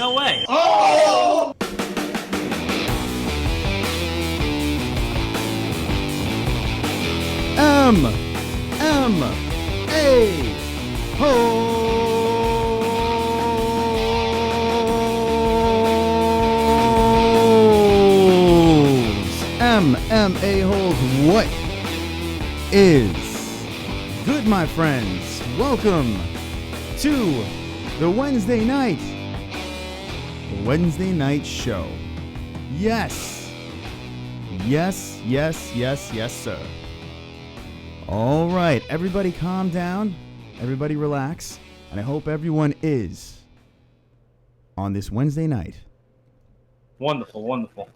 No way. Oh! MMA-holes, what is good, my friends? Welcome to the Wednesday night show. Yes, sir. All right, everybody calm down, everybody relax, and I hope everyone is on this Wednesday night. Wonderful.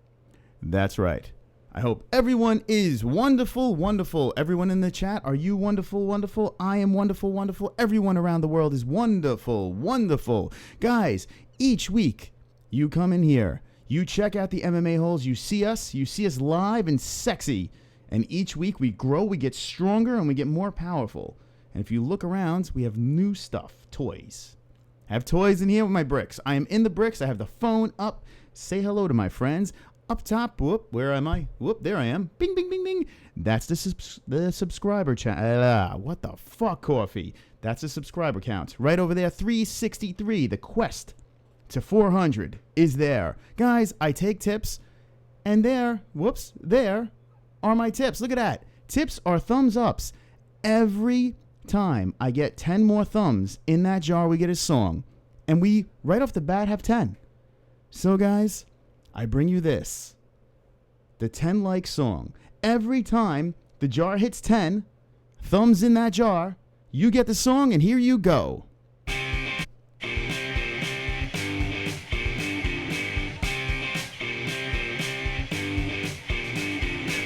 That's right. I hope everyone is wonderful. Everyone in the chat, are you wonderful? I am wonderful. Everyone around the world is wonderful. Guys, each week you come in here, you check out the MMA holes, you see us live and sexy. And each week we grow, we get stronger, and we get more powerful. And if you look around, we have new stuff, toys. I have toys in here with my bricks. I am in the bricks. I have the phone up. Say hello to my friends. Up top, whoop, where am I? Whoop, there I am. Bing, bing, bing, bing. That's the subscriber channel. What the fuck, coffee? That's the subscriber count. Right over there, 363. The quest to 400 is there. Guys, I take tips, and there are my tips. Look at that. Tips are thumbs ups. Every time I get 10 more thumbs in that jar, we get a song. And we, right off the bat, have 10. So, guys, I bring you this. The 10 like song. Every time the jar hits 10, thumbs in that jar, you get the song, and here you go.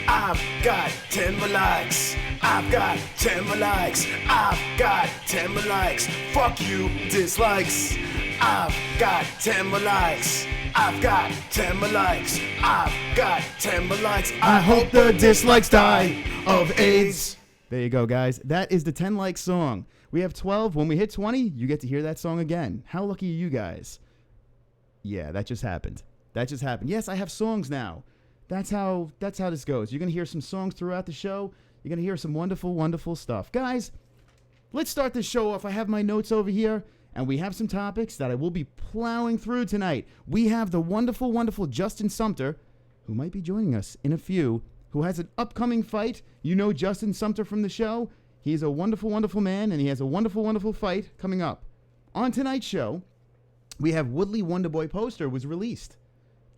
I've got 10 more likes. I've got 10 more likes. I've got 10 more likes. Fuck you, dislikes. I've got 10 more likes. I've got 10 more likes. I've got 10 more likes. I hope the dislikes die of AIDS. There you go, guys. That is the 10 like song. We have 12. When we hit 20, you get to hear that song again. How lucky are you guys? Yeah, that just happened. Yes, I have songs now. That's how this goes. You're going to hear some songs throughout the show. You're going to hear some wonderful stuff. Guys, let's start this show off. I have my notes over here, and we have some topics that I will be plowing through tonight. We have the wonderful Justin Sumter, who might be joining us in a few, who has an upcoming fight. You know Justin Sumter from the show. He's a wonderful man, and he has a wonderful fight coming up. On tonight's show, we have Woodley Wonderboy poster was released.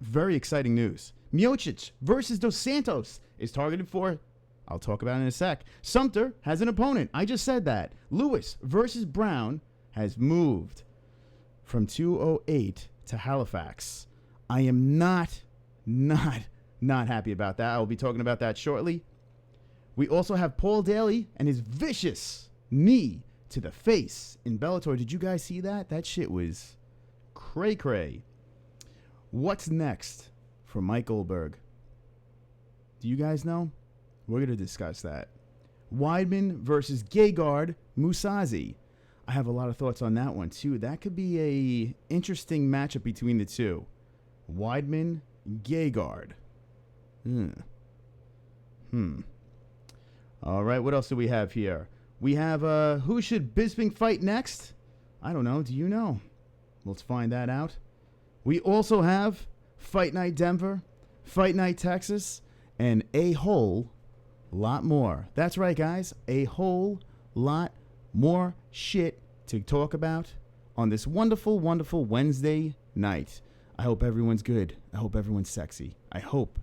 Very exciting news. Miocic versus Dos Santos is targeted for, I'll talk about it in a sec. Sumter has an opponent. I just said that. Lewis versus Brown has moved from 208 to Halifax. I am not happy about that. I will be talking about that shortly. We also have Paul Daley and his vicious knee to the face in Bellator. Did you guys see that? That shit was cray. What's next for Mike Goldberg? Do you guys know? We're going to discuss that. Weidman versus Gegard Mousasi. I have a lot of thoughts on that one, too. That could be a interesting matchup between the two. Weidman, Gegard. All right, what else do we have here? We have, who should Bisping fight next? I don't know. Do you know? Let's find that out. We also have Fight Night Denver, Fight Night Texas, and a whole lot more. That's right, guys. A whole lot more shit to talk about on this wonderful Wednesday night. I hope everyone's good. I hope everyone's sexy. I hope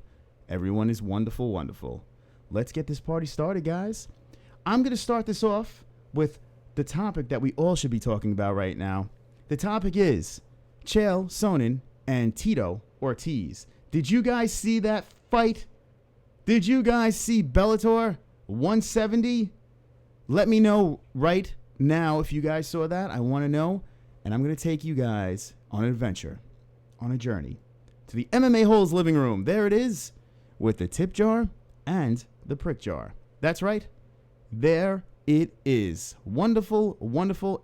everyone is wonderful. Let's get this party started, guys. I'm going to start this off with the topic that we all should be talking about right now. The topic is Chael Sonnen and Tito Ortiz. Did you guys see that fight? Did you guys see Bellator 170? Let me know right now if you guys saw that. I want to know. And I'm going to take you guys on an adventure, on a journey to the MMA-holes living room. There it is with the tip jar and the prick jar. That's right. There it is. Wonderful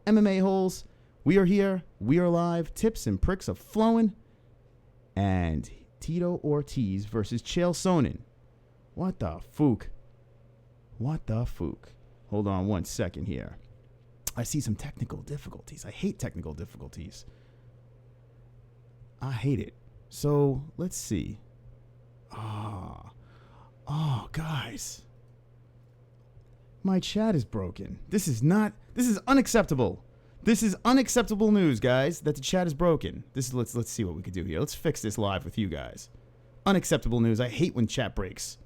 MMA-holes We are here. We are live. Tips and pricks are flowing. And Tito Ortiz versus Chael Sonnen. What the fook? What the fook? Hold on 1 second here. I see some technical difficulties. I hate technical difficulties. I hate it. So, let's see. Oh, guys. My chat is broken. This is unacceptable. This is unacceptable news, guys, that the chat is broken. Let's see what we could do here. Let's fix this live with you guys. Unacceptable news. I hate when chat breaks.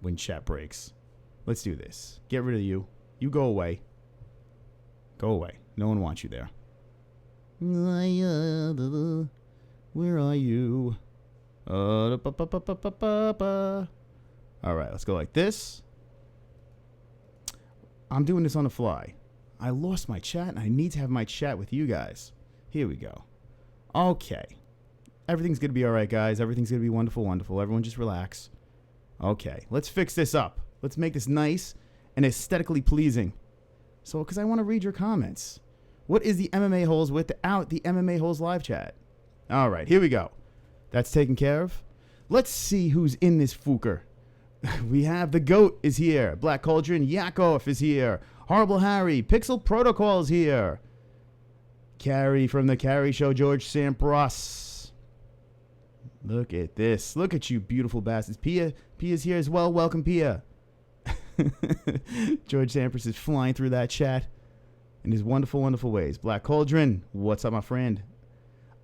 Let's do this. Get rid of you. You go away. Go away. No one wants you there. Where are you? All right, let's go like this. I'm doing this on the fly. I lost my chat, and I need to have my chat with you guys. Here we go. Okay. Everything's going to be all right, guys. Everything's going to be wonderful, wonderful. Everyone just relax. Okay, let's fix this up. Let's make this nice and aesthetically pleasing. So, because I want to read your comments. What is the MMA-holes without the MMA-holes live chat? All right, here we go. That's taken care of. Let's see who's in this fooker. We have the GOAT is here. Black Cauldron Yakov is here. Horrible Harry. Pixel Protocol is here. Carrie from the Carrie Show, George Sampras. Look at this. Look at you beautiful bastards. Pia's here as well. Welcome, Pia. George Sampras is flying through that chat in his wonderful, wonderful ways. Black Cauldron, what's up, my friend?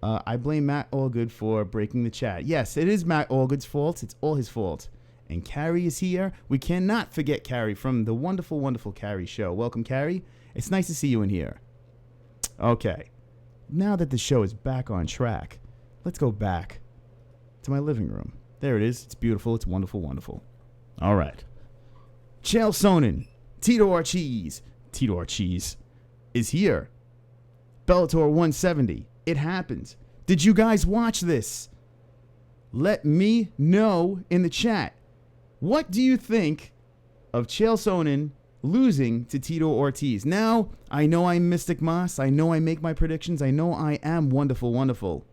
I blame Matt Allgood for breaking the chat. Yes, it is Matt Allgood's fault. It's all his fault. And Carrie is here. We cannot forget Carrie from the wonderful, wonderful Carrie Show. Welcome, Carrie. It's nice to see you in here. Okay. Now that the show is back on track, let's go back to my living room. There it is. It's beautiful. It's wonderful, wonderful. All right. Chael Sonnen, Tito Ortiz is here. Bellator 170. It happened. Did you guys watch this? Let me know in the chat. What do you think of Chael Sonnen losing to Tito Ortiz? Now, I know I'm Mystic Moss. I know I make my predictions. I know I am wonderful, wonderful.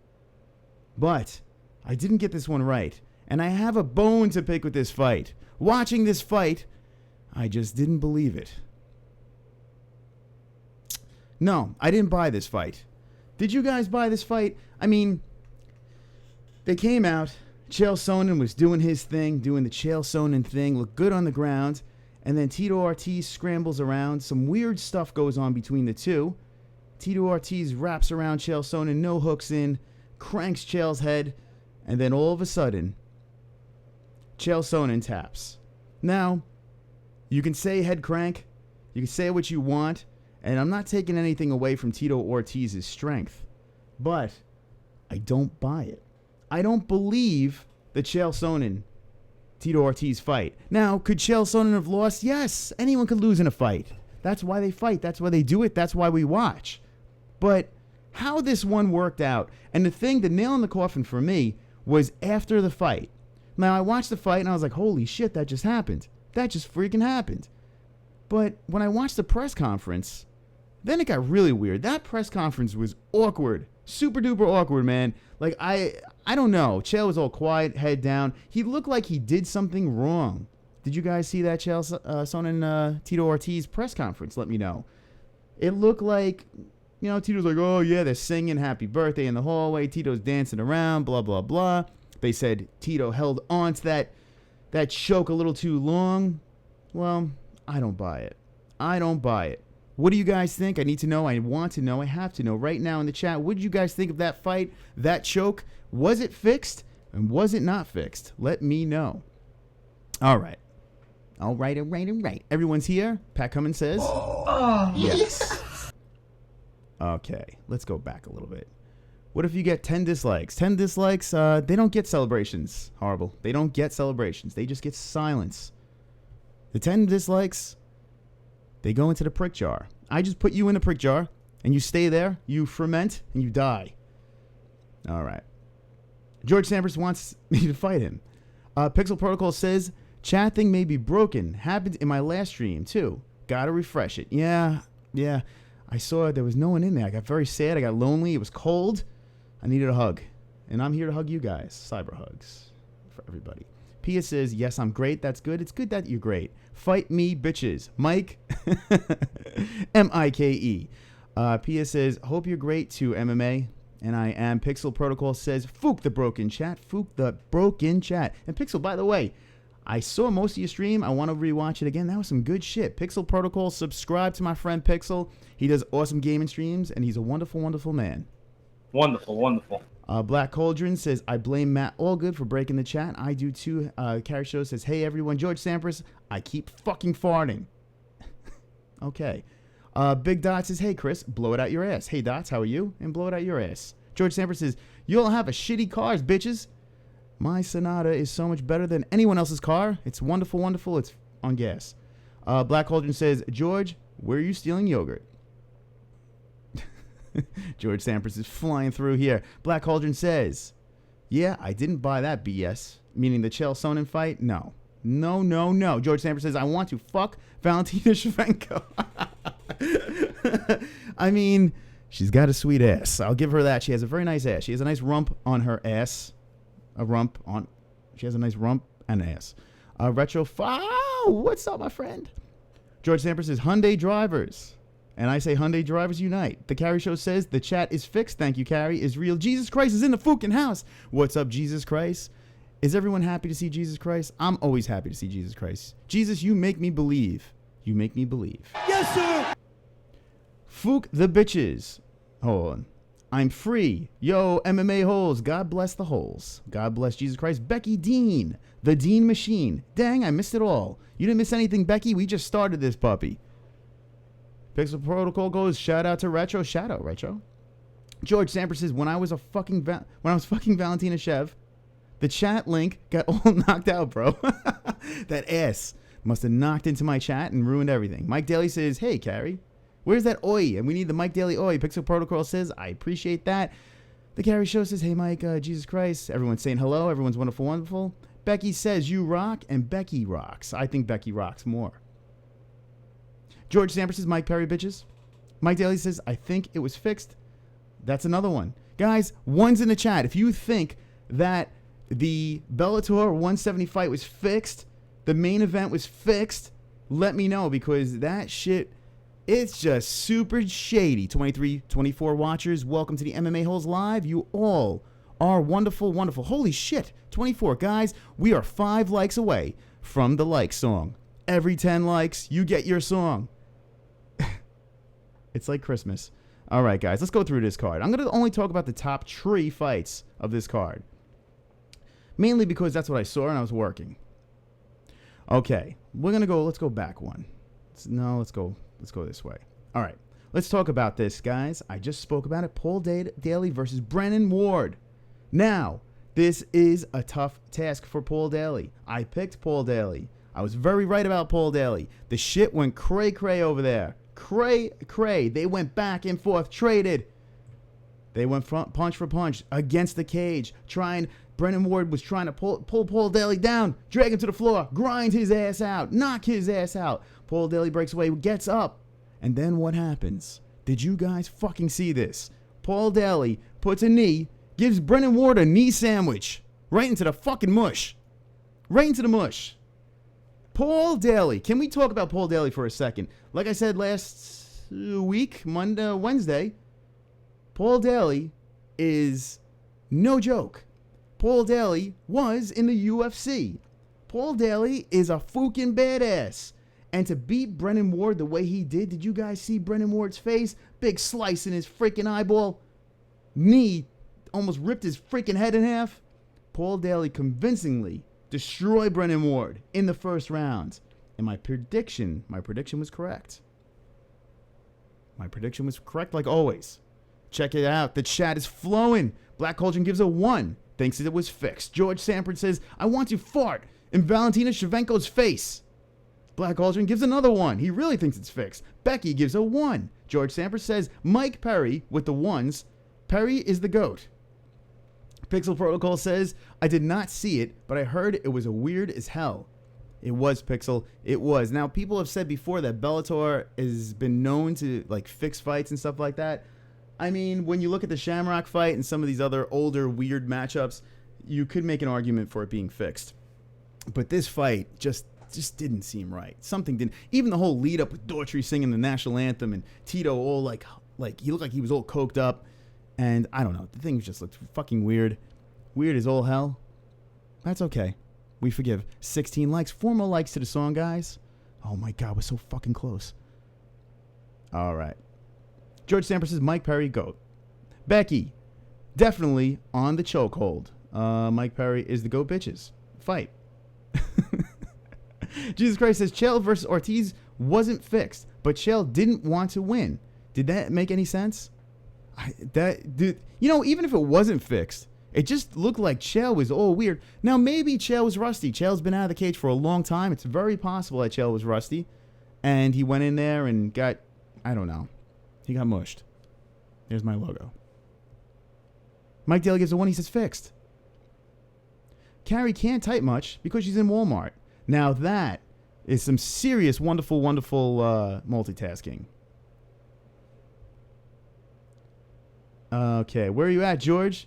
But I didn't get this one right. And I have a bone to pick with this fight. Watching this fight, I just didn't believe it. No, I didn't buy this fight. Did you guys buy this fight? I mean, they came out. Chael Sonnen was doing his thing, doing the Chael Sonnen thing, looked good on the ground, and then Tito Ortiz scrambles around. Some weird stuff goes on between the two. Tito Ortiz wraps around Chael Sonnen, no hooks in, cranks Chael's head, and then all of a sudden, Chael Sonnen taps. Now, you can say head crank, you can say what you want, and I'm not taking anything away from Tito Ortiz's strength, but I don't buy it. I don't believe the Chael Sonnen Tito Ortiz fight. Now, could Chael Sonnen have lost? Yes, anyone could lose in a fight. That's why they fight. That's why they do it. That's why we watch. But how this one worked out, and the nail in the coffin for me was after the fight. Now, I watched the fight and I was like, holy shit, that just happened. That just freaking happened. But when I watched the press conference, then it got really weird. That press conference was awkward. Super duper awkward, man. Like, I don't know. Chael was all quiet, head down. He looked like he did something wrong. Did you guys see that Chael Sonnen Tito Ortiz press conference? Let me know. It looked like, Tito's like, oh, yeah, they're singing happy birthday in the hallway. Tito's dancing around, blah, blah, blah. They said Tito held on to that choke a little too long. Well, I don't buy it. I don't buy it. What do you guys think? I need to know. I want to know. I have to know right now in the chat. What did you guys think of that fight, that choke? Was it fixed and was it not fixed? Let me know. All right. All right. Everyone's here. Pat Cummins says. Oh. Yes. Okay. Let's go back a little bit. What if you get 10 dislikes? 10 dislikes, they don't get celebrations. Horrible. They don't get celebrations. They just get silence. The 10 dislikes, they go into the prick jar. I just put you in the prick jar, and you stay there, you ferment, and you die. All right. George Sampras wants me to fight him. Pixel Protocol says, chat thing may be broken. Happened in my last stream, too. Gotta refresh it. Yeah. I saw there was no one in there. I got very sad. I got lonely. It was cold. I needed a hug. And I'm here to hug you guys. Cyber hugs for everybody. Pia says, yes, I'm great. That's good. It's good that you're great. Fight me, bitches. Mike. M-I-K-E. Pia says, hope you're great to MMA. And I am. Pixel Protocol says, Fook the broken chat. Fook the broken chat. And Pixel, by the way, I saw most of your stream. I want to rewatch it again. That was some good shit. Pixel Protocol, subscribe to my friend Pixel. He does awesome gaming streams, and he's a wonderful, wonderful man. Wonderful, wonderful. Black Cauldron says, I blame Matt Allgood for breaking the chat. I do too. Carrie Show says, hey, everyone. George Sampras, I keep fucking farting. Okay. Big Dot says, hey, Chris, blow it out your ass. Hey, Dots, how are you? And blow it out your ass. George Sampras says, you all have a shitty cars, bitches. My Sonata is so much better than anyone else's car. It's wonderful, wonderful. It's on gas. Black Cauldron says, George, where are you stealing yogurt? George Sampras is flying through here. Black Cauldron says, yeah, I didn't buy that BS. Meaning the Chael Sonnen fight? No. No, no, no. George Sampras says, I want to fuck Valentina Shevchenko. I mean, she's got a sweet ass. I'll give her that. She has a very nice ass. She has a nice rump on her ass. She has a nice rump and ass. Retro, what's up, my friend? George Sampras says, Hyundai drivers. And I say, Hyundai drivers unite. The Carrie Show says, the chat is fixed. Thank you, Carrie. Is real. Jesus Christ is in the fucking house. What's up, Jesus Christ? Is everyone happy to see Jesus Christ? I'm always happy to see Jesus Christ. Jesus, you make me believe. You make me believe. Yes, sir. Fook the bitches. Hold on. I'm free. Yo, MMA-holes. God bless the holes. God bless Jesus Christ. Becky Dean. The Dean Machine. Dang, I missed it all. You didn't miss anything, Becky. We just started this puppy. Pixel Protocol goes, shout out to Retro. Shout out, Retro. George Sampras says, when I was fucking Valentina Shev, the chat link got all knocked out, bro. That ass must have knocked into my chat and ruined everything. Mike Daley says, hey, Carrie, where's that oi? And we need the Mike Daley oi. Pixel Protocol says, I appreciate that. The Carrie Show says, hey, Mike, Jesus Christ. Everyone's saying hello. Everyone's wonderful, wonderful. Becky says, you rock, and Becky rocks. I think Becky rocks more. George Sampras says, Mike Perry, bitches. Mike Daley says, I think it was fixed. That's another one. Guys, one's in the chat. If you think that the Bellator 170 fight was fixed, the main event was fixed, let me know, because that shit, it's just super shady. 23, 24 watchers, welcome to the MMA-holes live. You all are wonderful, wonderful. Holy shit, 24. Guys, we are 5 likes away from the like song. Every 10 likes, you get your song. It's like Christmas. All right, guys, let's go through this card. I'm going to only talk about the top 3 fights of this card. Mainly because that's what I saw and I was working. Okay, let's go back one. Let's go this way. All right, let's talk about this, guys. I just spoke about it. Paul Daley versus Brennan Ward. Now, this is a tough task for Paul Daley. I picked Paul Daley. I was very right about Paul Daley. The shit went cray-cray over there. Cray-cray. They went back and forth, traded. They went punch for punch against the cage. Brennan Ward was trying to pull Paul Daley down, drag him to the floor, grind his ass out, knock his ass out. Paul Daley breaks away, gets up. And then what happens? Did you guys fucking see this? Paul Daley puts a knee, gives Brennan Ward a knee sandwich. Right into the fucking mush. Right into the mush. Paul Daley. Can we talk about Paul Daley for a second? Like I said last week, Wednesday, Paul Daley is no joke. Paul Daley was in the UFC. Paul Daley is a fucking badass. And to beat Brennan Ward the way he did you guys see Brennan Ward's face? Big slice in his freaking eyeball. Knee almost ripped his freaking head in half. Paul Daley convincingly destroyed Brennan Ward in the first round. And my prediction was correct. My prediction was correct like always. Check it out. The chat is flowing. Black Cauldron gives a 1. Thinks it was fixed. George Sampras says, I want to fart in Valentina Shevchenko's face. Black Cauldron gives another 1. He really thinks it's fixed. Becky gives a 1. George Sampras says, Mike Perry with the 1s. Perry is the GOAT. Pixel Protocol says, I did not see it, but I heard it was a weird as hell. It was, Pixel. It was. Now, people have said before that Bellator has been known to, like, fix fights and stuff like that. I mean, when you look at the Shamrock fight and some of these other older, weird matchups, you could make an argument for it being fixed. But this fight just didn't seem right. Something didn't. Even the whole lead up with Daughtry singing the national anthem and Tito all like he looked like he was all coked up. And I don't know. The thing just looked fucking weird. Weird as all hell. That's okay. We forgive. 16 likes. 4 more likes to the song, guys. Oh my God, we're so fucking close. All right. George Stamper says Mike Perry, GOAT. Becky, definitely on the chokehold. Mike Perry is the GOAT, bitches. Fight. Jesus Christ says Chael versus Ortiz wasn't fixed, but Chael didn't want to win. Did that make any sense? Even if it wasn't fixed, it just looked like Chael was all weird. Now, maybe Chael was rusty. Chael's been out of the cage for a long time. It's very possible that Chael was rusty, and he went in there and got, I don't know. He got mushed. There's my logo. Mike Daley gives a 1. He says fixed. Carrie can't type much because she's in Walmart. Now that is some serious, wonderful, wonderful multitasking. Okay, where are you at, George?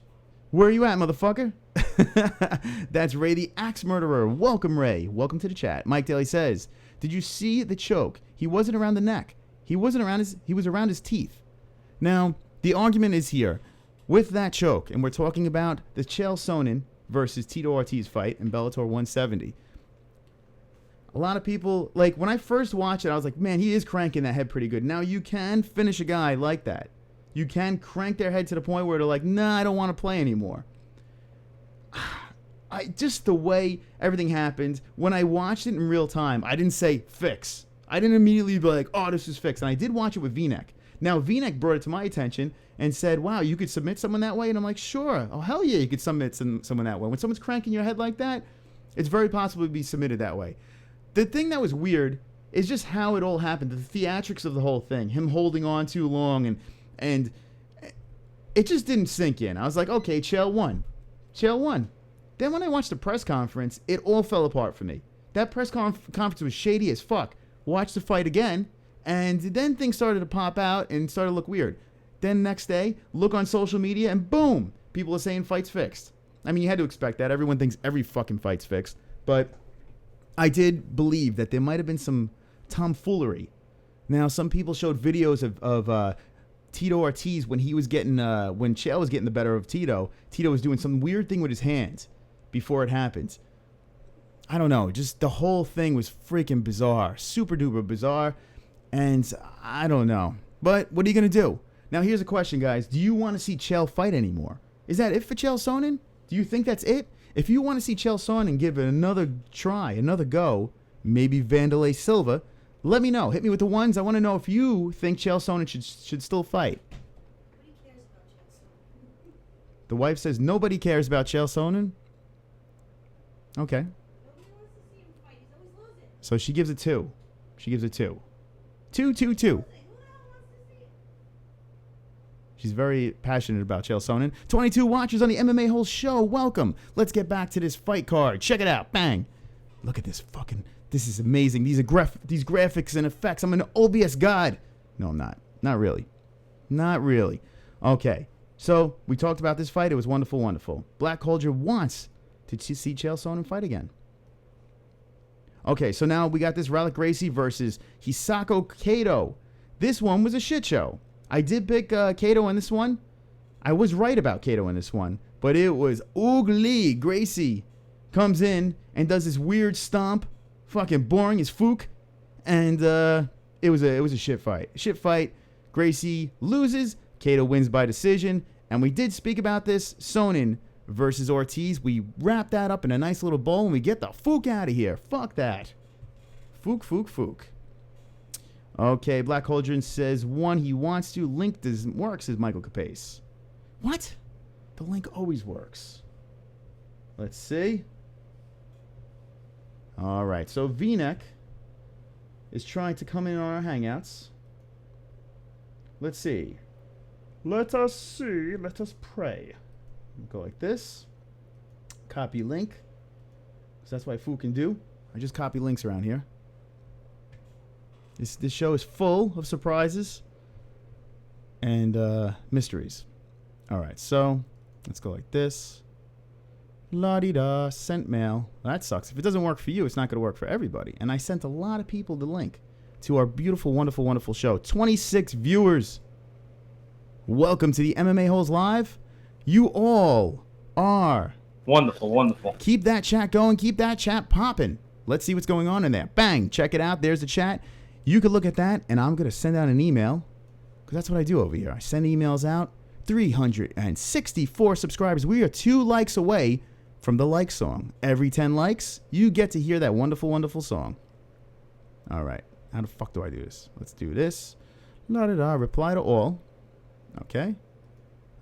Where are you at, motherfucker? That's Ray the Axe Murderer. Welcome, Ray. Welcome to the chat. Mike Daley says, did you see the choke? He wasn't around the neck. He was around his teeth. Now, the argument is here. With that choke, and we're talking about the Chael Sonnen versus Tito Ortiz fight in Bellator 170. A lot of people, like, when I first watched it, I was like, man, he is cranking that head pretty good. Now, you can finish a guy like that. You can crank their head to the point where they're like, nah, I don't want to play anymore. Just the way everything happened, when I watched it in real time, I didn't say fix. I didn't immediately be like, oh, this is fixed. And I did watch it with V-Neck. Now, V-Neck brought it to my attention and said, wow, you could submit someone that way? And I'm like, sure. Oh, hell yeah, you could submit someone that way. When someone's cranking your head like that, it's very possible to be submitted that way. The thing that was weird is just how it all happened, the theatrics of the whole thing, him holding on too long, and it just didn't sink in. I was like, okay, Chael won. Chael won. Then when I watched the press conference, it all fell apart for me. That press conference was shady as fuck. Watched the fight again, and then things started to pop out and started to look weird. Then next day, look on social media, and boom, people are saying fight's fixed. I mean, you had to expect that. Everyone thinks every fucking fight's fixed. But I did believe that there might have been some tomfoolery. Now, some people showed videos of Tito Ortiz when he was getting, when Chael was getting the better of Tito. Tito was doing some weird thing with his hands before it happened. I don't know. Just the whole thing was freaking bizarre. Super duper bizarre. And I don't know. But what are you going to do? Now, here's a question, guys. Do you want to see Chael fight anymore? Is that it for Chael Sonnen? Do you think that's it? If you want to see Chael Sonnen give it another try, another go, maybe Vanderlei Silva, let me know. Hit me with the ones. I want to know if you think Chael Sonnen should still fight. Nobody cares about Chael Sonnen. The wife says nobody cares about Chael Sonnen. Okay. Nobody wants to see him fight. He's always losing. So she gives it 2. She gives it 2. 2, 2, 2. Who the hell wants to see him? She's very passionate about Chael Sonnen. 22 watchers on the MMA-HOLE show. Welcome. Let's get back to this fight card. Check it out. Bang. Look at this fucking... This is amazing. These graphics and effects. I'm an OBS god. No, I'm not. Not really. Not really. Okay. So, we talked about this fight. It was wonderful, wonderful. Black Culture wants to see Chael Sonnen fight again. Okay, so now we got this Ralph Gracie versus Hisako Kato. This one was a shit show. I did pick Kato in this one. I was right about Kato in this one, but it was ugly. Gracie comes in and does this weird stomp. Fucking boring as fook. And it was a shit fight. Shit fight. Gracie loses. Kato wins by decision. And we did speak about this. Sonnen versus Ortiz. We wrap that up in a nice little bowl and we get the fook out of here. Fuck that. Fook, fook, fook. Okay, Black Cauldron says, 1, he wants to. Link doesn't work, says Michael Capace. What? The link always works. Let's see. All right, so V-Neck is trying to come in on our Hangouts. Let's see. Let us see. Let us pray. Go like this. Copy link. So that's what Fu can do. I just copy links around here. This show is full of surprises and mysteries. All right, so let's go like this. La-di-da, sent mail. Well, that sucks. If it doesn't work for you, it's not going to work for everybody. And I sent a lot of people the link to our beautiful, wonderful, wonderful show. 26 viewers. Welcome to the MMA-HOLES Live. You all are Wonderful, wonderful. Keep that chat going. Keep that chat popping. Let's see what's going on in there. Bang. Check it out. There's the chat. You can look at that, and I'm going to send out an email because that's what I do over here. I send emails out. 364 subscribers. We are 2 likes away from the like song. Every 10 likes, you get to hear that wonderful, wonderful song. All right. How the fuck do I do this? Let's do this. La-da-da. Reply to all. Okay.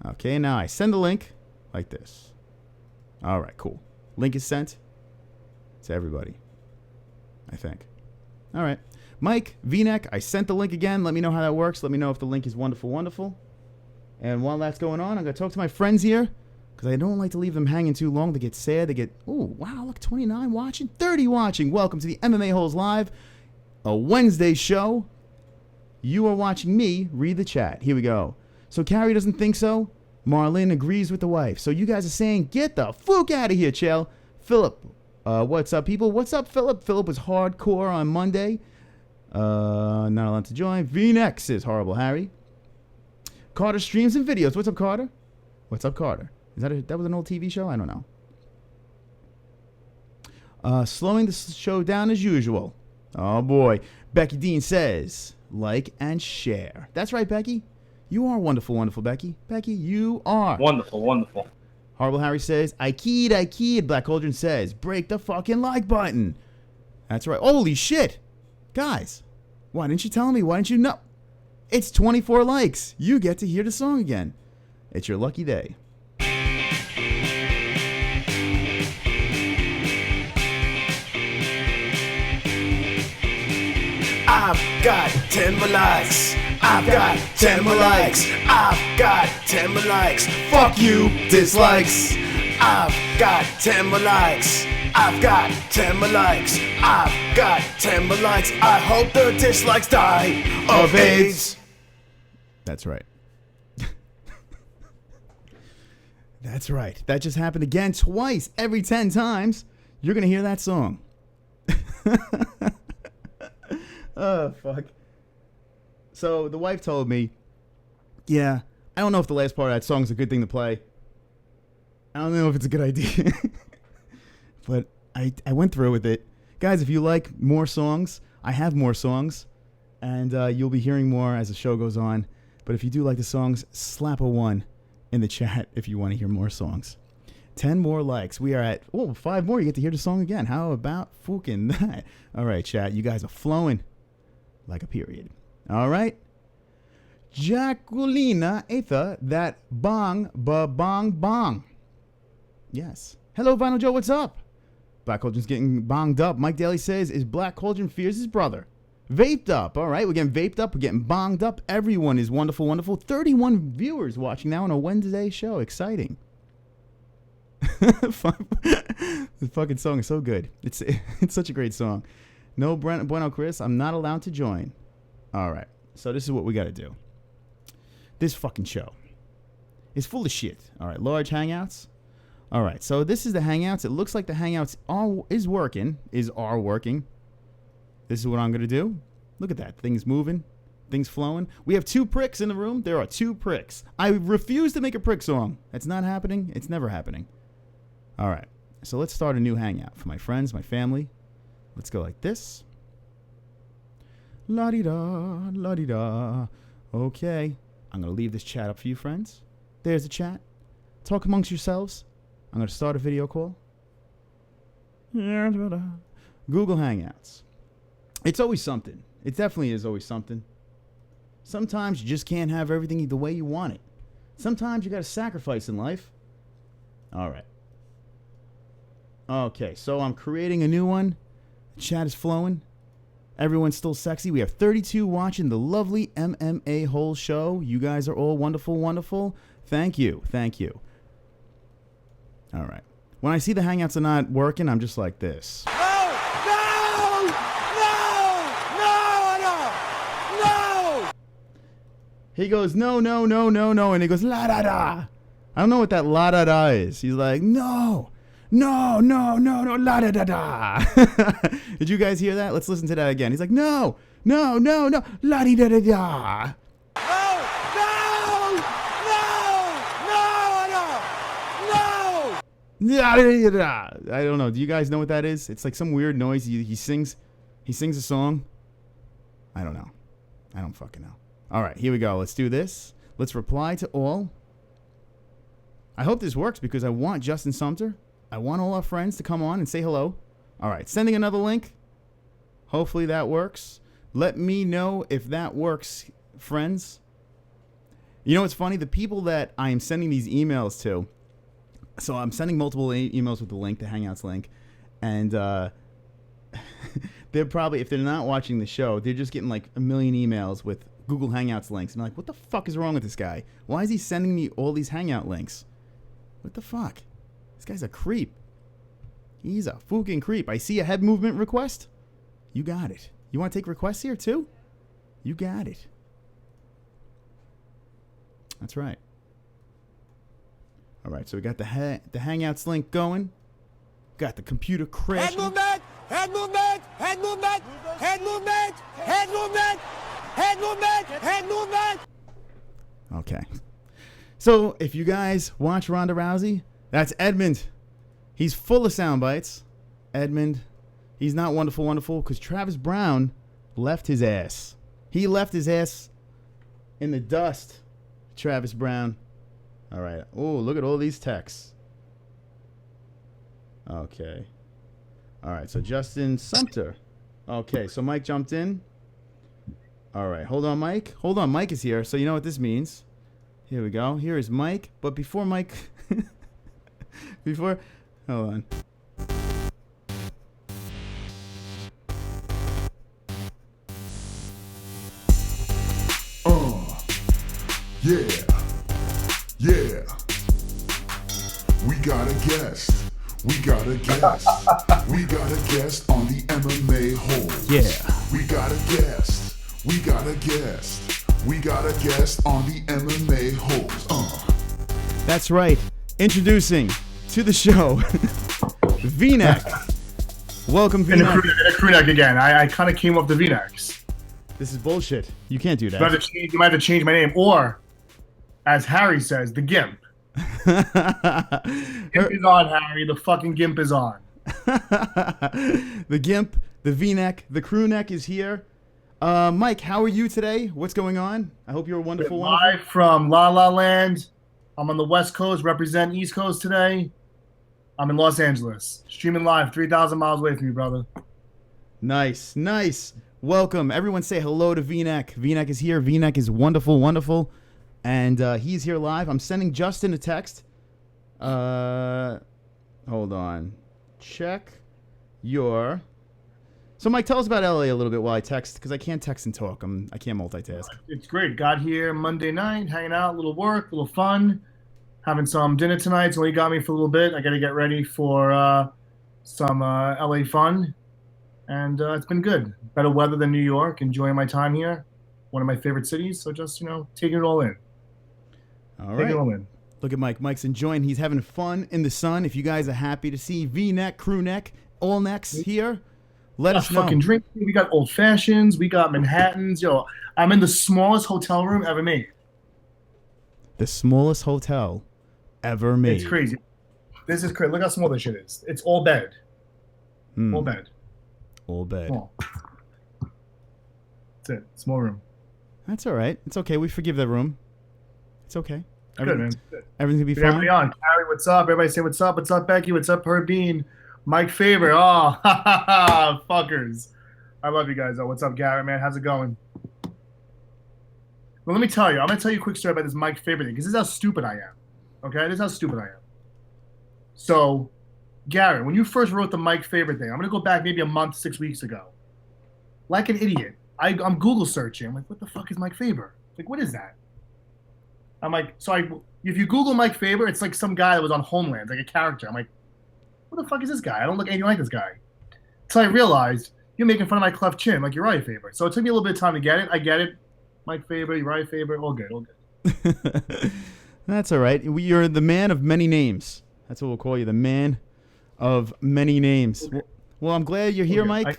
Okay, now I send the link like this. All right, cool. Link is sent to everybody, I think. All right. Mike, V-neck, I sent the link again. Let me know how that works. Let me know if the link is wonderful, wonderful. And while that's going on, I'm going to talk to my friends here because I don't like to leave them hanging too long. They get sad. They get, oh, wow, look, 29 watching, 30 watching. Welcome to the MMA-HOLES Live, a Wednesday show. You are watching me read the chat. Here we go. So Carrie doesn't think so. MARLYNN agrees with the wife. So you guys are saying, get the fuck out of here, Chell. Philip, what's up, people? What's up, Philip? Philip was hardcore on Monday. Not allowed to join. V-neck says horrible Harry. Carter streams and videos. What's up, Carter? What's up, Carter? Is that was an old TV show? I don't know. Slowing the show down as usual. Oh boy. Becky Dean says, like and share. That's right, Becky. You are wonderful, wonderful, Becky. Becky, you are. Wonderful, wonderful. Horrible Harry says, I keyed. Black Cauldron says, break the fucking like button. That's right. Holy shit. Guys, why didn't you tell me? Why didn't you know? It's 24 likes. You get to hear the song again. It's your lucky day. I've got 10 more likes. I've got 10 more likes. I've got 10 more likes. Fuck you, dislikes. I've got 10 more likes. I've got 10 more likes. I've got 10 more likes. I hope the dislikes die of AIDS. That's right. That's right. That just happened again twice. Every 10 times, you're going to hear that song. Oh, fuck. So the wife told me, yeah, I don't know if the last part of that song is a good thing to play. I don't know if it's a good idea. But I went through with it. Guys, if you like more songs, I have more songs. And you'll be hearing more as the show goes on. But if you do like the songs, slap a 1 in the chat if you want to hear more songs. 10 more likes. We are at, 5 more. You get to hear the song again. How about fucking that? All right, chat. You guys are flowing like a period. All right. Jacquelina Atha, that bong, bong, bong. Yes. Hello, Vinyl Joe. What's up? Black Cauldron's getting bonged up. Mike Daley says, is Black Cauldron fears his brother? Vaped up. All right. We're getting vaped up. We're getting bonged up. Everyone is wonderful, wonderful. 31 viewers watching now on a Wednesday show. Exciting. The fucking song is so good. It's such a great song. No, Bueno Chris, I'm not allowed to join. All right. So this is what we got to do. This fucking show is full of shit. All right. Large Hangouts. All right. So this is the Hangouts. It looks like the Hangouts are working. This is what I'm going to do. Look at that. Things moving. Things flowing. We have 2 pricks in the room. There are 2 pricks. I refuse to make a prick song. That's not happening. It's never happening. All right. So let's start a new Hangout for my friends, my family. Let's go like this. La-di-da, la-di-da. Okay. I'm going to leave this chat up for you, friends. There's the chat. Talk amongst yourselves. I'm going to start a video call. Google Hangouts. It's always something. It definitely is always something. Sometimes you just can't have everything the way you want it. Sometimes you got to sacrifice in life. All right. Okay, so I'm creating a new one. The chat is flowing. Everyone's still sexy. We have 32 watching the lovely MMA-HOLE show. You guys are all wonderful, wonderful. Thank you. Thank you. All right. When I see the Hangouts are not working, I'm just like this. No! He goes, no, no, no, no, no. And he goes, la da da. I don't know what that la da da is. He's like, no, no, no, no, no, la da da da. Did you guys hear that? Let's listen to that again. He's like, no, no, no, no, la di da da da. I don't know. Do you guys know what that is? It's like some weird noise. He sings a song. I don't know. I don't fucking know. All right, here we go. Let's do this. Let's reply to all. I hope this works because I want Justin Sumter. I want all our friends to come on and say hello. All right, sending another link. Hopefully that works. Let me know if that works, friends. You know what's funny? The people that I am sending these emails to, so I'm sending multiple emails with the link, the Hangouts link, and they're probably, if they're not watching the show, they're just getting like a million emails with Google Hangouts links. And I'm like, what the fuck is wrong with this guy? Why is he sending me all these Hangout links? What the fuck? This guy's a creep. He's a fucking creep. I see a head movement request. You got it. You want to take requests here too? You got it. That's right. All right, so we got the Hangouts link going. Got the computer crashing. Head movement! Head movement! Head movement! Head movement! Head movement! Head movement! Head movement! Okay. So if you guys watch Ronda Rousey, that's Edmund. He's full of sound bites. Edmund, he's not wonderful, wonderful, because Travis Brown left his ass. He left his ass in the dust, Travis Brown. All right. Oh, look at all these texts. Okay. All right. So Justin Sumter. Okay. So Mike jumped in. All right. Hold on, Mike. Hold on. Mike is here. So you know what this means. Here we go. Here is Mike. But before Mike. Hold on. Yeah. Yeah. We got a guest. We got a guest. We got a guest on the MMA-HOLE. Yeah. We got a guest. We got a guest. We got a guest on the MMA-HOLE. That's right. Introducing to the show, V-neck. Welcome, In a V-neck. crew neck again. I kind of came off the V-necks. This is bullshit. You can't do You might, that. you might have to change my name. Or, as Harry says, the GIMP. GIMP is on, Harry. The fucking GIMP is on. The gimp, the V-neck, the crew neck is here. Mike, how are you today? What's going on? I hope you're wonderful. Live from La La Land. I'm on the West Coast, represent East Coast today. I'm in Los Angeles. Streaming live, 3,000 miles away from you, brother. Nice, nice. Welcome. Everyone say hello to V-neck. V-neck is here. V-neck is wonderful, wonderful. And he's here live. I'm sending Justin a text. Hold on. Check your... So, Mike, tell us about LA a little bit while I text, because I can't text and talk. I can't multitask. It's great. Got here Monday night, hanging out, a little work, a little fun. Having some dinner tonight, so he got me for a little bit. I got to get ready for some LA fun. And it's been good. Better weather than New York. Enjoying my time here. One of my favorite cities. So just, taking it all in. All Taking it all right. in. Look at Mike. Mike's enjoying. He's having fun in the sun. If you guys are happy to see V-neck, crew neck, all necks here, let us know. Fucking drink. We got old fashions. We got Manhattans. Yo, I'm in the smallest hotel room ever made. The smallest hotel ever made. It's crazy. This is crazy. Look how small this shit is. It's all bed. All bed. All bed. Small. That's it. Small room. That's all right. It's okay. We forgive that room. It's okay. Good, man. Good. Everything's going to be Get fine. everybody on. Carrie, what's up? Everybody say what's up. What's up, Becky? What's up, Herb Bean? Mike Faber. Oh, ha ha ha. Fuckers. I love you guys, though. What's up, Garrett, man? How's it going? Well, let me tell you. I'm going to tell you a quick story about this Mike Faber thing, because this is how stupid I am. Okay? This is how stupid I am. So, Garrett, when you first wrote the Mike Faber thing, I'm going to go back maybe a month, 6 weeks ago. Like an idiot. I'm Google searching. I'm like, what the fuck is Mike Faber? Like, what is that? I'm like, if you Google Mike Faber, it's like some guy that was on Homeland, like a character. I'm like, what the fuck is this guy? I don't look anything like this guy. Until I realized you're making fun of my cleft chin, like Uriah Faber. So it took me a little bit of time to get it. I get it. Mike favorite, Uriah favorite, all good, all good. That's all right. You're the man of many names. That's what we'll call you, the man of many names. Okay. Well, I'm glad you're here, Mike.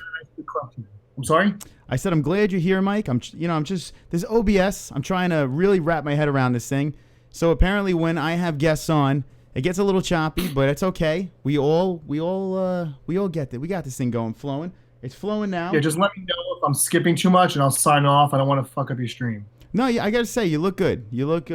I'm sorry? I said I'm glad you're here, Mike. I'm just this OBS. I'm trying to really wrap my head around this thing. So apparently, when I have guests on, it gets a little choppy, but it's okay. We all get it. We got this thing going, flowing. It's flowing now. Yeah, just let me know if I'm skipping too much, and I'll sign off. I don't want to fuck up your stream. No, I gotta say, you look good. You look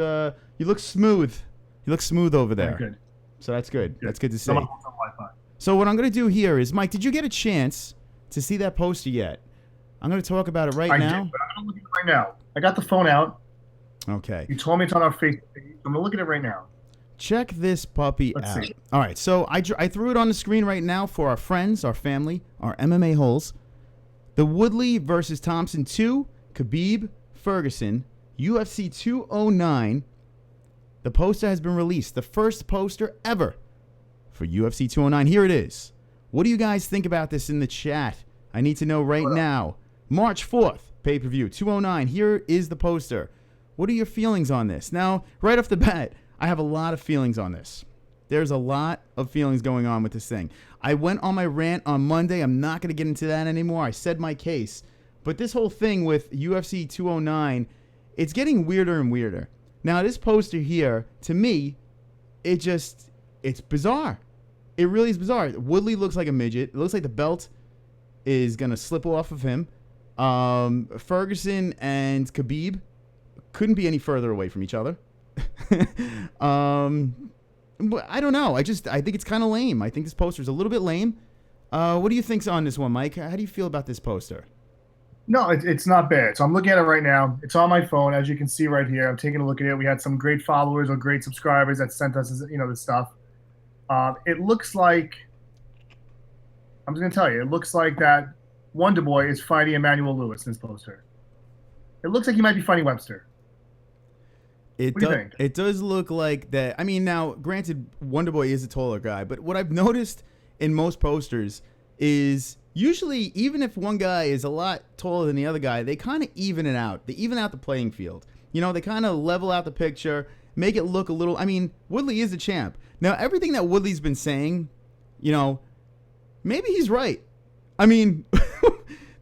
smooth. You look smooth over there. Very good. So that's good. That's good to see. I'm on Wi-Fi. So what I'm gonna do here is, Mike, did you get a chance to see that poster yet? I'm gonna talk about it right now. I did, but I'm gonna look at it right now. I got the phone out. Okay. You told me it's on our Facebook page. I'm gonna look at it right now. Check this puppy Let's out. see. All right, so I threw it on the screen right now for our friends, our family, our MMA-holes. The Woodley versus Thompson 2, Khabib Ferguson, UFC 209. The poster has been released. The first poster ever for UFC 209. Here it is. What do you guys think about this in the chat? I need to know right now. March 4th, pay-per-view, 209. Here is the poster. What are your feelings on this? Now, right off the bat, I have a lot of feelings on this. There's a lot of feelings going on with this thing. I went on my rant on Monday. I'm not going to get into that anymore. I said my case. But this whole thing with UFC 209, it's getting weirder and weirder. Now, this poster here, to me, it's bizarre. It really is bizarre. Woodley looks like a midget. It looks like the belt is going to slip off of him. Ferguson and Khabib couldn't be any further away from each other. But I don't know. I think it's kind of lame. I think this poster is a little bit lame. What do you think's on this one, Mike? How do you feel about this poster? No, it's not bad. So I'm looking at it right now. It's on my phone, as you can see right here. I'm taking a look at it. We had some great followers or great subscribers that sent us, this stuff. It looks like, I'm just gonna tell you, it looks like that Wonder Boy is fighting Emmanuel Lewis in this poster. It looks like he might be fighting Webster. What do you think? It does look like that. I mean, now, granted, Wonder Boy is a taller guy, but what I've noticed in most posters is usually, even if one guy is a lot taller than the other guy, they kind of even it out. They even out the playing field. They kind of level out the picture, make it look a little. I mean, Woodley is a champ. Now, everything that Woodley's been saying, maybe he's right. I mean,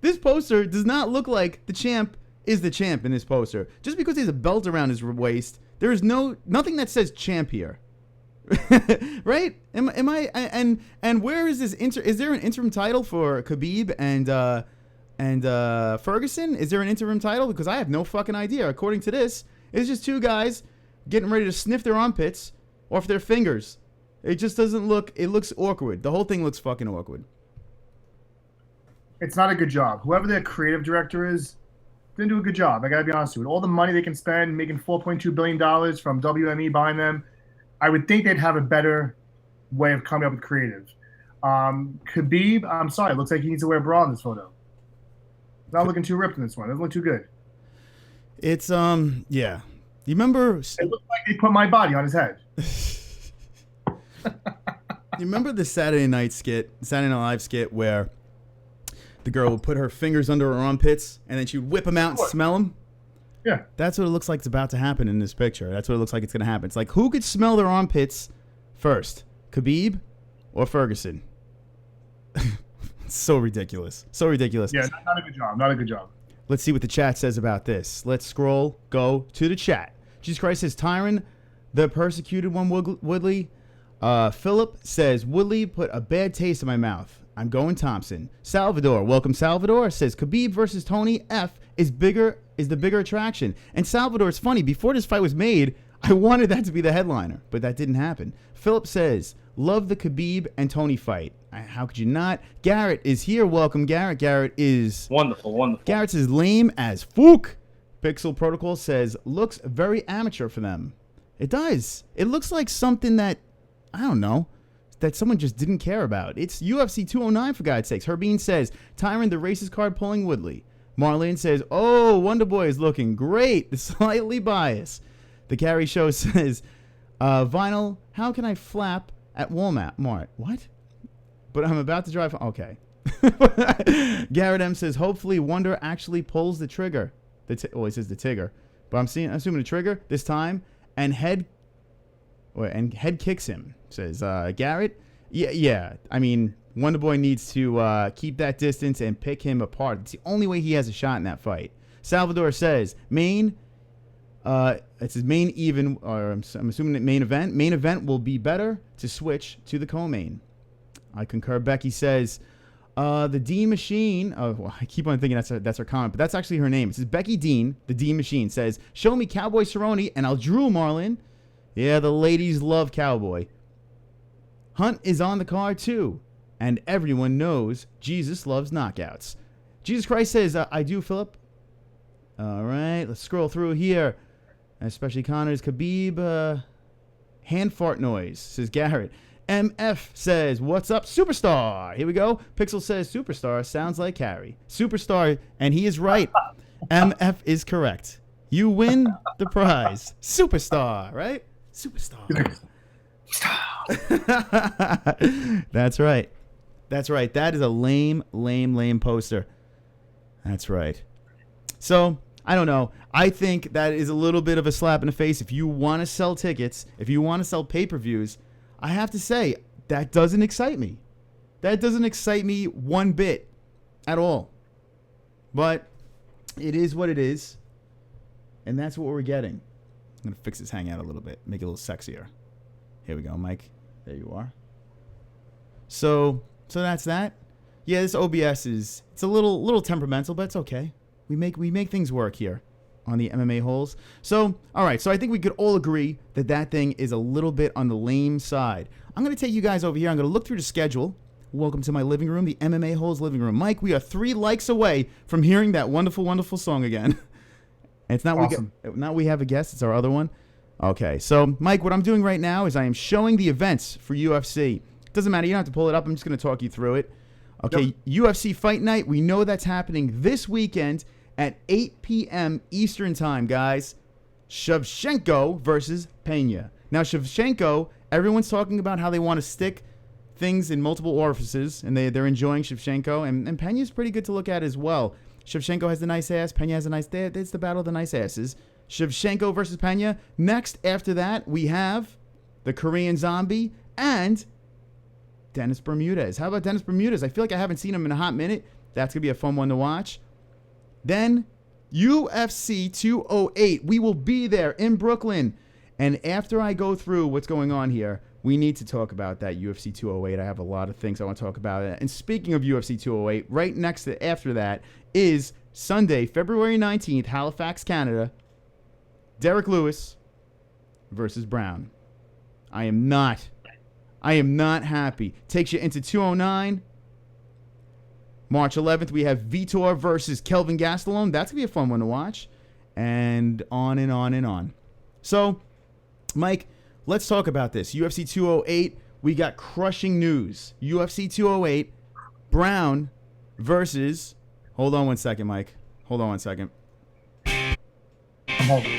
this poster does not look like the champ is the champ in this poster. Just because he has a belt around his waist, there is nothing that says champ here. Right? Am I and where is this is there an interim title for Khabib and Ferguson? Is there an interim title? Because I have no fucking idea. According to this, it's just two guys getting ready to sniff their armpits off their fingers. It just doesn't look, it looks awkward. The whole thing looks fucking awkward. It's not a good job. Whoever their creative director is, didn't do a good job. I gotta be honest with you. All the money they can spend, making $4.2 billion from WME buying them, I would think they'd have a better way of coming up with creative. Khabib, I'm sorry, it looks like he needs to wear a bra in this photo. He's not looking too ripped in this one. It doesn't look too good. It's yeah. You remember? It looks like they put my body on his head. You remember the Saturday Night Live skit where the girl would put her fingers under her armpits and then she would whip them out and smell them? Yeah. That's what it looks like it's about to happen in this picture. That's what it looks like it's going to happen. It's like, who could smell their armpits first? Khabib or Ferguson? It's so ridiculous. So ridiculous. Yeah, not a good job. Not a good job. Let's see what the chat says about this. Let's scroll, go to the chat. Jesus Christ says, Tyron, the persecuted one, Woodley. Philip says, Woodley put a bad taste in my mouth. I'm going Thompson. Salvador, welcome Salvador, says Khabib versus Tony F is the bigger attraction. And Salvador, it's funny, before this fight was made, I wanted that to be the headliner, but that didn't happen. Philip says, love the Khabib and Tony fight. How could you not? Garrett is here. Welcome, Garrett. Garrett is wonderful. Garrett's as lame as Fook. Pixel Protocol says, looks very amateur for them. It does. It looks like something that, I don't know, that someone just didn't care about. It's UFC 209, for God's sakes. Herbine says, Tyron, the racist card pulling Woodley. MARLYNN says, oh, Wonder Boy is looking great. Slightly biased. The Carrie Show says, Vinyl, how can I flap at Walmart? What? But I'm about to drive. Okay. Garrett M says, hopefully Wonder actually pulls the trigger. Well, he says the Tigger, but I'm assuming the Trigger this time, and head kicks him. Says Garrett. Yeah. I mean, Wonder Boy needs to keep that distance and pick him apart. It's the only way he has a shot in that fight. Salvador says main. It says main even, or I'm assuming that main event. Main event will be better to switch to the co-main. I concur. Becky says, the Dean Machine. Oh, well, I keep on thinking that's her comment, but that's actually her name. It says Becky Dean, the Dean Machine, says, show me Cowboy Cerrone and I'll drool, Marlyn. Yeah, the ladies love Cowboy. Hunt is on the card too, and everyone knows Jesus loves knockouts. Jesus Christ says, I do, Philip. All right, let's scroll through here. Especially Connor's Khabib. Hand fart noise, says Garrett. MF says, what's up, Superstar? Here we go. Pixel says, Superstar sounds like Carrie. Superstar, and he is right. MF is correct. You win the prize. Superstar, right? Superstar. That's right. That's right. That is a lame poster. That's right. So, I don't know. I think that is a little bit of a slap in the face. If you want to sell tickets, if you want to sell pay-per-views, I have to say, that doesn't excite me. That doesn't excite me one bit at all. But it is what it is. And that's what we're getting. I'm going to fix this Hangout a little bit. Make it a little sexier. Here we go, Mike. There you are. So that's that. Yeah, this OBS it's a little temperamental, but it's okay. We make things work here on the MMA-HOLES. So, all right. So I think we could all agree that thing is a little bit on the lame side. I'm going to take you guys over here. I'm going to look through the schedule. Welcome to my living room, the MMA-HOLES living room. Mike, we are 3 likes away from hearing that wonderful, wonderful song again. And it's not awesome. We have a guest. It's our other one. Okay. So, Mike, what I'm doing right now is I am showing the events for UFC. Doesn't matter. You don't have to pull it up. I'm just going to talk you through it. Okay. Yep. UFC Fight Night. We know that's happening this weekend at 8 p.m. Eastern time, guys. Shevchenko versus Pena. Now, Shevchenko, everyone's talking about how they want to stick things in multiple orifices, and they're enjoying Shevchenko, and Pena's pretty good to look at as well. Shevchenko has the nice ass. Pena has a nice... It's the battle of the nice asses. Shevchenko versus Pena. Next, after that, we have the Korean Zombie and Dennis Bermudez. How about Dennis Bermudez? I feel like I haven't seen him in a hot minute. That's going to be a fun one to watch. Then UFC 208. We will be there in Brooklyn. And after I go through what's going on here, we need to talk about that UFC 208. I have a lot of things I want to talk about. And speaking of UFC 208, right next to after that is Sunday, February 19th, Halifax, Canada. Derek Lewis versus Brown. I am not happy. Takes you into 209. March 11th, we have Vitor versus Kelvin Gastelum. That's going to be a fun one to watch. And on and on and on. So, Mike, let's talk about this. UFC 208, we got crushing news. UFC 208, Brown versus... Hold on one second, Mike. Hold on one second. I'm holding.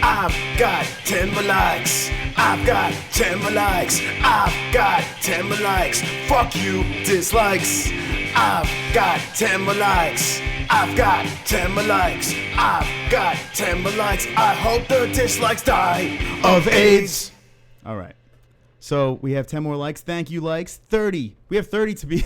I've got 10 more likes. I've got 10 more likes. I've got 10 more likes. Fuck you, dislikes. I've got 10 more likes. I've got 10 more likes. I've got 10 more likes. I hope the dislikes die of AIDS. All right. So we have 10 more likes. Thank you, likes. 30. We have 30 to be.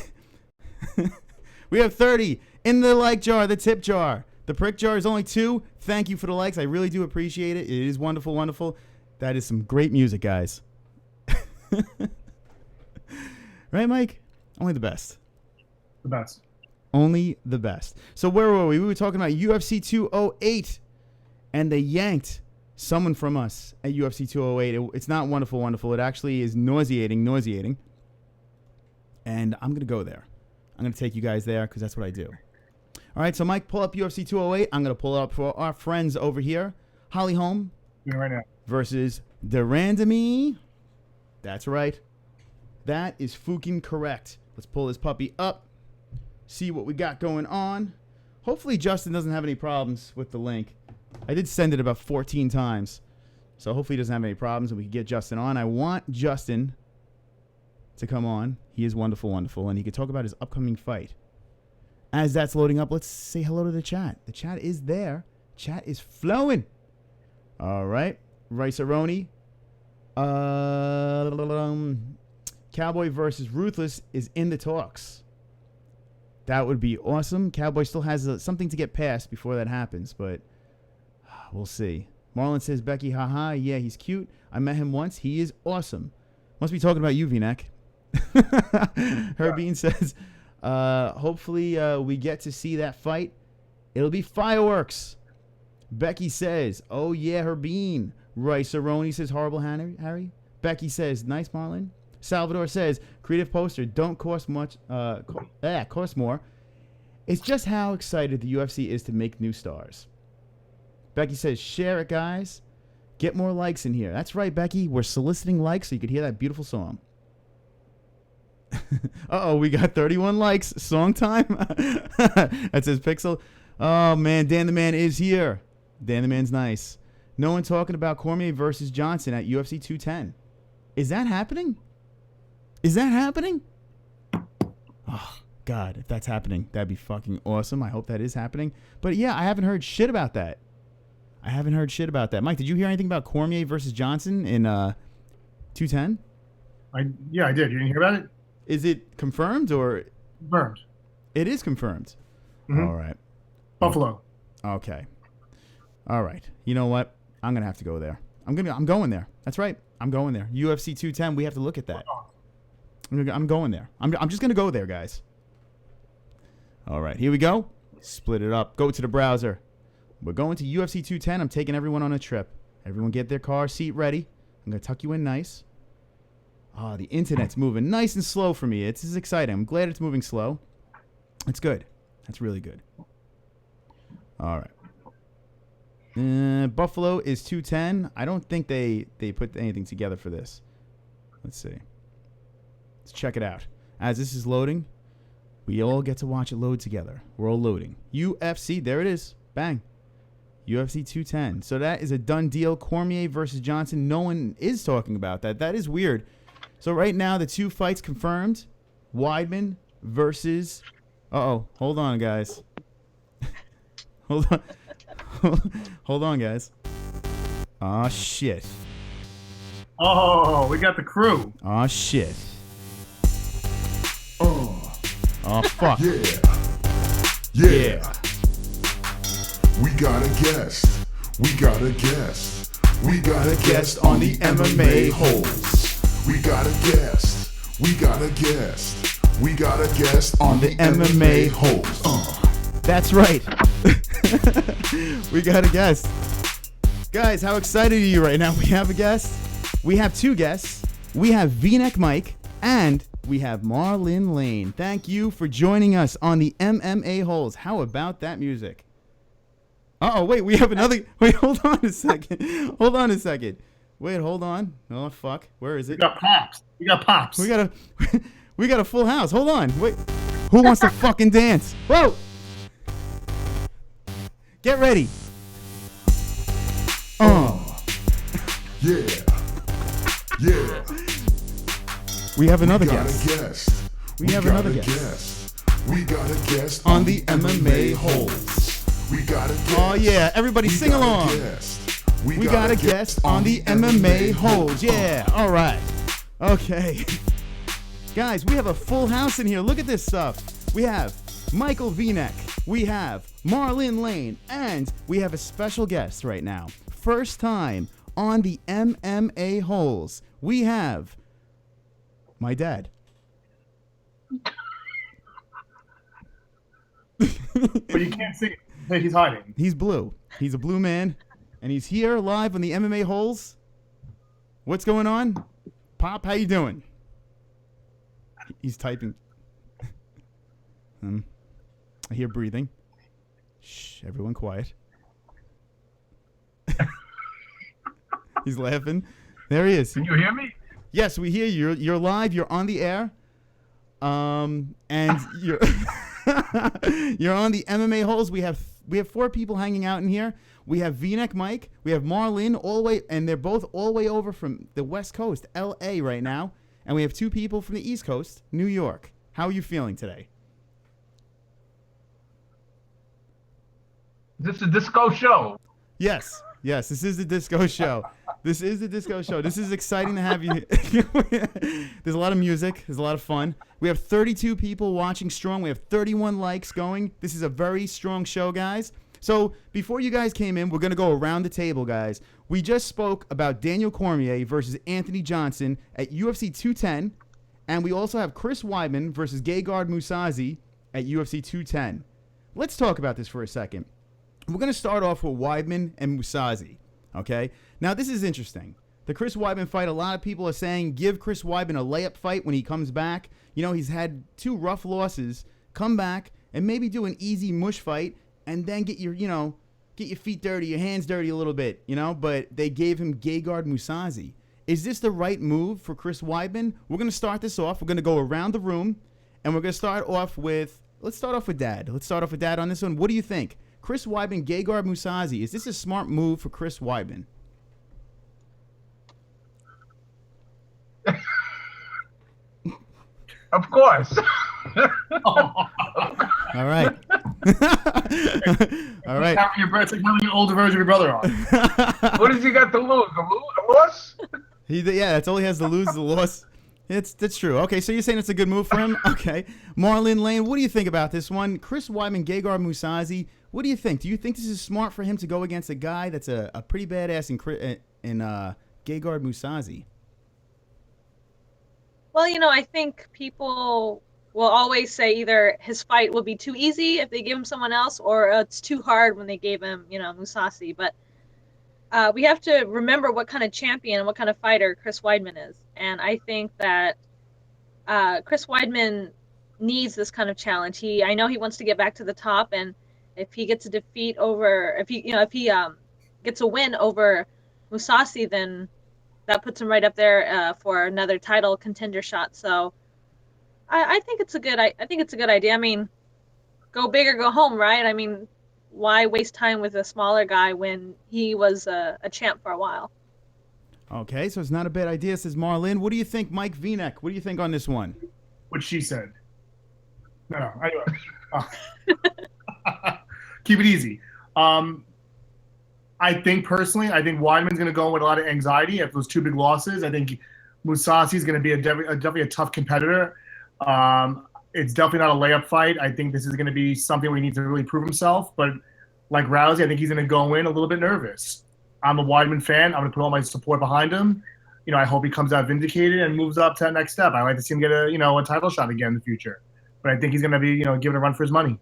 We have 30 in the like jar, the tip jar. The prick jar is only 2. Thank you for the likes. I really do appreciate it. It is wonderful, wonderful. That is some great music, guys. Right, Mike? Only the best. The best. Only the best. So where were we? We were talking about UFC 208, and they yanked someone from us at UFC 208. It's not wonderful, wonderful. It actually is nauseating. And I'm going to go there. I'm going to take you guys there because that's what I do. All right, so Mike, pull up UFC 208. I'm going to pull it up for our friends over here. Holly Holm Right now. versus Durandamy. That's right. That is fucking correct. Let's pull this puppy up. See what we got going on. Hopefully Justin doesn't have any problems with the link. I did send it about 14 times. So hopefully he doesn't have any problems and we can get Justin on. I want Justin to come on. He is wonderful, wonderful, and he could talk about his upcoming fight. As that's loading up, let's say hello to the chat. The chat is there. Chat is flowing. All right. Rice-A-Roni. Cowboy versus Ruthless is in the talks. That would be awesome. Cowboy still has something to get past before that happens, but we'll see. Marlon says, Becky, haha, yeah, he's cute. I met him once. He is awesome. Must be talking about you, V-neck. Herbine says, hopefully we get to see that fight. It'll be fireworks. Becky says, oh, yeah, Herbine. Rice-A-Roni says, horrible Harry. Becky says, nice, Marlon. Salvador says, creative poster don't cost much. Cost more. It's just how excited the UFC is to make new stars. Becky says, share it, guys. Get more likes in here. That's right, Becky. We're soliciting likes so you could hear that beautiful song. Uh-oh, we got 31 likes. Song time. That says Pixel. Oh, man, Dan the Man is here. Dan the Man's nice. No one talking about Cormier versus Johnson at UFC 210. Is that happening? Is that happening? Oh, God, if that's happening, that'd be fucking awesome. I hope that is happening. But, yeah, I haven't heard shit about that. Mike, did you hear anything about Cormier versus Johnson in 210? Yeah, I did. You didn't hear about it? Is it confirmed or? Confirmed. It is confirmed. Mm-hmm. All right. Buffalo. Okay. All right. You know what? I'm gonna have to go there. I'm going there. That's right. I'm going there. UFC 210. We have to look at that. I'm going there. I'm just gonna go there, guys. All right. Here we go. Split it up. Go to the browser. We're going to UFC 210. I'm taking everyone on a trip. Everyone get their car seat ready. I'm gonna tuck you in nice. Oh, the internet's moving nice and slow for me. This is exciting. I'm glad it's moving slow. It's good. That's really good. All right. Buffalo is 210. I don't think they put anything together for this. Let's see. Let's check it out. As this is loading, we all get to watch it load together. We're all loading. UFC, there it is. Bang. UFC 210. So that is a done deal. Cormier versus Johnson. No one is talking about that. That is weird. So right now, the two fights confirmed. Weidman versus... Uh-oh. Hold on, guys. Hold on. Hold on, guys. Aw, shit. Oh, we got the crew. Aw, shit. Oh, fuck. Yeah. We got a guest. We got a guest on the MMA-HOLES. We got a guest on the MMA-HOLES. That's right. We got a guest. Guys, how excited are you right now? We have a guest. We have two guests. We have V-neck Mike and we have MARLYNN Lane. Thank you for joining us on the MMA-HOLES. How about that music? Uh-oh, wait, we have another... Wait, hold on a second. Wait, hold on. Oh, fuck. Where is it? We got pops. We got a full house. Hold on. Wait. Who wants to fucking dance? Whoa! Get ready. Yeah. We have another guest. We got a guest on the MMA-HOLES. We got a guest. Oh yeah, everybody sing along. We got a guest on the MMA-HOLES. Yeah, all right. Okay. Guys, we have a full house in here. Look at this stuff. We have Michael V-neck. We have MARLYNN Lane. And we have a special guest right now. First time on the MMA-HOLES. We have my dad. But you can't see it. He's hiding. He's blue. He's a blue man. And he's here live on the MMA-HOLES. What's going on? Pop, how you doing? He's typing. I hear breathing. Shh, everyone quiet. He's laughing. There he is. Can you hear me? Yes, we hear you. You're live. You're on the air. And you're you're on the MMA-HOLES. We have 4 people hanging out in here. We have V-neck Mike. We have MARLYNN all the way, and they're both all the way over from the West Coast, LA right now. and we have 2 people from the East Coast, New York. How are you feeling today? This is a disco show. Yes, this is the disco show. This is the disco show. This is exciting to have you. There's a lot of music. There's a lot of fun. We have 32 people watching strong. We have 31 likes going. This is a very strong show, guys. So before you guys came in, we're going to go around the table, guys. We just spoke about Daniel Cormier versus Anthony Johnson at UFC 210. And we also have Chris Weidman versus Gegard Mousasi at UFC 210. Let's talk about this for a second. We're going to start off with Weidman and Mousasi, okay? Now, this is interesting. The Chris Weidman fight, a lot of people are saying give Chris Weidman a layup fight when he comes back. You know, he's had 2 rough losses. Come back and maybe do an easy mush fight and then get your feet dirty, your hands dirty a little bit, you know? But they gave him Gegard Mousasi. Is this the right move for Chris Weidman? We're going to start this off. We're going to go around the room, and we're going to start off with, let's start off with Dad. Let's start off with Dad on this one. What do you think? Chris Weidman, Gegard Mousasi. Is this a smart move for Chris Weidman? Of course. All right. All right. It's like having an older version of your brother on. What does he got to lose? A loss? Yeah, that's all he has to lose, the loss. That's true. Okay, so you're saying it's a good move for him? Okay. Marlyn Lane, what do you think about this one? Chris Weidman, Gegard Mousasi. What do you think? Do you think this is smart for him to go against a guy that's a pretty badass in Gegard Mousasi? Well, you know, I think people will always say either his fight will be too easy if they give him someone else, or it's too hard when they gave him, you know, Mousasi. But we have to remember what kind of champion and what kind of fighter Chris Weidman is. And I think that Chris Weidman needs this kind of challenge. I know he wants to get back to the top, and if he gets a defeat over, if he gets a win over Mousasi, then that puts him right up there for another title contender shot. So I think it's a good idea. I mean, go big or go home, right? I mean, why waste time with a smaller guy when he was a champ for a while? Okay, so it's not a bad idea, says Marlyn. What do you think, Mike V-neck? What do you think on this one? What she said. No, keep it easy. I think Weidman's going to go in with a lot of anxiety after those 2 big losses. I think Mousasi is going to be definitely a tough competitor. It's definitely not a layup fight. I think this is going to be something where he needs to really prove himself. But like Rousey, I think he's going to go in a little bit nervous. I'm a Weidman fan. I'm going to put all my support behind him. You know, I hope he comes out vindicated and moves up to that next step. I like to see him get a title shot again in the future. But I think he's going to be, given a run for his money.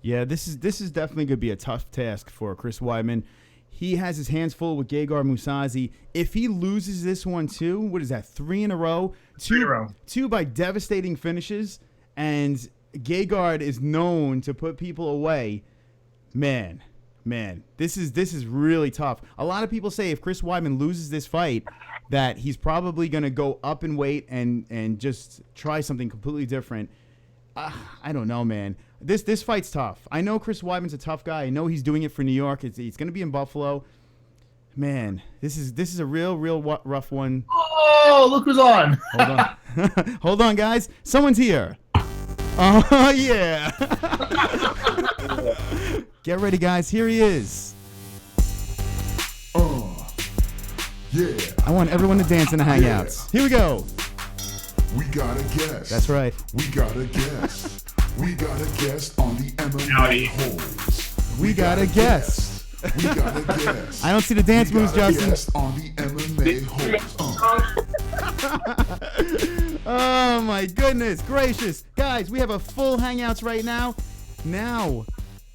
Yeah, this is definitely going to be a tough task for Chris Weidman. He has his hands full with Gegard Mousasi. If he loses this one too, what is that? 3 in a row? 2 by devastating finishes, and Gegard is known to put people away. Man, this is really tough. A lot of people say if Chris Weidman loses this fight, that he's probably going to go up in weight and just try something completely different. I don't know, man. This fight's tough. I know Chris Weidman's a tough guy. I know he's doing it for New York. It's going to be in Buffalo. Man, this is a real rough one. Oh, look who's on. Hold on. Hold on, guys. Someone's here. Oh, yeah. Get ready, guys. Here he is. Yeah. I want everyone to dance in the Hangouts. Here we go. We got a guest. That's right. We got a guest. We got a guest on the MMA-HOLES. We got a guest. We got a guest. I don't see the dance moves, Justin. Guest on the MMA-HOLES. Oh my goodness gracious. Guys, we have a full Hangouts right now. Now,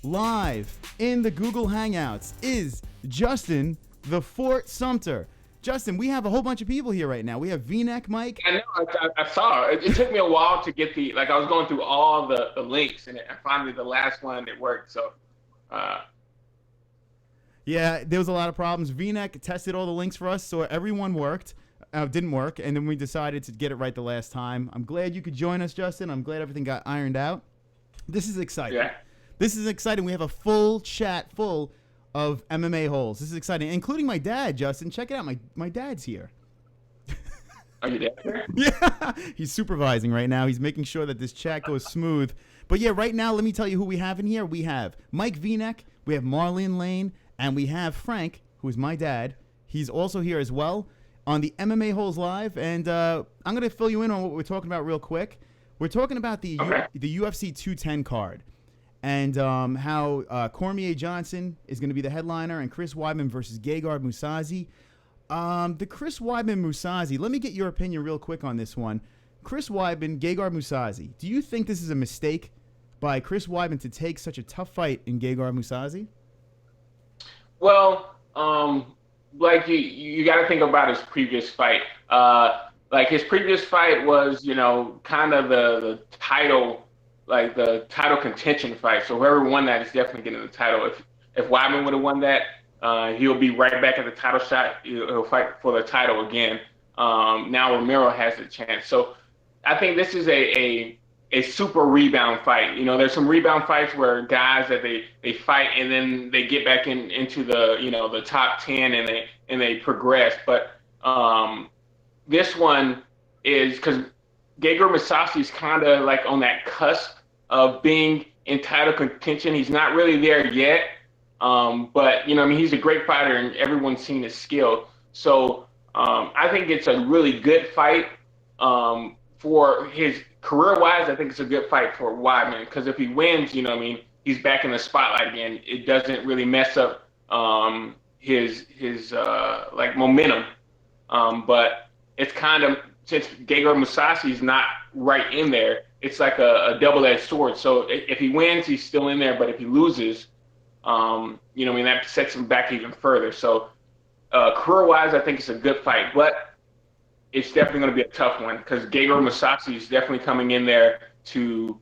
live in the Google Hangouts is Justin the Fort Sumter. Justin, we have a whole bunch of people here right now. We have V-neck Mike. I know. I saw it. It took me a while to get I was going through all the links, and finally the last one, it worked. So, yeah, there was a lot of problems. V-neck tested all the links for us, so everyone didn't work, and then we decided to get it right the last time. I'm glad you could join us, Justin. I'm glad everything got ironed out. This is exciting. Yeah. This is exciting. We have a full chat full of MMA holes. This is exciting, including my dad, Justin. Check it out. My dad's here. Are you there? Yeah, he's supervising right now. He's making sure that this chat goes smooth. But yeah, right now, let me tell you who we have in here. We have Mike V-neck, we have MARLYNN Lane, and we have Frank, who is my dad. He's also here as well on the MMA-HOLES Live. And I'm going to fill you in on what we're talking about real quick. We're talking about the UFC 210 card and how Cormier Johnson is going to be the headliner and Chris Weidman versus Gegard Mousasi. The Chris Weidman Mousasi, let me get your opinion real quick on this one. Chris Weidman, Gegard Mousasi, do you think this is a mistake by Chris Weidman to take such a tough fight in Gegard Mousasi? Well, like you got to think about his previous fight. Like his previous fight was, you know, kind of the title, like the title contention fight. So whoever won that is definitely getting the title. If Weidman would have won that, he'll be right back at the title shot. He'll fight for the title again. Now Romero has the chance. So I think this is a super rebound fight. You know, there's some rebound fights where guys that they fight and then they get back into the, you know, the top 10 and they progress. But this one is because Gegard Mousasi is kind of like on that cusp of being in title contention. He's not really there yet. But, you know, I mean, he's a great fighter and everyone's seen his skill. So I think it's a really good fight for his career-wise. I think it's a good fight for Weidman because if he wins, you know what I mean, he's back in the spotlight again. It doesn't really mess up his like momentum. But it's kind of, since Gegard Mousasi is not right in there, it's like a double-edged sword. So if he wins, he's still in there. But if he loses, you know what I mean, that sets him back even further. So career-wise, I think it's a good fight. But it's definitely going to be a tough one because Gegard Mousasi is definitely coming in there to,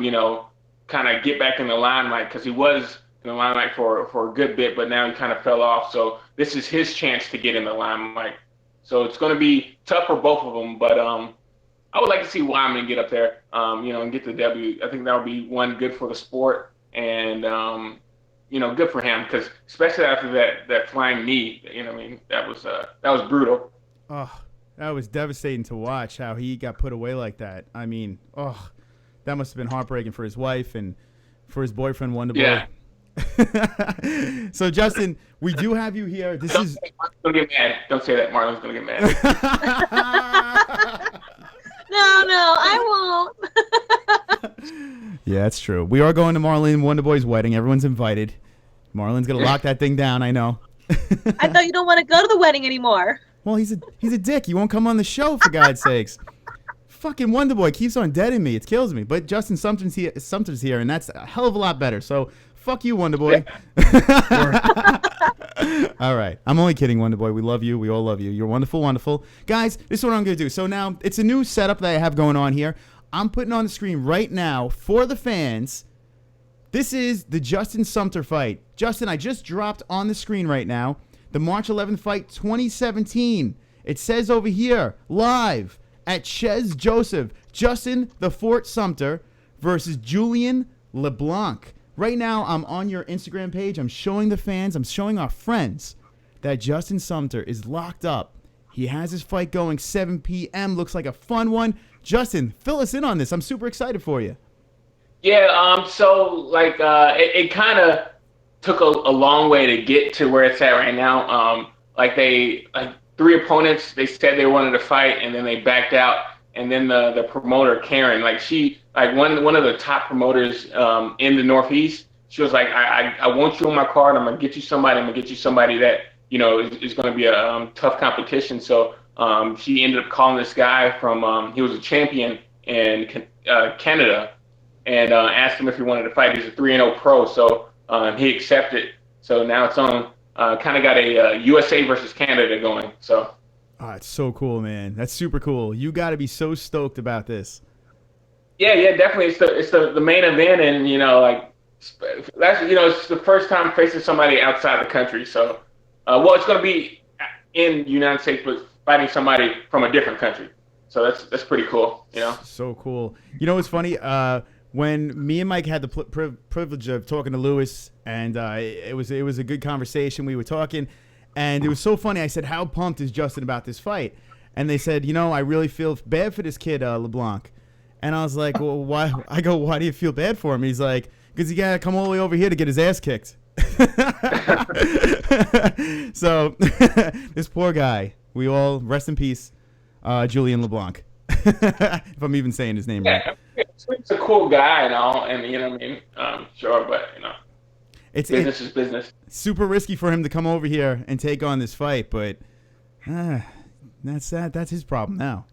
you know, kind of get back in the limelight because he was in the limelight for a good bit, but now he kind of fell off. So this is his chance to get in the limelight. So it's going to be tough for both of them, but I would like to see Weidman get up there, you know, and get the W. I think that would be one good for the sport and, you know, good for him because especially after that flying knee, you know, what I mean, that was brutal. Oh. That was devastating to watch how he got put away like that. I mean, oh, that must have been heartbreaking for his wife and for his boyfriend, Wonderboy. Yeah. So, Justin, we do have you here. This is. Marlon's going to get mad. Don't say that. Marlon's going to get mad. No, I won't. Yeah, that's true. We are going to MARLYNN Wonderboy's wedding. Everyone's invited. Marlon's going to lock that thing down. I know. I thought you don't want to go to the wedding anymore. Well, he's a dick. He won't come on the show, for God's sakes. Fucking Wonderboy keeps on deading me. It kills me. But Justin Sumter's here, and that's a hell of a lot better. So, fuck you, Wonderboy. All right. I'm only kidding, Wonderboy. We love you. We all love you. You're wonderful, wonderful. Guys, this is what I'm going to do. So now, it's a new setup that I have going on here. I'm putting on the screen right now for the fans. This is the Justin Sumter fight. Justin, I just dropped on the screen right now the March 11th fight 2017. It says over here, live at Chez Joseph, Justin the Fort Sumter versus Julian LeBlanc. Right now, I'm on your Instagram page. I'm showing the fans, I'm showing our friends that Justin Sumter is locked up. He has his fight going 7 p.m. Looks like a fun one. Justin, fill us in on this. I'm super excited for you. Yeah, so like it kind of took a long way to get to where it's at right now. Like three opponents, they said they wanted to fight and then they backed out. And then the promoter, Karen, one of the top promoters in the Northeast, she was like, I want you on my card. I'm going to get you somebody that, you know, is going to be a tough competition. So she ended up calling this guy from, he was a champion in Canada and asked him if he wanted to fight. He's a 3-0 pro. So he accepted. So now it's on, kind of got a USA versus Canada going. So. Oh, it's so cool, man. That's super cool. You got to be so stoked about this. Yeah, definitely. It's the main event, and you know, like that's it's the first time facing somebody outside the country. So, it's going to be in the United States, but fighting somebody from a different country. So that's pretty cool. You know. So cool. You know what's funny? When me and Mike had the privilege of talking to Lewis, and it was a good conversation. We were talking. And it was so funny. I said, how pumped is Justin about this fight? and they said, I really feel bad for this kid, LeBlanc. And I was like, well, why? I go, why do you feel bad for him? He's like, because he got to come all the way over here to get his ass kicked. So this poor guy, we all rest in peace, Julian LeBlanc. If I'm even saying his name right. He's a cool guy and all, and you know what I mean. Sure, but business is business. Super risky for him to come over here and take on this fight, but that's his problem now.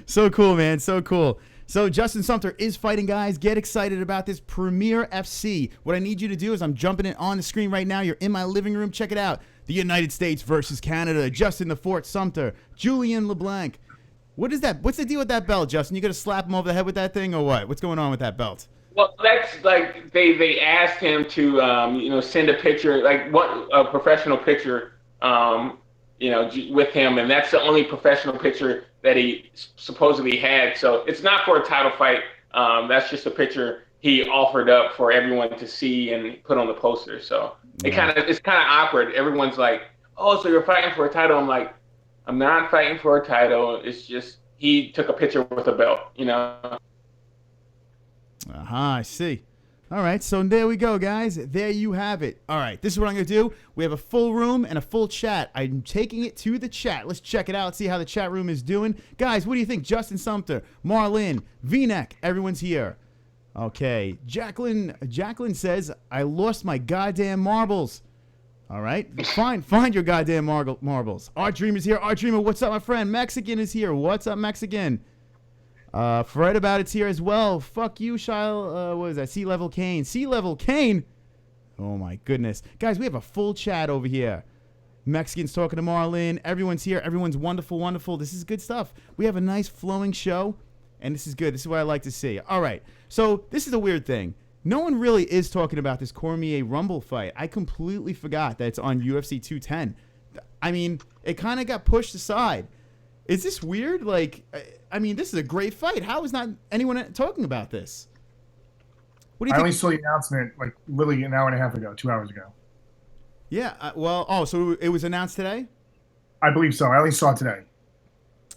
So cool, man. So cool. So Justin Sumter is fighting, guys. Get excited about this Premier FC. What I need you to do is I'm jumping it on the screen right now. You're in my living room. Check it out. The United States versus Canada. Justin the Fort Sumter. Julian LeBlanc. What is that? What's the deal with that belt, Justin? You gonna slap him over the head with that thing or what? What's going on with that belt? Well, that's like they asked him to send a picture, like a professional picture, with him, and that's the only professional picture that he supposedly had. So it's not for a title fight. That's just a picture he offered up for everyone to see and put on the poster. So it's kind of awkward. Everyone's like, "Oh, so you're fighting for a title?" I'm like, "I'm not fighting for a title. It's just he took a picture with a belt, I see. All right, so there we go, guys. There you have it. All right, this is what I'm going to do. We have a full room and a full chat. I'm taking it to the chat. Let's check it out, see how the chat room is doing. Guys, what do you think? Justin Sumter, MARLYNN, V-Neck, everyone's here. Okay, Jacqueline says, I lost my goddamn marbles. All right, find your goddamn marbles. Art Dreamer's here. Art Dreamer, what's up, my friend? Mexican is here. What's up, Mexican? Fred About It's here as well. Fuck you, Shile. What is that? Sea Level Kane. Sea Level Kane? Oh, my goodness. Guys, we have a full chat over here. Mexicans talking to MARLYNN. Everyone's here. Everyone's wonderful, wonderful. This is good stuff. We have a nice flowing show, and this is good. This is what I like to see. All right. So this is a weird thing. No one really is talking about this Cormier Rumble fight. I completely forgot that it's on UFC 210. I mean, it kind of got pushed aside. Is this weird? Like, I mean, this is a great fight. How is not anyone talking about this? What do you think? I only saw the announcement like literally an hour and a half ago, 2 hours ago. Yeah. So it was announced today? I believe so. I only saw it today.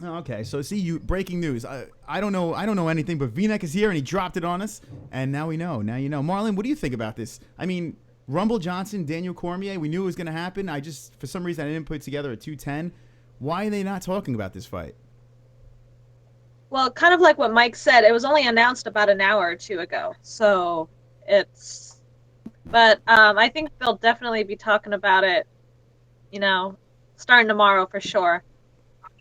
Oh, okay. So see, breaking news. I don't know anything, but V-Neck is here and he dropped it on us, and now we know. Now you know. MARLYNN, what do you think about this? I mean, Rumble Johnson, Daniel Cormier. We knew it was going to happen. For some reason, I didn't put it together at 210. Why are they not talking about this fight? Well, kind of like what Mike said, it was only announced about an hour or two ago. So but I think they'll definitely be talking about it, starting tomorrow for sure.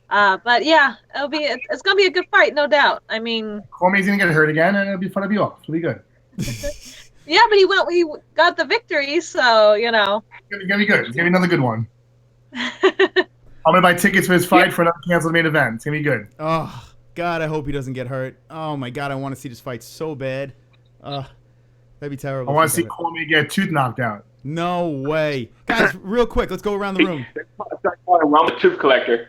But yeah, it's going to be a good fight, no doubt. I mean, Cormier's going to get hurt again, and it'll be fun to be off. It'll be good. Yeah, but he got the victory, so, It's going to be good. It's going to be another good one. I'm going to buy tickets for his fight for another canceled main event. It's going to be good. Oh, God, I hope he doesn't get hurt. Oh, my God, I want to see this fight so bad. That'd be terrible. I want to see Cormier get a tooth knocked out. No way. Guys, real quick, let's go around the room. I'm a tooth collector.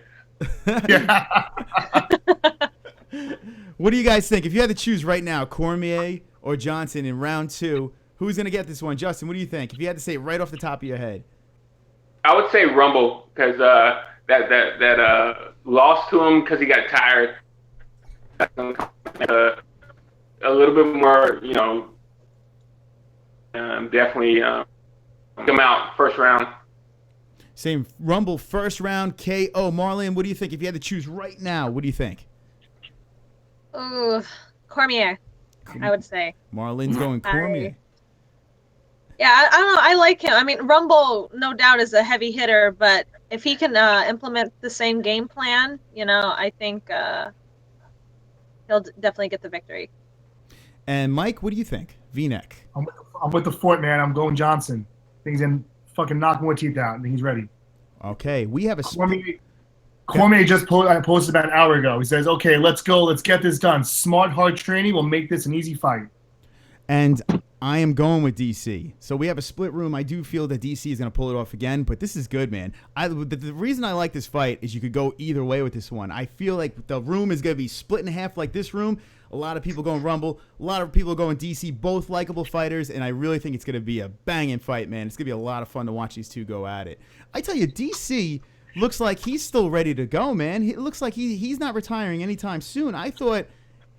Yeah. What do you guys think? If you had to choose right now, Cormier or Johnson in round 2, who's going to get this one? Justin, what do you think? If you had to say it right off the top of your head. I would say Rumble because that lost to him because he got tired. A little bit more, definitely come out first round. Same Rumble first round KO. MARLYNN, what do you think? If you had to choose right now, what do you think? Ooh, Cormier, I would say. MARLYNN's going Cormier. Yeah, I don't know. I like him. I mean, Rumble, no doubt, is a heavy hitter, but if he can implement the same game plan, I think he'll definitely get the victory. And Mike, what do you think? V-Neck. I'm with the Fort, man. I'm going Johnson. I think he's going to fucking knock more teeth out. I think he's ready. Okay, we have a... Cormier just posted about an hour ago. He says, okay, let's go. Let's get this done. Smart, hard training will make this an easy fight. And I am going with DC. So we have a split room. I do feel that DC is going to pull it off again, but this is good, man. The reason I like this fight is you could go either way with this one. I feel like the room is going to be split in half like this room. A lot of people going Rumble. A lot of people going DC. Both likable fighters, and I really think it's going to be a banging fight, man. It's going to be a lot of fun to watch these two go at it. I tell you, DC looks like he's still ready to go, man. It looks like he's not retiring anytime soon. I thought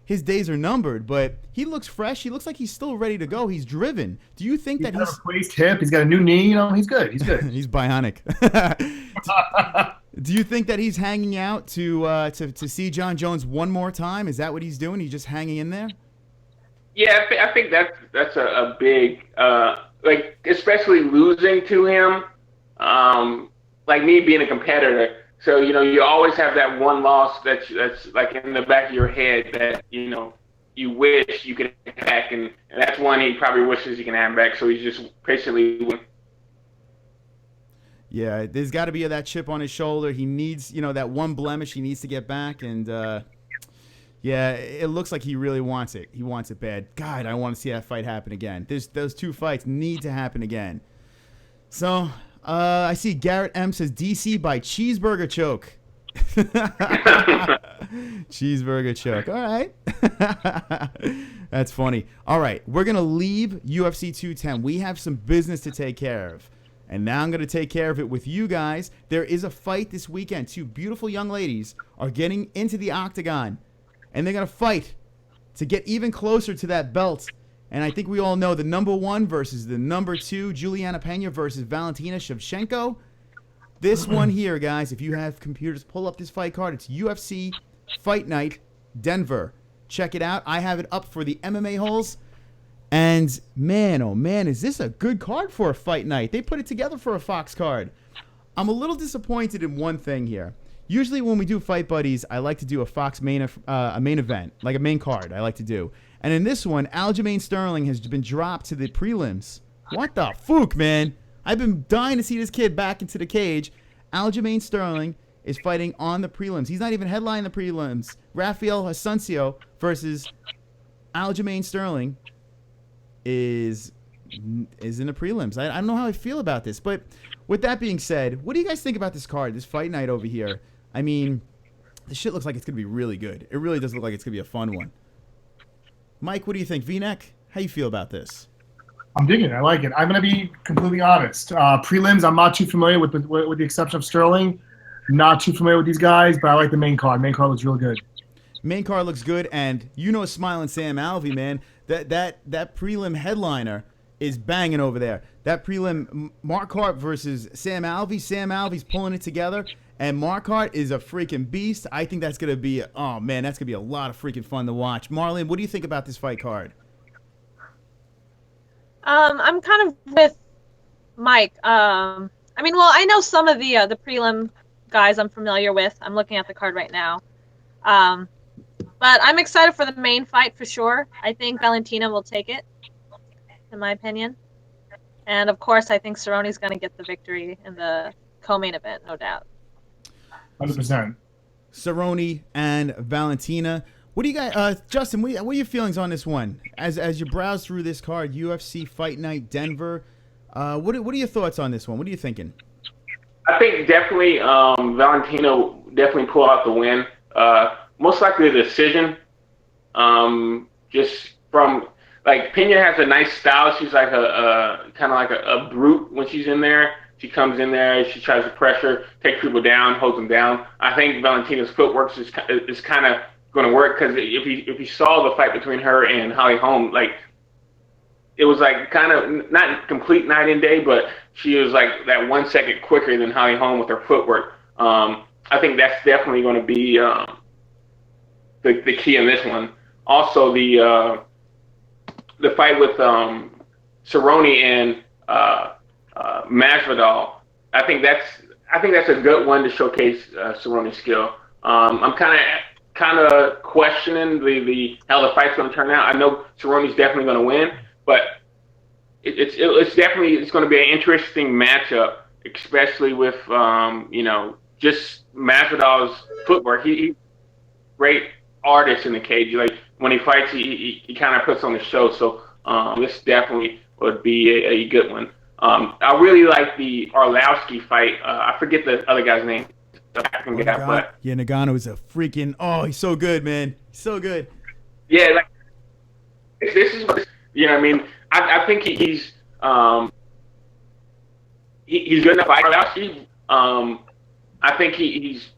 his days are numbered, but he looks fresh. He looks like he's still ready to go. He's driven. Do you think that he's got a replaced hip? He's got a new knee. You know, he's good. He's good. He's bionic. Do you think that he's hanging out to see John Jones one more time? Is that what he's doing? He's just hanging in there? Yeah, I think that's a big like, especially losing to him. Like me being a competitor, so you always have that one loss that's like in the back of your head that you wish you could have back, and that's one he probably wishes he can have back. So he's just patiently. Yeah, there's got to be that chip on his shoulder. He needs that one blemish he needs to get back, and yeah, it looks like he really wants it. He wants it bad. God, I want to see that fight happen again. Those two fights need to happen again. So. I see Garrett M says DC by cheeseburger choke. Cheeseburger choke. All right. That's funny. All right. We're going to leave UFC 210. We have some business to take care of. And now I'm going to take care of it with you guys. There is a fight this weekend. Two beautiful young ladies are getting into the octagon. And they're going to fight to get even closer to that belt. And I think we all know the number 1 versus the number 2, Juliana Pena versus Valentina Shevchenko. This one here, guys, if you have computers, pull up this fight card. It's UFC Fight Night Denver. Check it out. I have it up for the MMA-holes. And man, oh man, is this a good card for a fight night. They put it together for a Fox card. I'm a little disappointed in one thing here. Usually when we do Fight Buddies, I like to do a Fox main event, like a main card I like to do. And in this one, Aljamain Sterling has been dropped to the prelims. What the fuck, man? I've been dying to see this kid back into the cage. Aljamain Sterling is fighting on the prelims. He's not even headlining the prelims. Rafael Asuncio versus Aljamain Sterling is in the prelims. I don't know how I feel about this. But with that being said, what do you guys think about this card, this fight night over here? I mean, this shit looks like it's going to be really good. It really does look like it's going to be a fun one. Mike, what do you think? V-neck, how you feel about this? I'm digging it. I like it. I'm going to be completely honest. Prelims, I'm not too familiar with the exception of Sterling. Not too familiar with these guys, but I like the main card. Main card looks real good. Main card looks good, and Smiling Sam Alvey, man, that prelim headliner is banging over there. That prelim, Mark Hart versus Sam Alvey. Sam Alvey's pulling it together, and Mark Hart is a freaking beast. I think that's going to be, oh man, that's going to be a lot of freaking fun to watch. Marlynn, what do you think about this fight card? I'm kind of with Mike. I mean, well, I know some of the prelim guys I'm familiar with. I'm looking at the card right now. But I'm excited for the main fight for sure. I think Valentina will take it, in my opinion. And of course, I think Cerrone's going to get the victory in the co-main event, no doubt. 100%. Cerrone and Valentina. What do you guys, Justin? What are your feelings on this one? As you browse through this card, UFC Fight Night Denver. What are your thoughts on this one? What are you thinking? I think definitely Valentina definitely pull out the win. Most likely a decision. Just from like Pena has a nice style. She's like a kind of like a brute when she's in there. She comes in there, she tries to pressure, take people down, holds them down. I think Valentina's footwork is kind of going to work because if you saw the fight between her and Holly Holm, like it was like kind of not complete night and day, but she was like that 1 second quicker than Holly Holm with her footwork. I think that's definitely going to be the key in this one. Also, the fight with Cerrone and Masvidal, I think that's a good one to showcase Cerrone's skill. I'm kind of questioning how the fight's going to turn out. I know Cerrone's definitely going to win, but it's going to be an interesting matchup, especially with just Masvidal's footwork. He's great artist in the cage. Like when he fights, he kind of puts on the show. So this definitely would be a good one. I really like the Arlovsky fight. I forget the other guy's name. Yeah, Nagano is a freaking. Oh, he's so good, man. He's so good. Yeah, like this is what I mean. I think he's good enough. Arlovsky, I think he's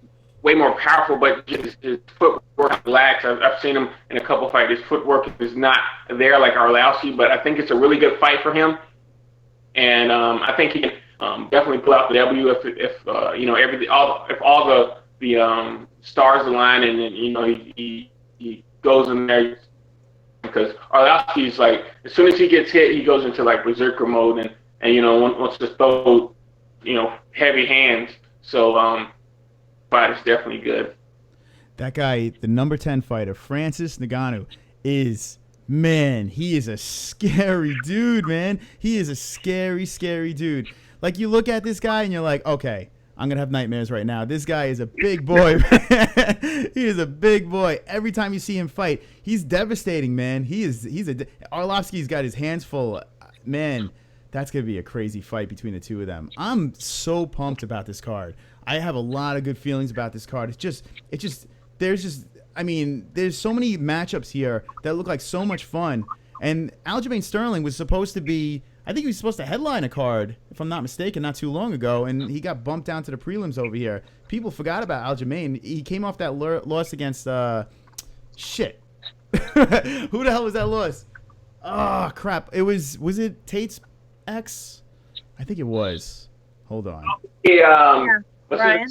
way more powerful, but just his footwork lacks. I've seen him in a couple fights. His footwork is not there like Arlovski, but I think it's a really good fight for him. And I think he can definitely pull out the W if you know if all the stars align and then, you know, he goes in there, because Arlovski's like, as soon as he gets hit, he goes into like berserker mode and you know wants to throw, you know, heavy hands. So fight is definitely good. That guy, the number 10 fighter, Francis Ngannou, is, man, he is a scary dude, man. He is a scary, scary dude. Like, you look at this guy and you're like, okay, I'm going to have nightmares right now. This guy is a big boy, man. He is a big boy. Every time you see him fight, he's devastating, man. Arlovski's got his hands full. Man, that's going to be a crazy fight between the two of them. I'm so pumped about this card. I have a lot of good feelings about this card. I mean, there's so many matchups here that look like so much fun. And Aljamain Sterling was supposed to be, I think he was supposed to headline a card, if I'm not mistaken, not too long ago, and he got bumped down to the prelims over here. People forgot about Aljamain. He came off that loss against, shit. Who the hell was that loss? Oh, crap. Was it Tate's ex? I think it was. Hold on. Yeah. Brian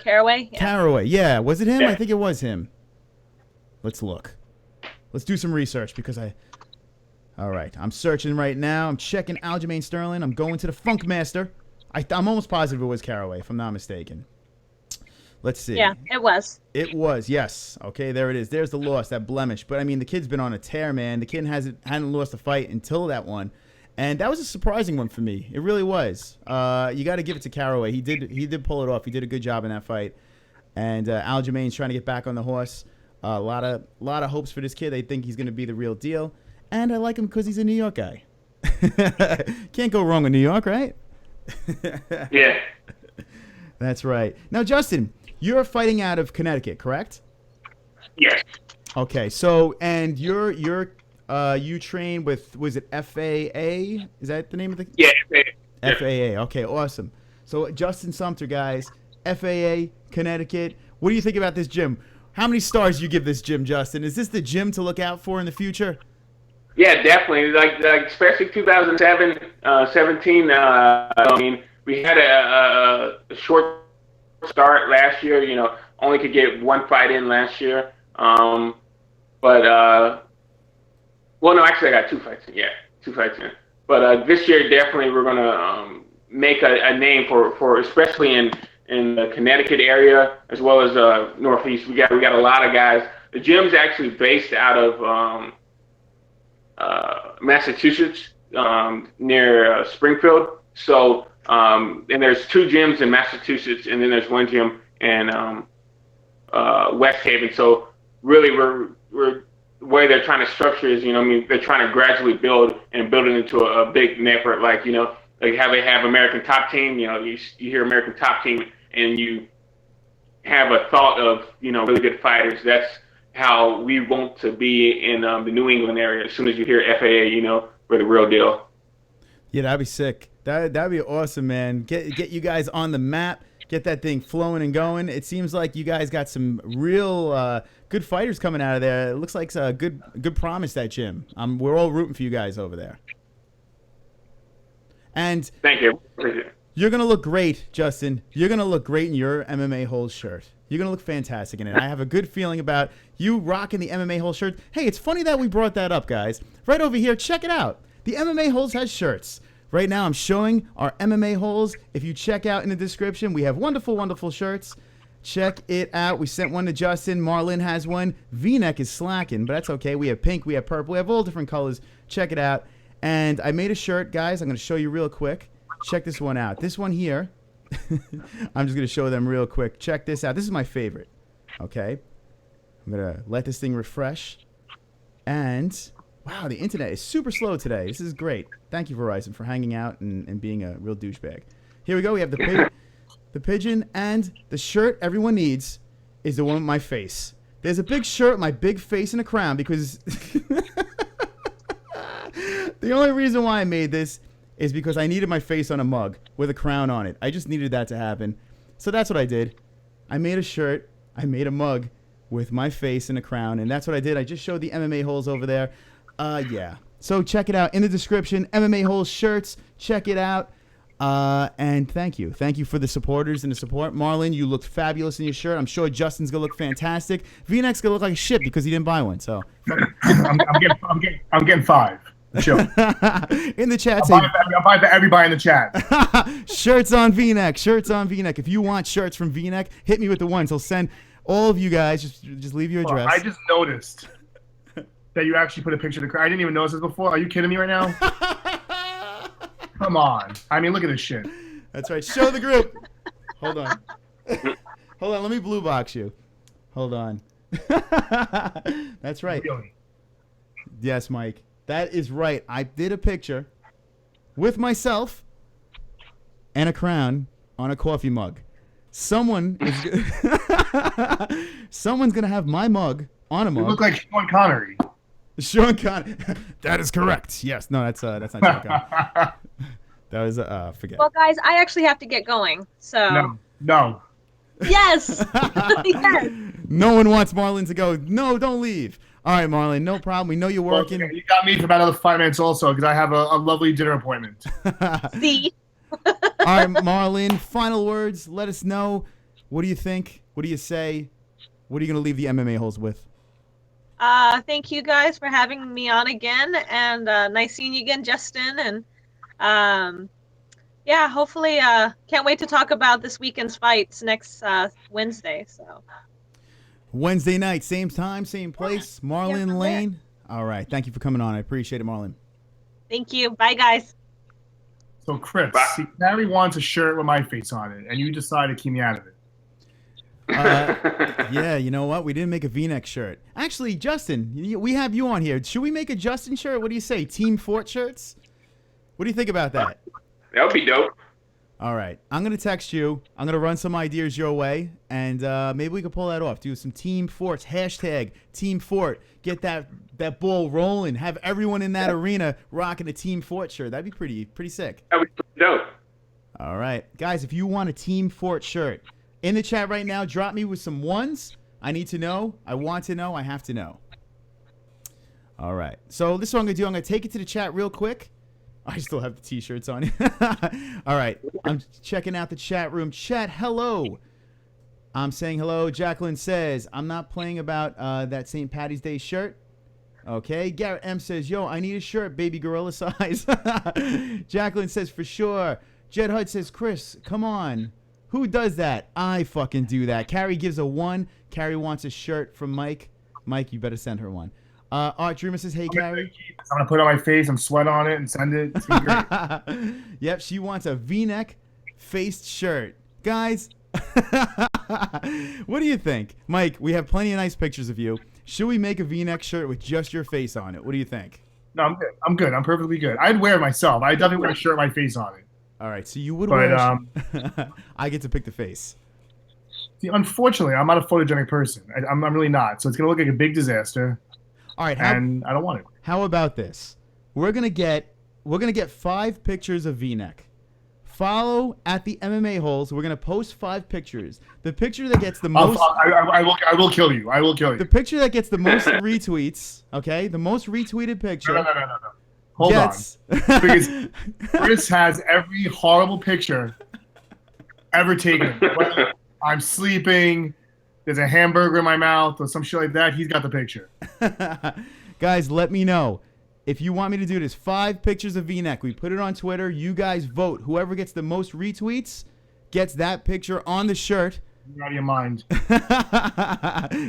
Caraway. Yeah. Caraway. Yeah. Was it him? Yeah. I think it was him. Let's look. Let's do some research because all right. I'm searching right now. I'm checking Aljamain Sterling. I'm going to the Funk Master. I'm almost positive it was Caraway, if I'm not mistaken. Let's see. Yeah, it was. It was, yes. Okay, there it is. There's the loss, that blemish. But, I mean, the kid's been on a tear, man. The kid hadn't lost a fight until that one. And that was a surprising one for me. It really was. You got to give it to Caraway. He did pull it off. He did a good job in that fight. And Aljamain's trying to get back on the horse. A lot of hopes for this kid. I think he's going to be the real deal. And I like him because he's a New York guy. Can't go wrong with New York, right? Yeah. That's right. Now, Justin, you're fighting out of Connecticut, correct? Yes. Okay. So, and you train with, was it FAA? Is that the name of the? Yeah. FAA. Okay, awesome. So, Justin Sumter, guys, FAA, Connecticut. What do you think about this gym? How many stars do you give this gym, Justin? Is this the gym to look out for in the future? Yeah, definitely. Like especially 2017. I mean, we had a short start last year. You know, only could get one fight in last year. Well, no, actually, I got two fights in. Yeah, two fights in. But this year, definitely, we're gonna make a name for especially in the Connecticut area as well as Northeast. We got a lot of guys. The gym's actually based out of Massachusetts, near Springfield. So, and there's two gyms in Massachusetts, and then there's one gym in West Haven. So, really, we're the way they're trying to structure is, you know, I mean, they're trying to gradually build it into a big network. Like, you know, like how they have American Top Team. You know, you hear American Top Team, and you have a thought of, you know, really good fighters. That's how we want to be in the New England area. As soon as you hear FAA, you know, we're the real deal. Yeah, that'd be sick. That'd be awesome, man. Get you guys on the map. Get that thing flowing and going. It seems like you guys got some real good fighters coming out of there. It looks like a good promise, that gym. We're all rooting for you guys over there. And thank you. Appreciate it. You're going to look great, Justin. You're going to look great in your MMA-HOLE shirt. You're going to look fantastic in it. I have a good feeling about you rocking the MMA-HOLE shirt. Hey, it's funny that we brought that up, guys. Right over here, check it out. The MMA-HOLES has shirts. Right now, I'm showing our MMA-HOLES. If you check out in the description, we have wonderful, wonderful shirts. Check it out. We sent one to Justin. MARLYNN has one. V-neck is slacking, but that's okay. We have pink. We have purple. We have all different colors. Check it out. And I made a shirt, guys. I'm going to show you real quick. Check this one out. This one here, I'm just going to show them real quick. Check this out. This is my favorite. Okay. I'm going to let this thing refresh. And, wow, the internet is super slow today. This is great. Thank you, Verizon, for hanging out and being a real douchebag. Here we go. We have the pigeon, and the shirt everyone needs is the one with my face. There's a big shirt with my big face and a crown because the only reason why I made this is because I needed my face on a mug with a crown on it. I just needed that to happen. So that's what I did. I made a shirt. I made a mug with my face and a crown, and that's what I did. I just showed the MMA holes over there. Yeah. So check it out in the description. MMA holes shirts. Check it out. And thank you. Thank you for the supporters and the support. Marlyn, you looked fabulous in your shirt. I'm sure Justin's going to look fantastic. V-neck's going to look like shit because he didn't buy one. So I'm getting 5. Chill. In the chat, I'll buy for everybody in the chat. Shirts on V-neck. Shirts on V-neck. If you want shirts from V-neck, hit me with the ones. He'll send all of you guys. Just leave your address. I just noticed that you actually put a picture of the. I didn't even notice this before. Are you kidding me right now? Come on. I mean, look at this shit. That's right. Show the group. Hold on. Hold on. Let me blue box you. Hold on. That's right. Really? Yes, Mike. That is right. I did a picture with myself and a crown on a coffee mug. Someone's gonna have my mug on a mug. You look like Sean Connery. Sean Connery. That is correct. Yes. No, that's not Sean Connery. That was forget. Well, guys, I actually have to get going. So No. Yes. Yes. No one wants Marlyn to go. No, don't leave. All right, Marlyn, no problem. We know you're working. Well, you got me for about another 5 minutes also because I have a lovely dinner appointment. See. All right, Marlyn, final words. Let us know. What do you think? What do you say? What are you going to leave the MMA holes with? Thank you guys for having me on again, and nice seeing you again, Justin. And yeah, hopefully, can't wait to talk about this weekend's fights next Wednesday. So Wednesday night, same time, same place. Marlyn Lane. All right, thank you for coming on. I appreciate it, Marlyn. Thank you. Bye, guys. So, Chris, see, Harry wants a shirt with my face on it, and you decided to keep me out of it. Yeah, you know what? We didn't make a V-neck shirt. Actually, Justin, we have you on here. Should we make a Justin shirt? What do you say? Team Fort shirts? What do you think about that? That would be dope. All right. I'm going to text you. I'm going to run some ideas your way, and maybe we can pull that off. Do some Team Forts. Hashtag Team Fort. Get that ball rolling. Have everyone in that arena rocking a Team Fort shirt. That'd be pretty sick. That would be pretty dope. All right. Guys, if you want a Team Fort shirt, in the chat right now, drop me with some ones. I need to know. I want to know. I have to know. All right. So this is what I'm going to do. I'm going to take it to the chat real quick. I still have the T-shirts on. All right. I'm checking out the chat room. Chat, hello. I'm saying hello. Jacqueline says, I'm not playing about that St. Patty's Day shirt. Okay. Garrett M says, yo, I need a shirt, baby gorilla size. Jacqueline says, for sure. Jed Hud says, Chris, come on. Who does that? I fucking do that. Carrie gives a 1. Carrie wants a shirt from Mike. Mike, you better send her one. Art Dreamer says, hey, Carrie. I'm going to put it on my face and sweat on it and send it. It's gonna be great. Yep, she wants a V-neck faced shirt. Guys, what do you think? Mike, we have plenty of nice pictures of you. Should we make a V-neck shirt with just your face on it? What do you think? No, I'm good. I'm good. I'm perfectly good. I'd wear it myself. I'd definitely wear a shirt with my face on it. All right, so you would wear I get to pick the face. See, unfortunately, I'm not a photogenic person. I'm really not. So it's going to look like a big disaster. All right, and I don't want it. How about this? We're gonna get 5 pictures of V-neck. Follow at the MMA holes. We're gonna post 5 pictures. The picture that gets the most. I will kill you. I will kill you. The picture that gets the most retweets. Okay, the most retweeted picture. No. Hold on. Because Chris has every horrible picture ever taken. Whether I'm sleeping, there's a hamburger in my mouth, or some shit like that. He's got the picture. Guys, let me know. If you want me to do this, 5 pictures of V-neck. We put it on Twitter. You guys vote. Whoever gets the most retweets gets that picture on the shirt. You're out of your mind.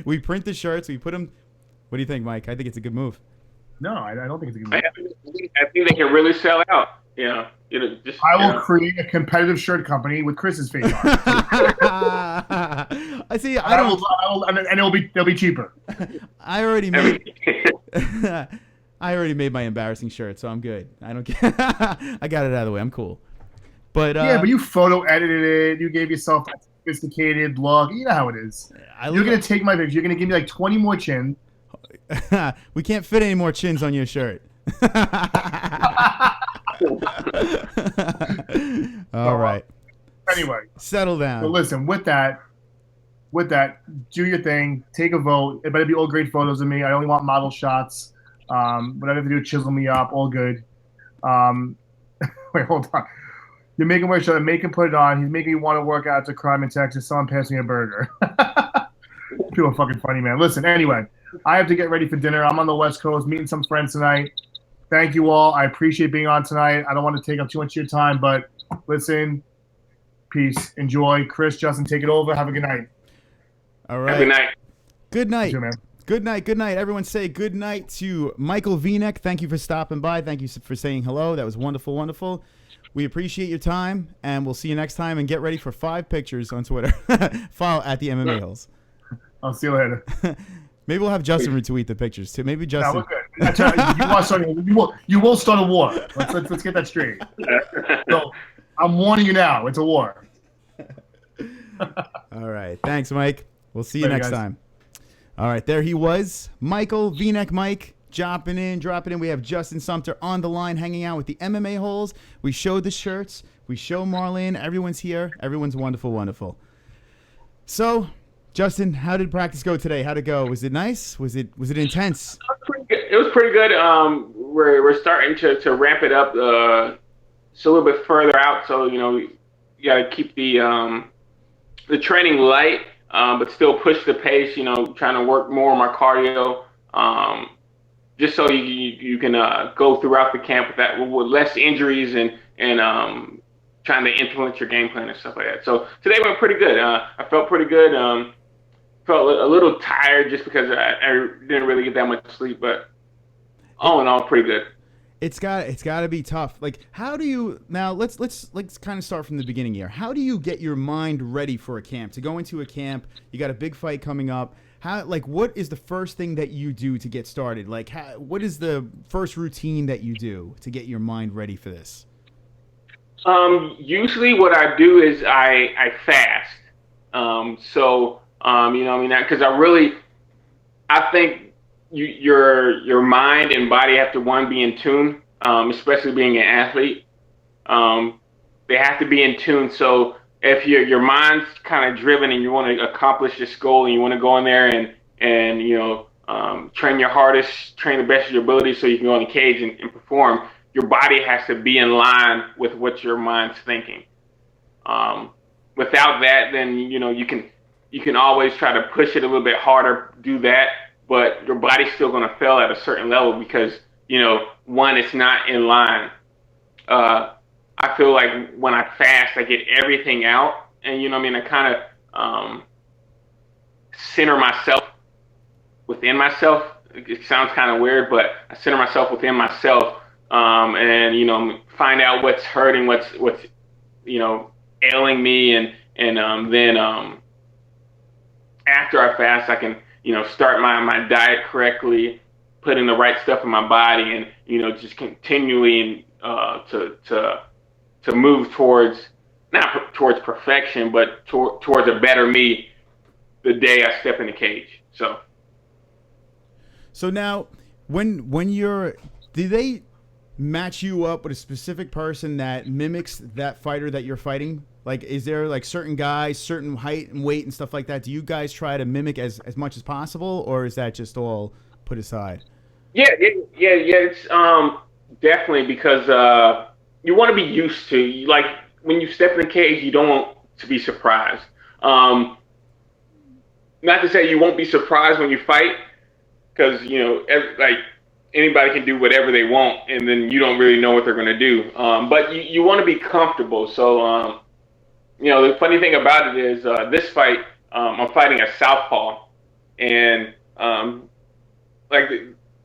We print the shirts. We put them. What do you think, Mike? I think it's a good move. No, I don't think it's a good move. I think they can really sell out. I will create a competitive shirt company with Chris's face on it. I see. And they'll be cheaper. I already made my embarrassing shirt, so I'm good. I don't care. I got it out of the way. I'm cool. But but you photo edited it. You gave yourself that sophisticated look. You know how it is. You're gonna take my picture. You're gonna give me like 20 more chins. We can't fit any more chins on your shirt. All right. Anyway, Settle down. so listen, with that, do your thing. Take a vote. It better be all great photos of me. I only want model shots. Whatever I have to do, chisel me up. All good. Wait, hold on. You're making wear a shirt. Make him put it on. He's making me want to work out. It's a crime in Texas. Someone passed me a burger. People are fucking funny, man. Listen, anyway, I have to get ready for dinner. I'm on the West Coast meeting some friends tonight. Thank you all. I appreciate being on tonight. I don't want to take up too much of your time, but listen, peace. Enjoy. Chris, Justin, take it over. Have a good night. All right. Good night. Good night. You too, man. Good night. Good night. Everyone say good night to Michael Vinek. Thank you for stopping by. Thank you for saying hello. That was wonderful, wonderful. We appreciate your time, and we'll see you next time. And get ready for 5 pictures on Twitter. Follow at the MMA-HOLES. I'll see you later. Maybe we'll have Justin retweet the pictures too. Maybe No, Justin. we're good. You will start a war. Let's get that straight. So I'm warning you now. It's a war. All right. Thanks, Mike. We'll see you Later, next guys. time. All right. There he was. Michael Vinek Mike. Dropping in. We have Justin Sumter on the line hanging out with the MMA-HOLES. We showed the shirts. We show MARLYNN. Everyone's here. Everyone's wonderful, wonderful. So, Justin, how did practice go today? How'd it go? Was it nice? Was it intense? It was pretty good. We're starting to ramp it up just a little bit further out. So, you got to keep the training light, but still push the pace, trying to work more on my cardio. Just so you can go throughout the camp with less injuries and trying to implement your game plan and stuff like that. So today went pretty good. I felt pretty good. Felt a little tired just because I didn't really get that much sleep, but all in all, pretty good. It's got to be tough. Like, how do you now? Let's kind of start from the beginning here. How do you get your mind ready for a camp? To go into a camp, you got a big fight coming up. What is the first thing that you do to get started? What is the first routine that you do to get your mind ready for this? Usually what I do is I fast. Because I think your mind and body have to be in tune, especially being an athlete. They have to be in tune. So if your mind's kind of driven and you want to accomplish this goal and you want to go in there and train your hardest, train the best of your ability so you can go in the cage and perform, your body has to be in line with what your mind's thinking. Without that, then you can always try to push it a little bit harder, do that, but your body's still going to fail at a certain level because one, it's not in line. I feel like when I fast, I get everything out, and I kind of center myself within myself. It sounds kind of weird, but I center myself within myself, and find out what's hurting, what's ailing me, and then after I fast, I can start my diet correctly, put in the right stuff in my body, and just continually to move not towards perfection, but towards a better me the day I step in the cage. So now, do they match you up with a specific person that mimics that fighter that you're fighting? Like, is there certain guys, certain height and weight and stuff like that? Do you guys try to mimic as much as possible, or is that just all put aside? Yeah. It's definitely because you want to be used to, when you step in the cage, you don't want to be surprised. Not to say you won't be surprised when you fight, because anybody can do whatever they want, and then you don't really know what they're going to do. But you want to be comfortable. So the funny thing about it is this fight, I'm fighting a southpaw, and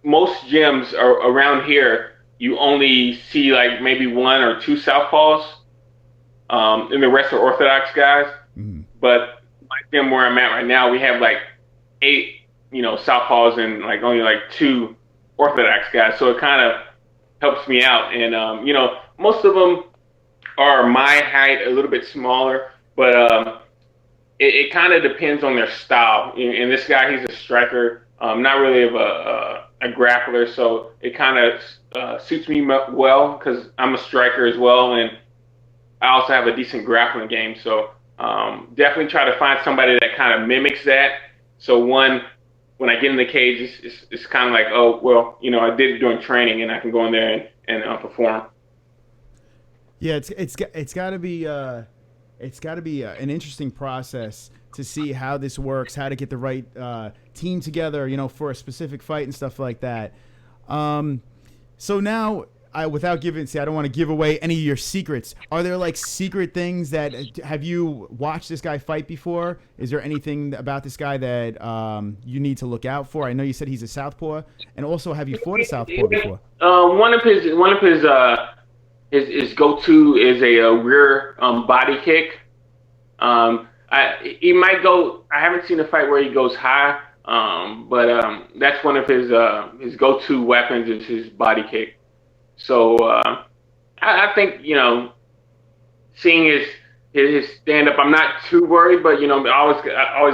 most gyms around here, you only see maybe 1 or 2 southpaws, and the rest are orthodox guys. Mm-hmm. But my gym where I'm at right now, we have 8, southpaws and only 2 orthodox guys. So it kind of helps me out. And most of them are my height, a little bit smaller, but it kind of depends on their style. And this guy, he's a striker, not really of a grappler, so it kind of suits me well because I'm a striker as well, and I also have a decent grappling game. So definitely try to find somebody that kind of mimics that. So when I get in the cage, it's kind of like, oh, well, I did it during training, and I can go in there and perform. Yeah, it's got to be an interesting process to see how this works, how to get the right team together, for a specific fight and stuff like that. So now, without giving, I don't want to give away any of your secrets. Are there like secret things that have you watched this guy fight before? Is there anything about this guy that you need to look out for? I know you said he's a southpaw, and also have you fought a southpaw before? One of his go-to is a rear body kick. He might go. I haven't seen a fight where he goes high, but that's one of his go-to weapons is his body kick. So I think seeing his stand-up, I'm not too worried, but I always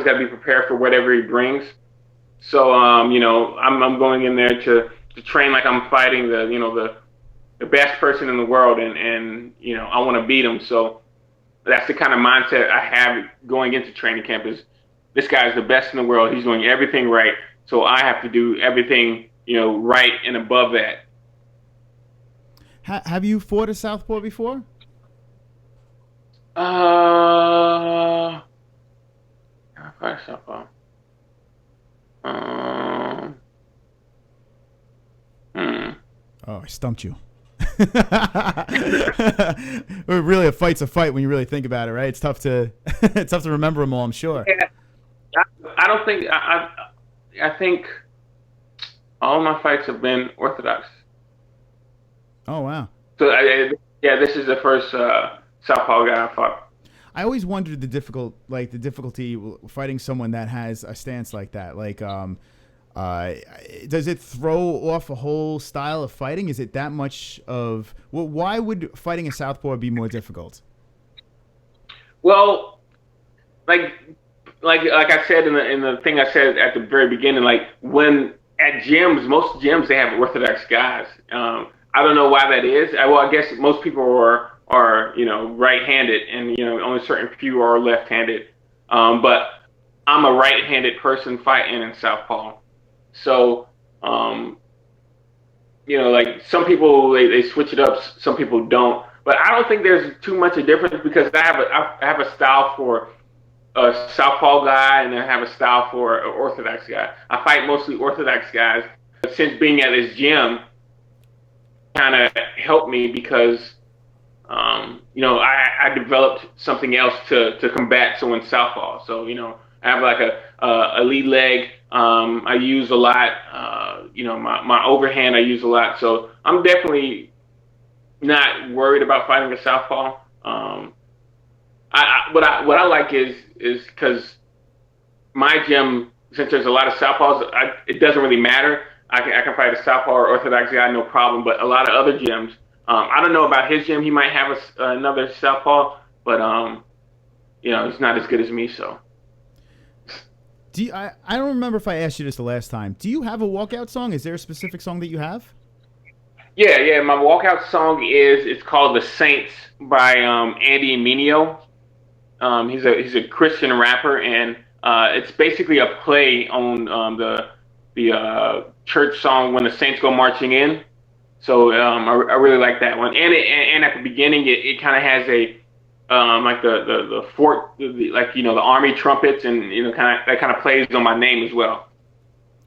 got to be prepared for whatever he brings. So I'm going in there to train like I'm fighting the best person in the world, and I want to beat him. So that's the kind of mindset I have going into training camp is this guy's the best in the world. He's doing everything right. So I have to do everything, right and above that. Have you fought a southpaw before? I fought a southpaw. Oh, I stumped you. Really, a fight's a fight when you really think about it, right? It's tough to remember them all, I'm sure. Yeah, I don't think I think all my fights have been orthodox. Oh wow! So this is the first southpaw guy I fought. I always wondered the difficulty fighting someone that has a stance like that. Like, does it throw off a whole style of fighting? Is it that much of? Well, why would fighting a southpaw be more difficult? Well, like I said in the thing I said at the very beginning, like when at gyms, most gyms they have orthodox guys. I don't know why that is. I guess most people are right-handed, and only certain few are left-handed. But I'm a right-handed person fighting in southpaw, so like some people they switch it up, some people don't. But I don't think there's too much of a difference because I have a style for a southpaw guy, and I have a style for an orthodox guy. I fight mostly orthodox guys. But since being at this gym kind of helped me because I developed something else to combat someone's southpaw. So I have like a lead leg. I use a lot. My overhand I use a lot. So I'm definitely not worried about fighting a southpaw. What I like is because my gym, since there's a lot of southpaws, it doesn't really matter. I can fight a southpaw or orthodox guy, no problem. But a lot of other gyms, I don't know about his gym. He might have another southpaw, but he's not as good as me. So. I don't remember if I asked you this the last time. Do you have a walkout song? Is there a specific song that you have? Yeah. My walkout song it's called "The Saints" by Andy Mineo. He's a Christian rapper, and it's basically a play on the church song "When the Saints Go Marching In." So I really like that one. And at the beginning, it kind of has a like the fort, like the army trumpets, and that kind of plays on my name as well.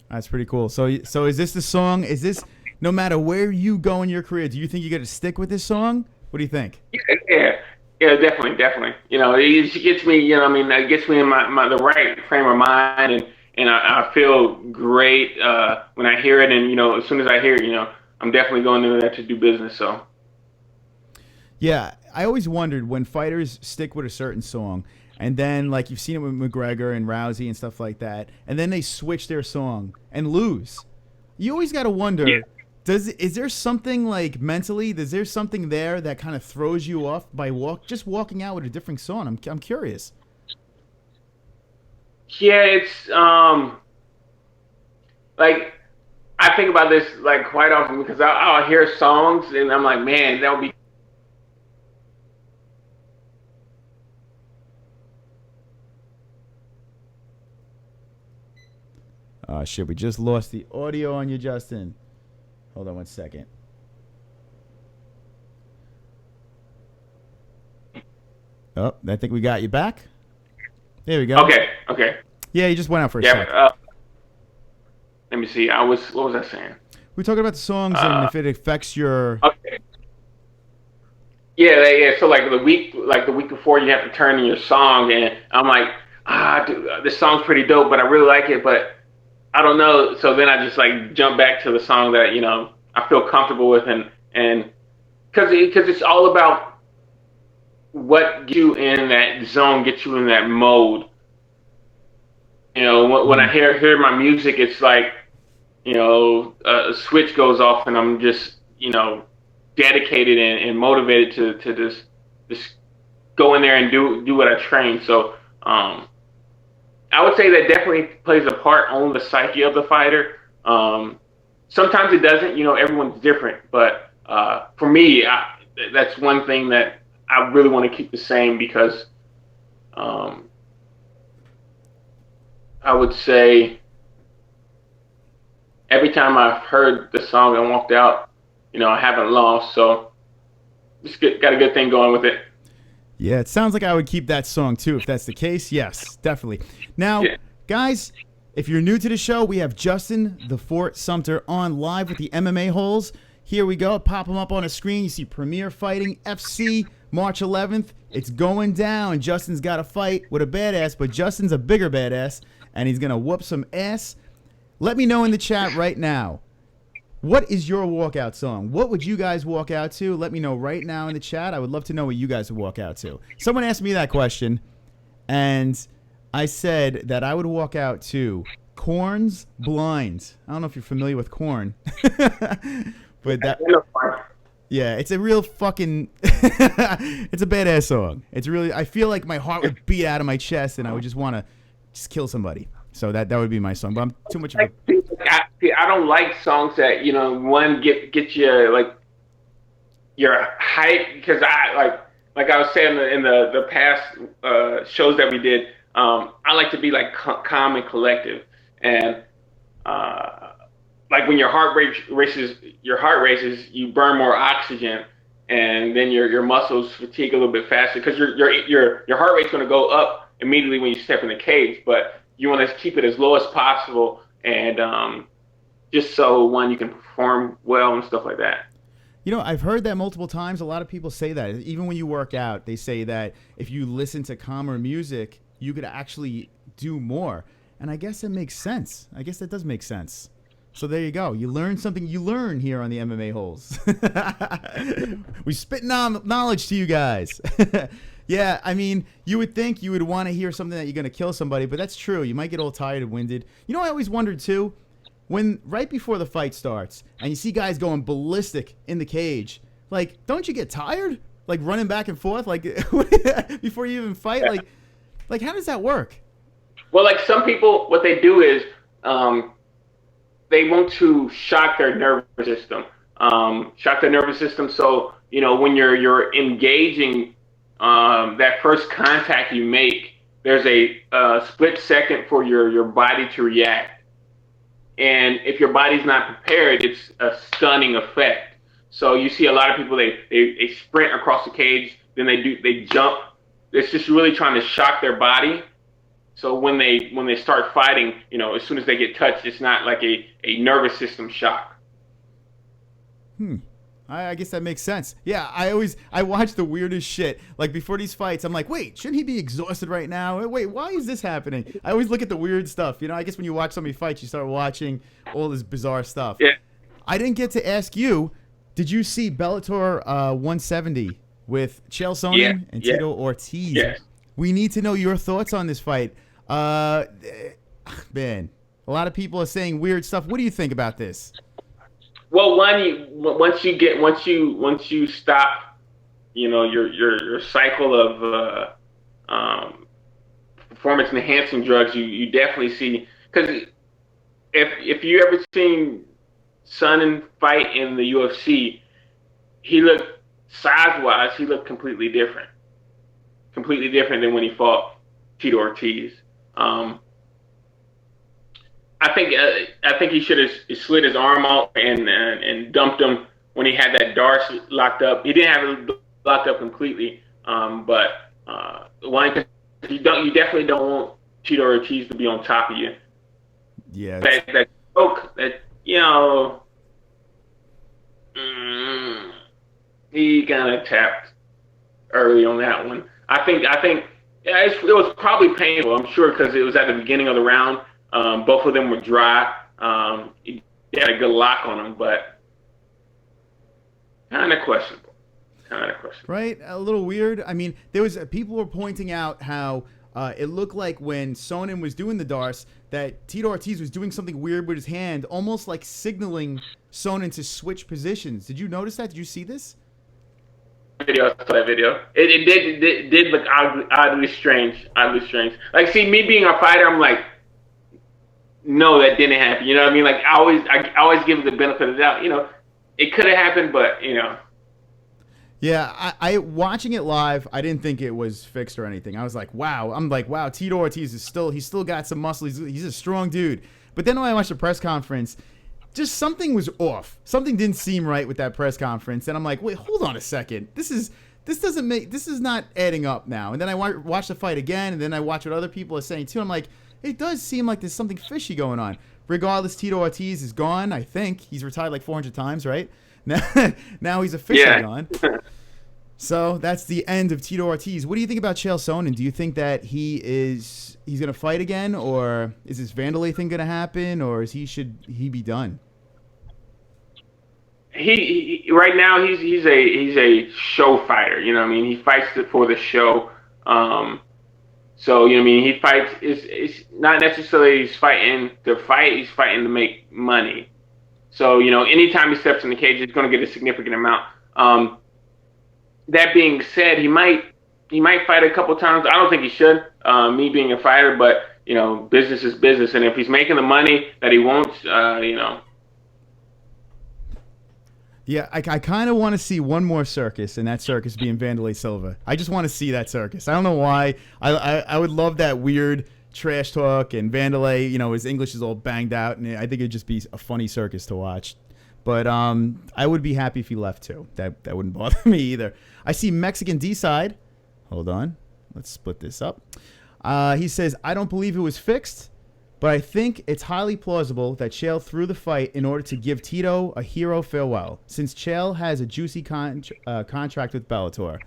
That's pretty cool. So is this the song? Is this no matter where you go in your career? Do you think you got to stick with this song? What do you think? Yeah, definitely. It gets me. It gets me in my the right frame of mind, and I feel great when I hear it, and as soon as I hear it, I'm definitely going in there to do business. So. Yeah, I always wondered when fighters stick with a certain song, and then like you've seen it with McGregor and Rousey and stuff like that, and then they switch their song and lose. You always got to wonder, is there something like mentally? Is there something there that kind of throws you off by just walking out with a different song? I'm curious. Yeah, it's like I think about this like quite often because I'll hear songs and I'm like, man, that would be Shit, we just lost the audio on you, Justin. Hold on one second. Oh, I think we got you back. There we go. Okay. Yeah, you just went out for a sec. Let me see. What was I saying? We're talking about the songs and if it affects your. Okay. Yeah. So like the week before, you have to turn in your song, and I'm like, dude, this song's pretty dope, but I really like it, but I don't know. So then I just like jump back to the song that I feel comfortable with, and because it's all about what gets you in that zone, gets you in that mode. When I hear my music, it's like a switch goes off, and I'm just dedicated and motivated to just go in there and do what I train. So I would say that definitely plays a part on the psyche of the fighter. Sometimes it doesn't. Everyone's different, but for me, that's one thing that I really want to keep the same, because I would say every time I've heard the song and walked out, I haven't lost. So just got a good thing going with it. Yeah, it sounds like I would keep that song too if that's the case. Yes, definitely. Now, guys, if you're new to the show, we have Justin the Fort Sumter on live with the MMA-HOLES. Here we go. Pop them up on a screen. You see Premier Fighting FC March 11th. It's going down. Justin's got a fight with a badass, but Justin's a bigger badass, and he's going to whoop some ass. Let me know in the chat right now. What is your walkout song? What would you guys walk out to? Let me know right now in the chat. I would love to know what you guys would walk out to. Someone asked me that question, and I said that I would walk out to Korn's Blind. I don't know if you're familiar with Korn. But yeah, it's a real fucking it's a badass song. It's really, I feel like my heart would beat out of my chest and I would just want to just kill somebody. So that would be my song. But I'm too much of a I don't like songs that one get you like your hype, because I like I was saying in the past shows that we did, I like to be like calm and collective, and like when your heart races, you burn more oxygen, and then your muscles fatigue a little bit faster, because your heart rate's going to go up immediately when you step in the cage, but you want to keep it as low as possible, and just so you can perform well and stuff like that. I've heard that multiple times. A lot of people say that. Even when you work out, they say that if you listen to calmer music, you could actually do more. And I guess that makes sense. I guess that does make sense. So there you go. You learn something. You learn here on the MMA-HOLES. We spit knowledge to you guys. Yeah, I mean, you would think you would want to hear something that you're going to kill somebody, but that's true. You might get all tired and winded. I always wondered too, when right before the fight starts and you see guys going ballistic in the cage, like, don't you get tired? Like running back and forth, like before you even fight? Yeah. Like how does that work? Well, like some people, what they do is they want to shock their nervous system. So, when you're engaging that first contact you make, there's a split second for your body to react. And if your body's not prepared, it's a stunning effect. So you see a lot of people, they sprint across the cage, then they jump. It's just really trying to shock their body. So when they start fighting, as soon as they get touched, it's not like a nervous system shock. I guess that makes sense. Yeah, I watch the weirdest shit. Like before these fights, I'm like, wait, shouldn't he be exhausted right now? Wait, why is this happening? I always look at the weird stuff. I guess when you watch somebody fight, you start watching all this bizarre stuff. Yeah. I didn't get to ask you, did you see Bellator 170 with Chael Sonnen and Tito Ortiz? Yes. We need to know your thoughts on this fight. Man, a lot of people are saying weird stuff. What do you think about this? Well, once you stop, your cycle of performance enhancing drugs, you definitely see, because if you ever seen Sonnen fight in the UFC, he looked size-wise, he looked completely different than when he fought Tito Ortiz. I think he should have slid his arm out and dumped him when he had that Darce locked up. He didn't have it locked up completely, but one, you definitely don't want Tito Ortiz to be on top of you. Yeah. That choke, that he kind of tapped early on that one. I think yeah, it was probably painful. I'm sure because it was at the beginning of the round. Both of them were dry. He had a good lock on them, but kind of questionable. Right? A little weird. I mean, there was people were pointing out how it looked like when Sonnen was doing the Darce that Tito Ortiz was doing something weird with his hand, almost like signaling Sonnen to switch positions. Did you notice that? Did you see this? I saw that video. It did look oddly strange. Like, see, me being a fighter, I'm like, no, that didn't happen. You know what I mean? Like, I always give it the benefit of the doubt. It could have happened, but Yeah, I watching it live, I didn't think it was fixed or anything. I was like, wow. I'm like, wow, Tito Ortiz he's still got some muscle. He's a strong dude. But then when I watched the press conference, just something was off. Something didn't seem right with that press conference, and I'm like, wait, hold on a second. This is not adding up now. And then I watch the fight again, and then I watch what other people are saying too. I'm like, it does seem like there's something fishy going on. Regardless, Tito Ortiz is gone. I think he's retired like 400 times, right? Now he's officially gone. So that's the end of Tito Ortiz. What do you think about Chael Sonnen? Do you think that he's going to fight again, or is this Vanderlei thing going to happen, or should he be done? He right now he's a show fighter. You know what I mean? He fights for the show. So you know what I mean? He fights. It's not necessarily he's fighting to fight. He's fighting to make money. So anytime he steps in the cage, he's going to get a significant amount. That being said, he might fight a couple times. I don't think he should. Me being a fighter, but business is business, and if he's making the money that he wants, Yeah, I kind of want to see one more circus, and that circus being Vanderlei Silva. I just want to see that circus. I don't know why. I would love that weird trash talk, and Vanderlei, his English is all banged out, and I think it'd just be a funny circus to watch. But I would be happy if he left too. That wouldn't bother me either. I see Mexican D-side. Hold on. Let's split this up. He says, I don't believe it was fixed, but I think it's highly plausible that Chael threw the fight in order to give Tito a hero farewell, since Chael has a juicy contract with Bellator.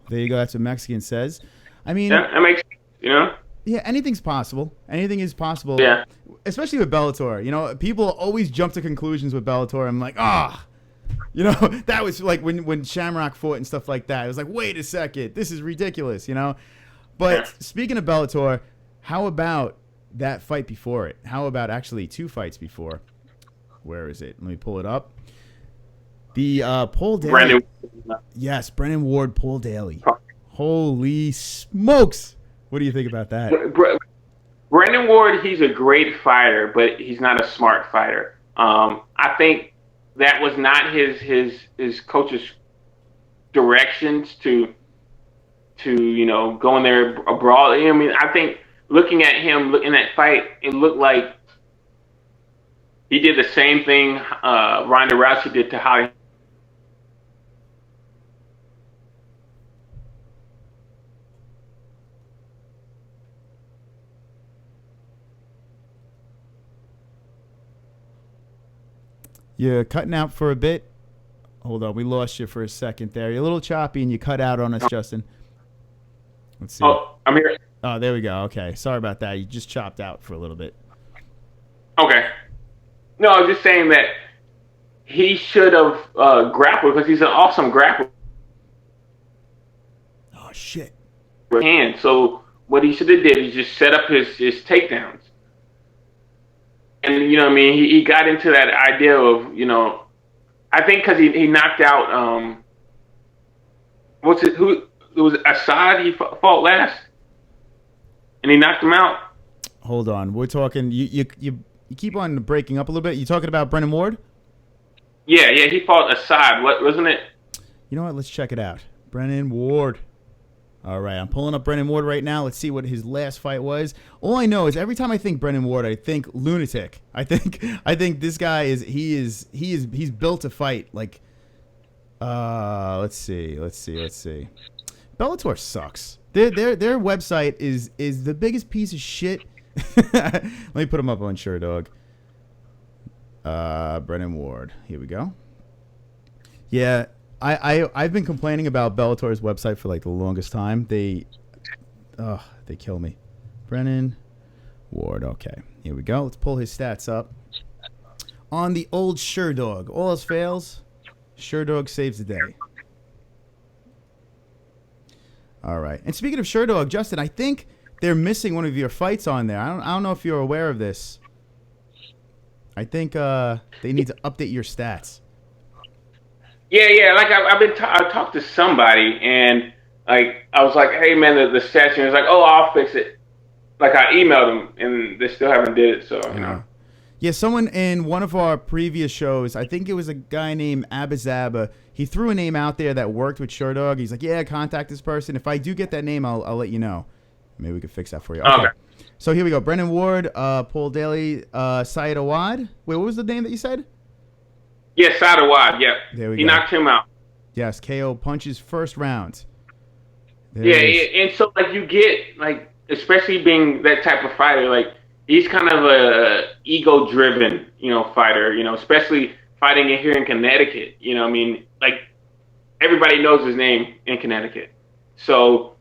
There you go. That's what Mexican says. I mean, yeah, that makes Yeah, anything's possible. Anything is possible. Yeah. Especially with Bellator. People always jump to conclusions with Bellator. I'm like, that was like when Shamrock fought and stuff like that. It was like, wait a second, this is ridiculous, But speaking of Bellator, how about that fight before it? How about actually two fights before? Where is it? Let me pull it up. The Paul Daley. Brennan. Yes, Brennan Ward, Paul Daley. Holy smokes. What do you think about that? Brennan Ward, he's a great fighter, but he's not a smart fighter. I think that was not his coach's directions to go in there abroad. I mean, I think looking at him in that fight, it looked like he did the same thing Ronda Rousey did to Holly. You're cutting out for a bit. Hold on, we lost you for a second there. You're a little choppy and you cut out on us, Justin. Let's see. Oh, I'm here. Oh, there we go. Okay. Sorry about that. You just chopped out for a little bit. Okay. No, I was just saying that he should have grappled because he's an awesome grappler. Oh, shit. So what he should have did is just set up his takedowns. And, he got into that idea of, I think because he knocked out, it was Assad he fought last? And he knocked him out? Hold on. We're talking, you keep on breaking up a little bit. You talking about Brennan Ward? Yeah, he fought Assad, wasn't it? You know what? Let's check it out. Brennan Ward. All right, I'm pulling up Brennan Ward right now. Let's see what his last fight was. All I know is every time I think Brennan Ward, I think lunatic. I think this guy he's built to fight. Like, let's see. Bellator sucks. Their website is the biggest piece of shit. Let me put him up on SureDog. Brennan Ward. Here we go. Yeah, I've been complaining about Bellator's website for like the longest time. They kill me. Brennan Ward. Okay, here we go. Let's pull his stats up. On the old SureDog. All else fails, SureDog saves the day. All right. And speaking of SureDog, Justin, I think they're missing one of your fights on there. I don't know if you're aware of this. I think they need to update your stats. Yeah. Like I talked to somebody, and like I was like, "Hey man, the stats," and he was like, "Oh, I'll fix it." Like I emailed them, and they still haven't did it. So you know. Yeah, someone in one of our previous shows, I think it was a guy named Abazaba. He threw a name out there that worked with SureDog. He's like, "Yeah, contact this person. If I do get that name, I'll let you know." Maybe we could fix that for you. Okay. So here we go. Brennan Ward, Paul Daley, Syed Awad. Wait, what was the name that you said? Yeah, Syed Awad. Yeah. There we go. He knocked him out. Yes, KO punches first round. And so like you get like, especially being that type of fighter, like he's kind of a ego-driven, fighter. Especially fighting here in Connecticut. I mean, like everybody knows his name in Connecticut. So.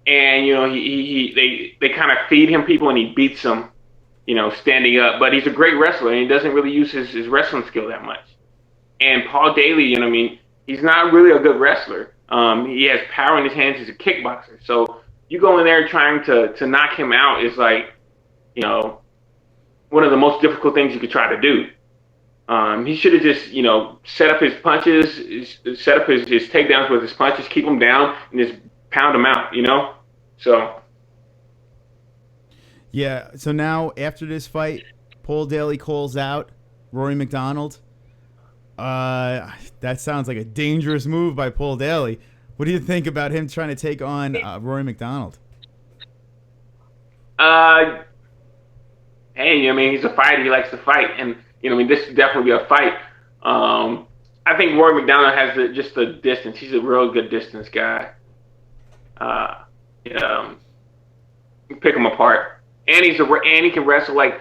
And they kind of feed him people, and he beats them, standing up. But he's a great wrestler, and he doesn't really use his wrestling skill that much. And Paul Daley, he's not really a good wrestler. He has power in his hands. He's a kickboxer. So you go in there trying to knock him out is like, one of the most difficult things you could try to do. He should have just, set up his punches, set up his takedowns with his punches, keep him down, and just pound him out, So. Yeah, so now after this fight, Paul Daley calls out Rory McDonald. That sounds like a dangerous move by Paul Daley. What do you think about him trying to take on Rory McDonald? Hey, he's a fighter. He likes to fight. And, this would definitely be a fight. I think Rory McDonald has just the distance. He's a real good distance guy. Pick him apart, and he can wrestle. Like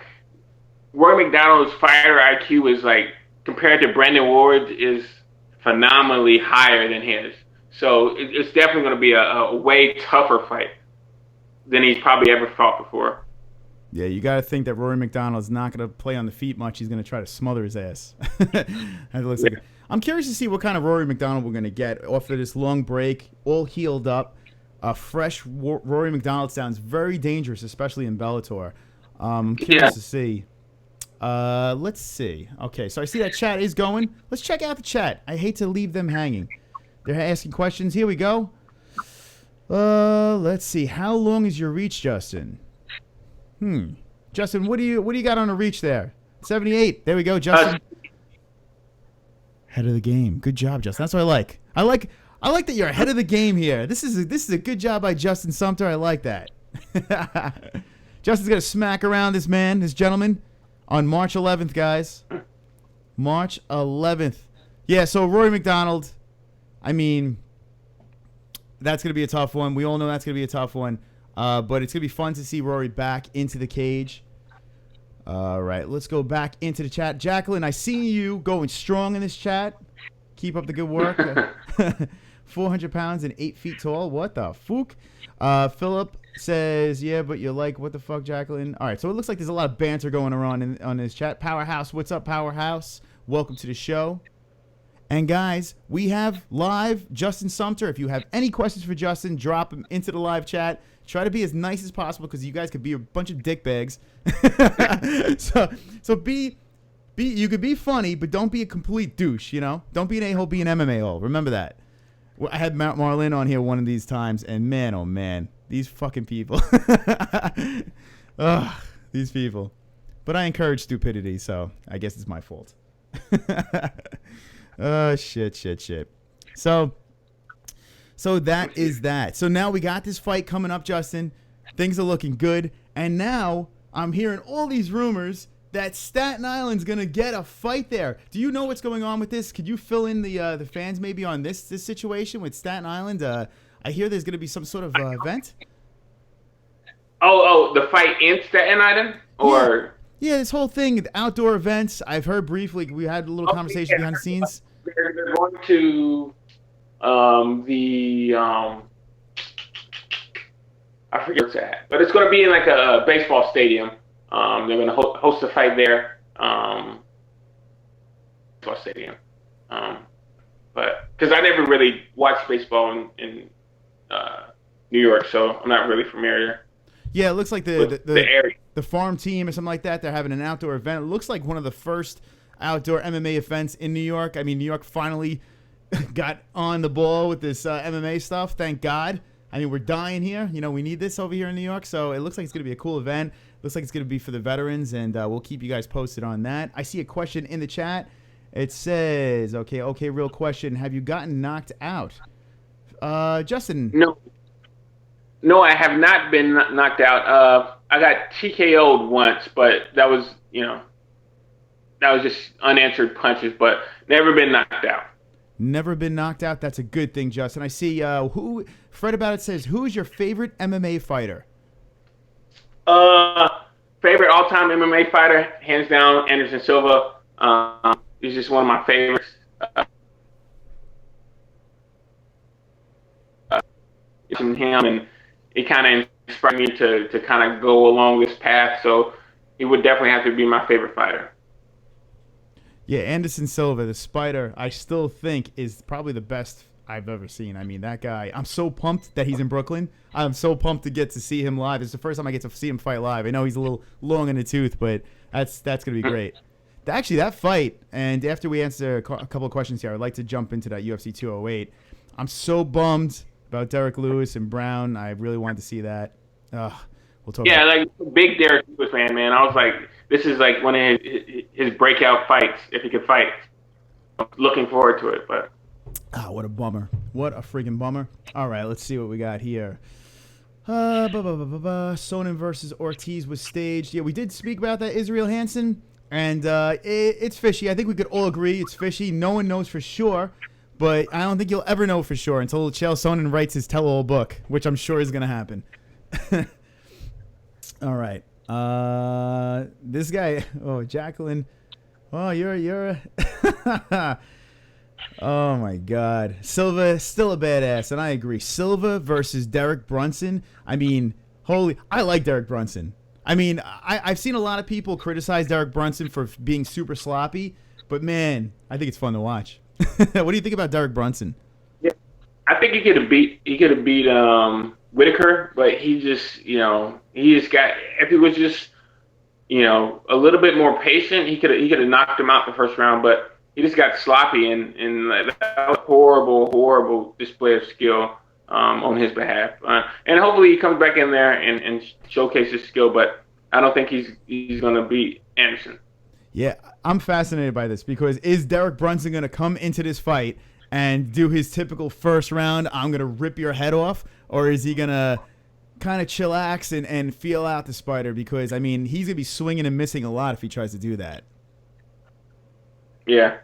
Roy McDonald's fighter IQ is like compared to Brennan Ward's is phenomenally higher than his. So it's definitely going to be a way tougher fight than he's probably ever fought before. Yeah, you got to think that Rory McDonald's not going to play on the feet much. He's going to try to smother his ass. I'm curious to see what kind of Rory McDonald we're going to get after this long break, all healed up. Fresh Rory McDonald sounds very dangerous, especially in Bellator. I'm curious to see. Let's see. Okay, so I see that chat is going. Let's check out the chat. I hate to leave them hanging. They're asking questions. Here we go. Let's see. How long is your reach, Justin? Justin, what do you got on a reach there? 78. There we go, Justin. Head of the game. Good job, Justin. That's what I like. I like that you're ahead of the game here. This is a good job by Justin Sumter. I like that. Justin's gonna smack around this gentleman, on March 11th, guys. March 11th. Yeah. So Rory McDonald. I mean, that's gonna be a tough one. We all know that's gonna be a tough one. But it's gonna be fun to see Rory back into the cage. All right, let's go back into the chat. Jacqueline, I see you going strong in this chat. Keep up the good work. 400 pounds and 8 feet tall. What the fook? Philip says, yeah, but you're like, what the fuck, Jacqueline? All right, so it looks like there's a lot of banter going on on this chat. Powerhouse, what's up, Powerhouse? Welcome to the show. And guys, we have live Justin Sumter. If you have any questions for Justin, drop them into the live chat. Try to be as nice as possible because you guys could be a bunch of dickbags. so be you could be funny, but don't be a complete douche, Don't be an a-hole, be an MMA-hole. Remember that. I had MARLYNN on here one of these times, and man, oh man, these fucking people. Ugh, these people. But I encourage stupidity, so I guess it's my fault. Oh, shit. So So that is that. So now we got this fight coming up, Justin. Things are looking good. And now I'm hearing all these rumors that Staten Island's going to get a fight there. Do you know what's going on with this? Could you fill in the fans maybe on this situation with Staten Island? I hear there's going to be some sort of event. Oh, the fight in Staten Island? Or Yeah, this whole thing, the outdoor events. I've heard briefly. We had a little conversation behind the scenes. They're going to I forget what's that, but it's going to be in like a baseball stadium. They're going to host a fight there. Baseball stadium. But because I never really watched baseball in New York, so I'm not really familiar. Yeah, it looks like the area. The farm team or something like that. They're having an outdoor event. It looks like one of the first outdoor MMA events in New York. I mean, New York finally got on the ball with this MMA stuff. Thank God. I mean, we're dying here. You know, we need this over here in New York. So it looks like it's going to be a cool event. Looks like it's going to be for the veterans, and we'll keep you guys posted on that. I see a question in the chat. It says, okay, real question. Have you gotten knocked out? Justin. No, I have not been knocked out. I got TKO'd once, but that was just unanswered punches, but never been knocked out. Never been knocked out. That's a good thing, Justin. I see Fred About It says, who is your favorite MMA fighter? Favorite all-time MMA fighter, hands down, Anderson Silva. He's just one of my favorites. Him, and it kind of inspired me to kind of go along this path. So he would definitely have to be my favorite fighter. Yeah, Anderson Silva, the Spider, I still think is probably the best I've ever seen. I mean, that guy, I'm so pumped that he's in Brooklyn. I'm so pumped to get to see him live. It's the first time I get to see him fight live. I know he's a little long in the tooth, but that's going to be great. Actually, that fight, and after we answer a couple of questions here, I'd like to jump into that UFC 208. I'm so bummed about Derek Lewis and Brown. I really wanted to see that. We'll talk. Yeah, like big Derek Lewis fan, man. I was like, this is like one of his breakout fights, if he could fight. I'm looking forward to it, but. What a bummer. What a freaking bummer. All right, let's see what we got here. Sonnen versus Ortiz was staged. Yeah, we did speak about that, Israel Hansen, and it's fishy. I think we could all agree it's fishy. No one knows for sure, but I don't think you'll ever know for sure until Chael Sonnen writes his tell-all book, which I'm sure is going to happen. All right. This guy, Jacqueline. Oh, you're oh my God. Silva still a badass, and I agree. Silva versus Derek Brunson. I mean, I like Derek Brunson. I mean, I've seen a lot of people criticize Derek Brunson for being super sloppy, but man, I think it's fun to watch. What do you think about Derek Brunson? Yeah, I think he could have beat Whitaker, but he just got, if he was just a little bit more patient, he could have knocked him out the first round, but he just got sloppy, and that was horrible display of skill on his behalf. And hopefully he comes back in there and showcases his skill, but I don't think he's going to beat Anderson. Yeah, I'm fascinated by this because is Derek Brunson going to come into this fight and do his typical first round, I'm going to rip your head off, or is he going to kind of chillax and feel out the Spider? Because, I mean, he's going to be swinging and missing a lot if he tries to do that. Yeah.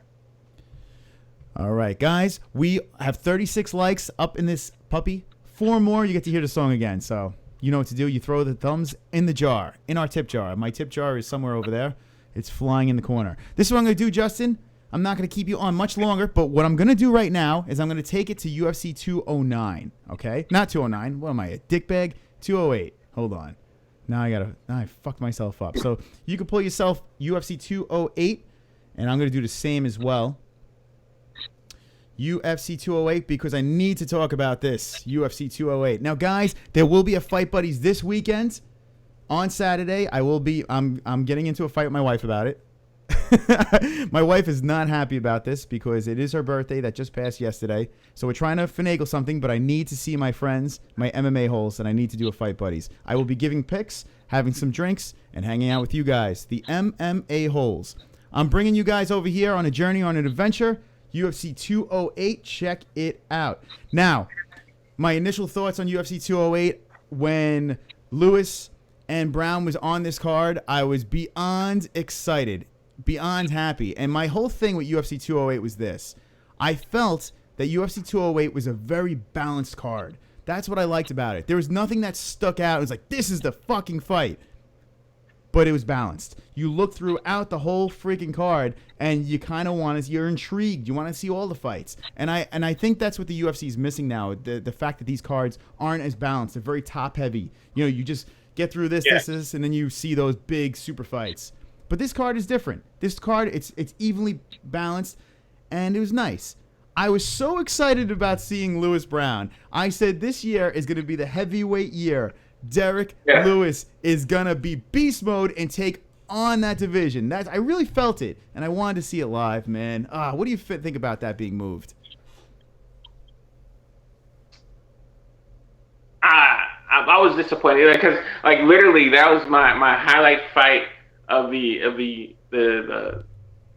All right, guys, we have 36 likes up in this puppy. 4 more, you get to hear the song again. So you know what to do. You throw the thumbs in the jar, in our tip jar. My tip jar is somewhere over there. It's flying in the corner. This is what I'm going to do, Justin. I'm not going to keep you on much longer, but what I'm going to do right now is I'm going to take it to UFC 209, okay? Not 209. What am I, a dickbag? 208. Hold on. Now I fucked myself up. So you can pull yourself UFC 208, and I'm going to do the same as well. UFC 208, because I need to talk about this. UFC 208. Now, guys, there will be a Fight Buddies this weekend. On Saturday, I'm getting into a fight with my wife about it. My wife is not happy about this because it is her birthday that just passed yesterday. So we're trying to finagle something, but I need to see my friends, my MMA-holes, and I need to do a Fight Buddies. I will be giving picks, having some drinks, and hanging out with you guys, the MMA-holes. I'm bringing you guys over here on a journey, on an adventure. UFC 208, check it out. Now, my initial thoughts on UFC 208 when Lewis and Brown was on this card, I was beyond excited, beyond happy. And my whole thing with UFC 208 was this. I felt that UFC 208 was a very balanced card. That's what I liked about it. There was nothing that stuck out. It was like, this is the fucking fight. But it was balanced. You look throughout the whole freaking card, and you kind of want to. You're intrigued. You want to see all the fights, and I think that's what the UFC is missing now. The fact that these cards aren't as balanced. They're very top heavy. You know, you just get through this, this, and then you see those big super fights. But this card is different. This card, it's evenly balanced, and it was nice. I was so excited about seeing Lewis Brown. I said this year is going to be the heavyweight year. Derek Lewis is going to be beast mode and take on that division. I really felt it, and I wanted to see it live, man. What do you think about that being moved? I was disappointed because, like, literally, that was my highlight fight of the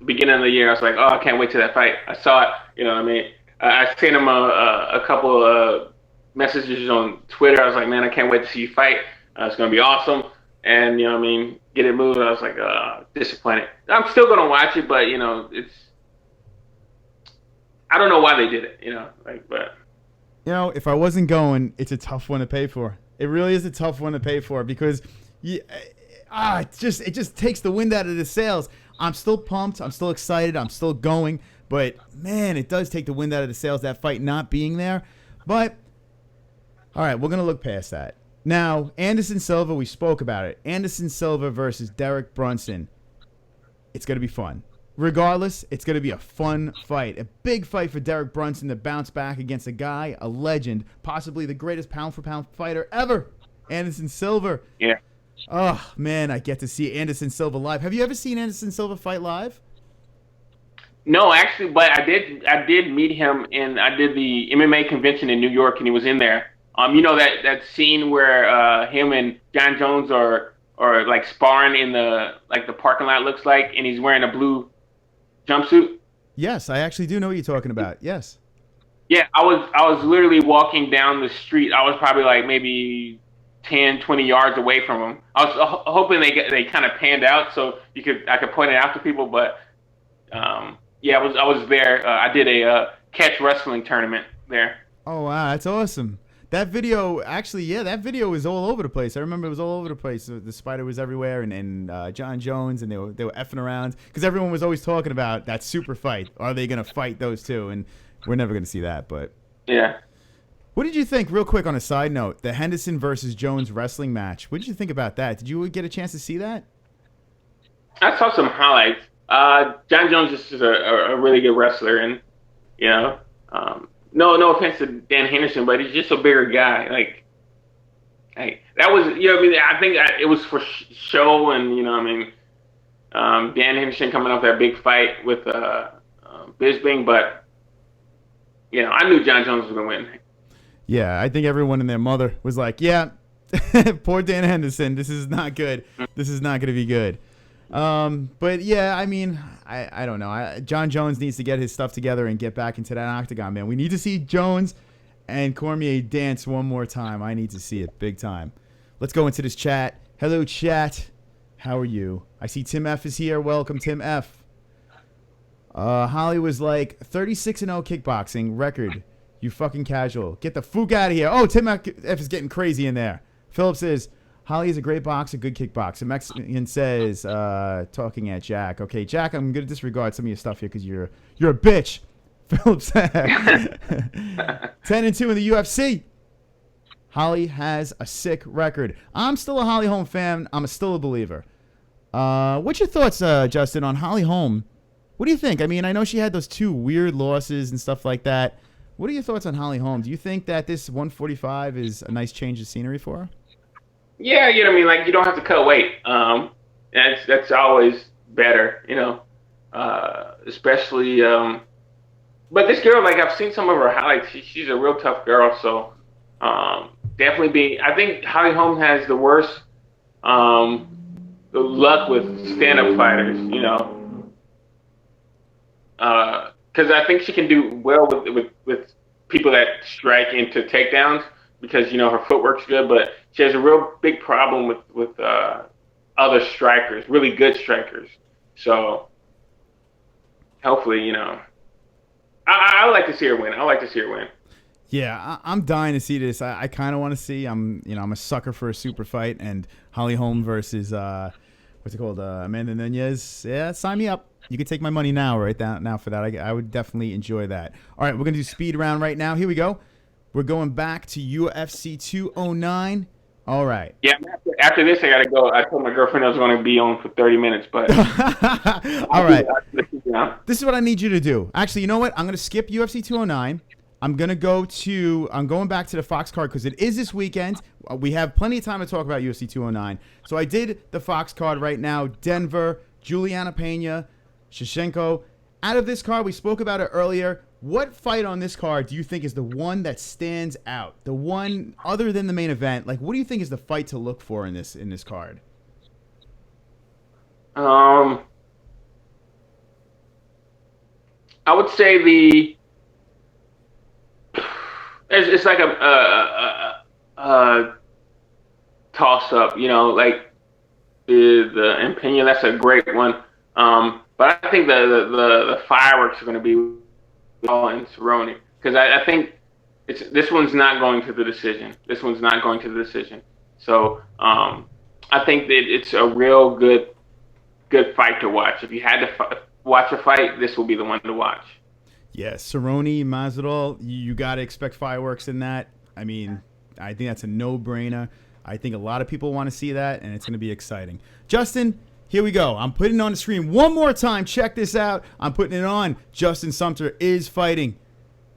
beginning of the year. I was like, oh, I can't wait to that fight. I saw it. You know what I mean? I sent him a couple of messages on Twitter. I was like, man, I can't wait to see you fight. It's going to be awesome. And, you know what I mean, get it moved. I was like, disappointed. I'm still going to watch it, but, you know, I don't know why they did it, you know, like, but. You know, if I wasn't going, it's a tough one to pay for. It really is a tough one to pay for because it just takes the wind out of the sails. I'm still pumped. I'm still excited. I'm still going. But, man, it does take the wind out of the sails, that fight not being there. But, all right, we're going to look past that. Now, Anderson Silva, we spoke about it. Anderson Silva versus Derek Brunson. It's going to be fun. Regardless, it's going to be a fun fight. A big fight for Derek Brunson to bounce back against a guy, a legend, possibly the greatest pound-for-pound fighter ever, Anderson Silva. Yeah. Oh, man, I get to see Anderson Silva live. Have you ever seen Anderson Silva fight live? No, actually, but I did meet him I did the MMA convention in New York, and he was in there. You know that scene where him and John Jones are like sparring in the parking lot, looks like, and he's wearing a blue jumpsuit? Yes, I actually do know what you're talking about. Yes. Yeah, I was literally walking down the street. I was probably like maybe 10, 20 yards away from him. I was hoping they kind of panned out so I could point it out to people, but yeah, I was there. I did a catch wrestling tournament there. Oh wow, that's awesome. That video, actually, yeah, that video was all over the place. I remember it was all over the place. The spider was everywhere, and John Jones, and they were effing around because everyone was always talking about that super fight. Are they gonna fight those two? And we're never gonna see that. But yeah, what did you think, real quick on a side note, the Henderson versus Jones wrestling match? What did you think about that? Did you get a chance to see that? I saw some highlights. John Jones is just a really good wrestler, and you know. No offense to Dan Henderson, but he's just a bigger guy. Like that was, you know, I mean, I think it was for show, and you know, I mean, Dan Henderson coming off that big fight with Bisping, but you know, I knew John Jones was gonna win. Yeah, I think everyone and their mother was like, "Yeah, poor Dan Henderson. This is not good. This is not gonna be good." But yeah, I mean, I don't know. John Jones needs to get his stuff together and get back into that octagon, man. We need to see Jones and Cormier dance one more time. I need to see it big time. Let's go into this chat. Hello, chat. How are you? I see Tim F is here. Welcome, Tim F. Holly was like 36-0 kickboxing record. You fucking casual. Get the fuck out of here. Oh, Tim F is getting crazy in there. Phillips says, Holly is a great boxer, good kickboxer. Mexican says, talking at Jack. Okay, Jack, I'm going to disregard some of your stuff here because you're a bitch. Phillips 10-2 in the UFC. Holly has a sick record. I'm still a Holly Holm fan. I'm still a believer. What's your thoughts, Justin, on Holly Holm? What do you think? I mean, I know she had those 2 weird losses and stuff like that. What are your thoughts on Holly Holm? Do you think that this 145 is a nice change of scenery for her? Yeah, you know what I mean? Like, you don't have to cut weight. That's always better, you know, especially. But this girl, like, I've seen some of her highlights. She's a real tough girl. So definitely I think Holly Holm has the worst luck with stand-up fighters, you know, because I think she can do well with people that strike into takedowns because her footwork's good, but she has a real big problem with other strikers, really good strikers. So hopefully, I would like to see her win. I would like to see her win. Yeah, I'm dying to see this. I kind of want to see. I'm a sucker for a super fight, and Holly Holm versus what's it called? Amanda Nunez. Yeah, sign me up. You can take my money now, right now for that. I would definitely enjoy that. All right, we're gonna do speed round right now. Here we go. We're going back to UFC 209. All right. Yeah, after this, I gotta go. I told my girlfriend I was going to be on for 30 minutes, but all right. This is what I need you to do. Actually, you know what? I'm gonna skip UFC 209. I'm going back to the Fox card because it is this weekend. We have plenty of time to talk about UFC 209. So I did the Fox card right now. Denver, Juliana Pena, Shevchenko. Out of this card, we spoke about it earlier. What fight on this card do you think is the one that stands out? The one other than the main event? Like, what do you think is the fight to look for in this card? I would say it's like a toss up, like the Pena. That's a great one. But I think the fireworks are going to be all in Cerrone because I think this one's not going to the decision. So I think that it's a real good fight to watch. If you had to watch a fight, this will be the one to watch. Yeah, Cerrone, Masvidal, you got to expect fireworks in that. I mean, I think that's a no-brainer. I think a lot of people want to see that, and it's going to be exciting. Justin, here we go. I'm putting it on the screen one more time. Check this out. I'm putting it on. Justin Sumter is fighting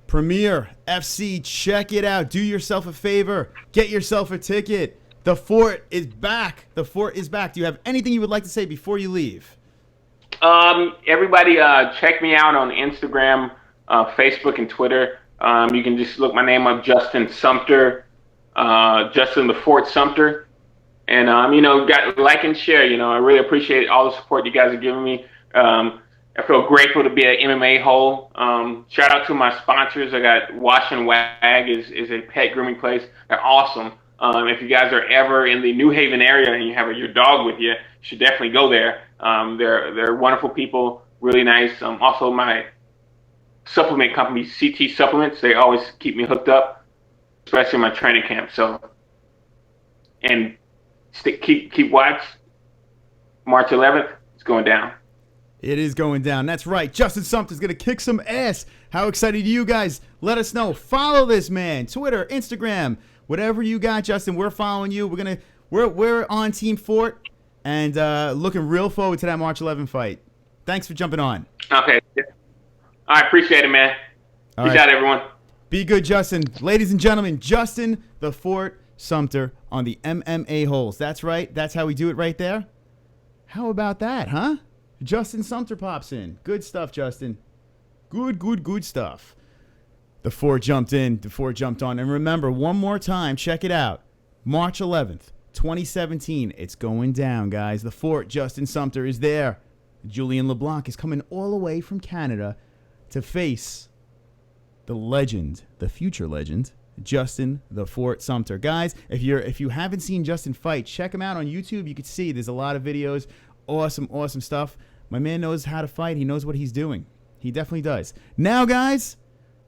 Premier FC. Check it out. Do yourself a favor. Get yourself a ticket. The Fort is back. The Fort is back. Do you have anything you would like to say before you leave? Everybody, check me out on Instagram, Facebook, and Twitter. You can just look my name up, Justin Sumter, Justin the Fort Sumter. And, like and share. I really appreciate all the support you guys are giving me. I feel grateful to be at MMA-HOLE. Shout out to my sponsors. I got Wash and Wag is a pet grooming place. They're awesome. If you guys are ever in the New Haven area and you have your dog with you, you should definitely go there. They're wonderful people, really nice. Also, my supplement company, CT Supplements, they always keep me hooked up, especially in my training camp. So, and keep watch. March 11th, it's going down. It is going down. That's right. Justin Sumter's going to kick some ass. How excited are you guys? Let us know. Follow this man. Twitter, Instagram, whatever you got, Justin. We're following you. We're on Team Fort and looking real forward to that March 11th fight. Thanks for jumping on. Okay. I appreciate it, man. Peace out, everyone. Be good, Justin. Ladies and gentlemen, Justin the Fort Sumter on the MMA-Holes. That's right. That's how we do it right there. How about that, huh? Justin Sumter pops in. Good stuff, Justin. Good stuff. The Fort jumped in. The Fort jumped on. And remember, one more time, check it out. March 11th, 2017. It's going down, guys. The Fort, Justin Sumter, is there. Julian LeBlanc is coming all the way from Canada to face the legend, the future legend, Justin the Fort Sumter. Guys, if you haven't seen Justin fight, check him out on YouTube. You can see there's a lot of videos. Awesome stuff. My man knows how to fight. He knows what he's doing. He definitely does. Now, guys,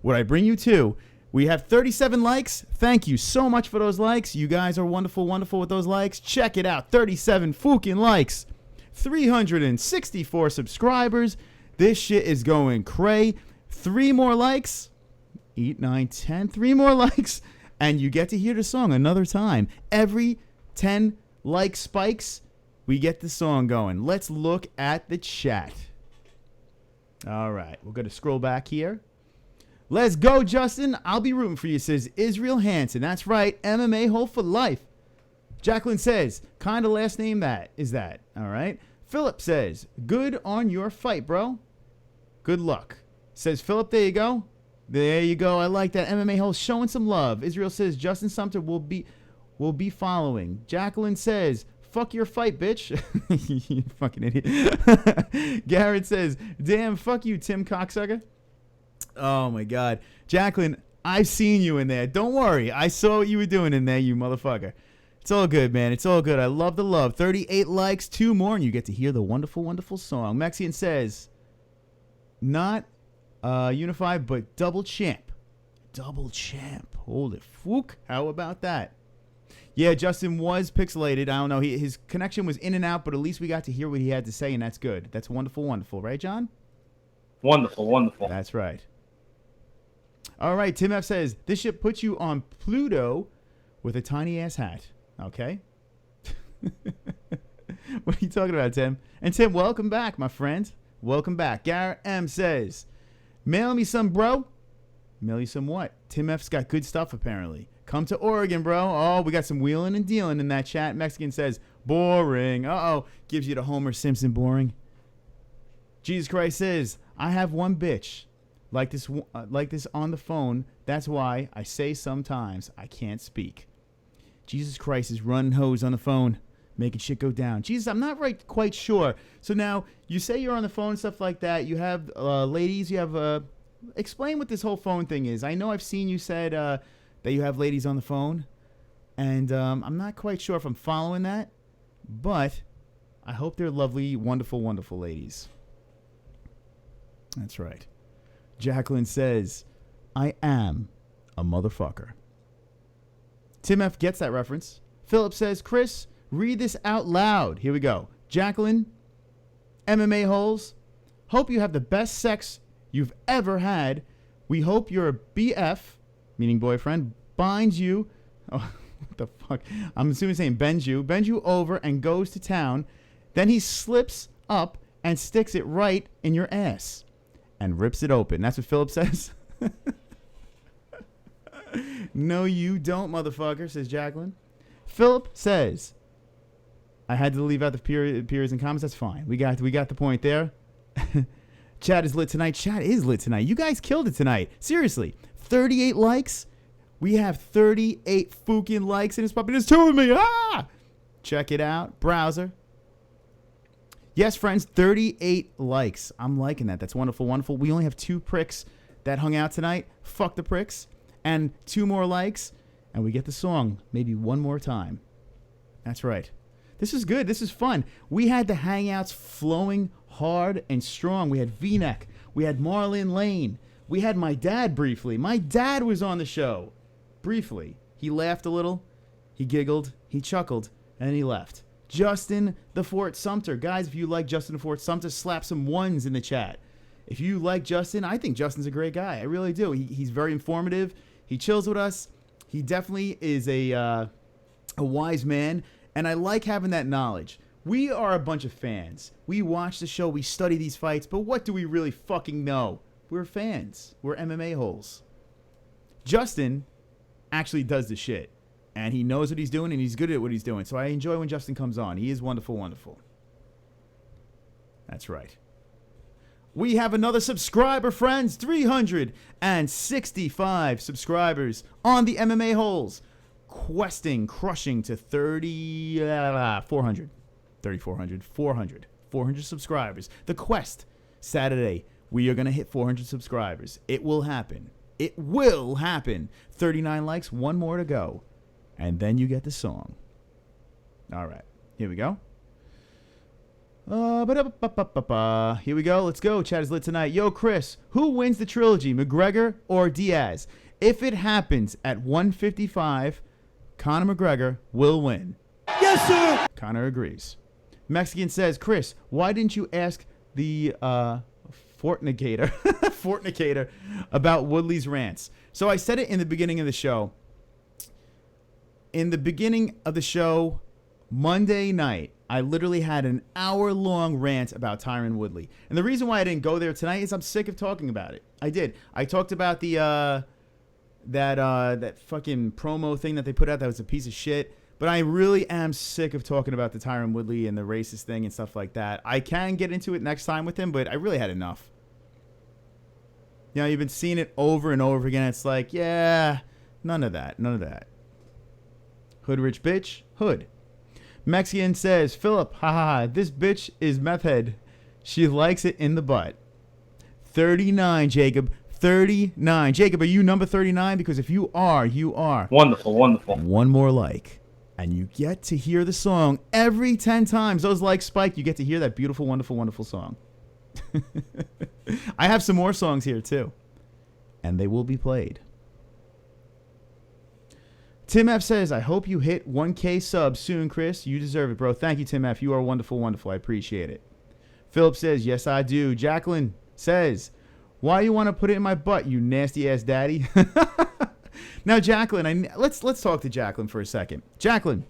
what I bring you to, we have 37 likes. Thank you so much for those likes. You guys are wonderful with those likes. Check it out. 37 fucking likes. 364 subscribers. This shit is going cray. 3 more likes. 8, 9, 10. 3 more likes. And you get to hear the song another time. Every 10 like spikes, we get the song going. Let's look at the chat. All right. We're going to scroll back here. Let's go, Justin. I'll be rooting for you, says Israel Hansen. That's right. MMA-hole for life. Jacqueline says, kind of last name that is that. All right. Philip says, good on your fight, bro. Good luck. Says Philip, there you go. There you go. I like that. MMA-hole showing some love. Israel says, Justin Sumter will be following. Jacqueline says, fuck your fight, bitch. You fucking idiot. Garrett says, damn, fuck you, Tim Cocksucker. Oh, my God. Jacqueline, I've seen you in there. Don't worry. I saw what you were doing in there, you motherfucker. It's all good, man. It's all good. I love the love. 38 likes, 2 more, and you get to hear the wonderful, wonderful song. Mexican says, not unified, but double champ. Double champ. Holy fuck. How about that? Yeah, Justin was pixelated. I don't know. His connection was in and out, but at least we got to hear what he had to say, and that's good. That's wonderful, wonderful. Right, John? Wonderful, wonderful. That's right. All right, Tim F says, this ship puts you on Pluto with a tiny-ass hat. Okay. What are you talking about, Tim? And Tim, welcome back, my friend. Welcome back. Garrett M says, mail me some, bro. Mail you some what? Tim F's got good stuff, apparently. Come to Oregon, bro. Oh, we got some wheeling and dealing in that chat. Mexican says, boring. Uh-oh. Gives you the Homer Simpson boring. Jesus Christ says, I have one bitch. Like this on the phone. That's why I say sometimes I can't speak. Jesus Christ is running hose on the phone, making shit go down. Jesus, I'm not quite sure. So now, you say you're on the phone, stuff like that. You have ladies, you have... explain what this whole phone thing is. I know I've seen you said that you have ladies on the phone, and I'm not quite sure if I'm following that, but I hope they're lovely, wonderful, wonderful ladies. That's right. Jacqueline says, I am a motherfucker. Tim F gets that reference. Philip says, Chris, read this out loud. Here we go. Jacqueline, MMA-holes, hope you have the best sex you've ever had. We hope your BF, meaning boyfriend, binds you. Oh, what the fuck? I'm assuming saying bends you over and goes to town. Then he slips up and sticks it right in your ass and rips it open. That's what Philip says. No, you don't, motherfucker, says Jacqueline. Philip says, I had to leave out the periods and comments. That's fine. We got the point there. Chat is lit tonight. Chat is lit tonight. You guys killed it tonight. Seriously. 38 likes. We have 38 fucking likes in this puppy. There's 2 of me. Ah! Check it out. Browser. Yes, friends, 38 likes. I'm liking that. That's wonderful, wonderful. We only have 2 pricks that hung out tonight. Fuck the pricks. And 2 more likes. And we get the song maybe one more time. That's right. This is good. This is fun. We had the hangouts flowing hard and strong. We had V-Neck. We had MARLYNN Lane. We had my dad briefly. My dad was on the show. Briefly. He laughed a little. He giggled. He chuckled. And he left. Justin the Fort Sumter. Guys, if you like Justin the Fort Sumter, slap some 1s in the chat. If you like Justin, I think Justin's a great guy. I really do. He's very informative. He chills with us. He definitely is a wise man. And I like having that knowledge. We are a bunch of fans. We watch the show. We study these fights. But what do we really fucking know? We're fans. We're MMA-holes. Justin actually does the shit. And he knows what he's doing, and he's good at what he's doing. So I enjoy when Justin comes on. He is wonderful, wonderful. That's right. We have another subscriber, friends. 365 subscribers on the MMA-holes. Crushing to 400 subscribers. The quest, Saturday, we are going to hit 400 subscribers. It will happen. It will happen. 39 likes, 1 more to go. And then you get the song. All right, here we go. Here we go. Let's go. Chat is lit tonight. Yo, Chris, who wins the trilogy, McGregor or Diaz? If it happens at 155, Conor McGregor will win. Yes, sir. Conor agrees. Mexican says, Chris, why didn't you ask the Fortnicator about Woodley's rants? So I said it in the beginning of the show. In the beginning of the show, Monday night, I literally had an hour-long rant about Tyron Woodley. And the reason why I didn't go there tonight is I'm sick of talking about it. I did. I talked about the that fucking promo thing that they put out that was a piece of shit. But I really am sick of talking about the Tyron Woodley and the racist thing and stuff like that. I can get into it next time with him, but I really had enough. You know, you've been seeing it over and over again. It's like, yeah, none of that. None of that. Hood rich bitch. Hood. Mexican says, Philip, haha, this bitch is meth head. She likes it in the butt. 39, Jacob. 39. Jacob, are you number 39? Because if you are, you are. Wonderful, wonderful. One more like. And you get to hear the song every 10 times. Those likes spike. You get to hear that beautiful, wonderful, wonderful song. I have some more songs here, too. And they will be played. Tim F says, I hope you hit 1K subs soon, Chris. You deserve it, bro. Thank you, Tim F. You are wonderful, wonderful. I appreciate it. Philip says, yes, I do. Jacqueline says, why you want to put it in my butt, you nasty-ass daddy? Now, Jacqueline, let's talk to Jacqueline for a second. Jacqueline,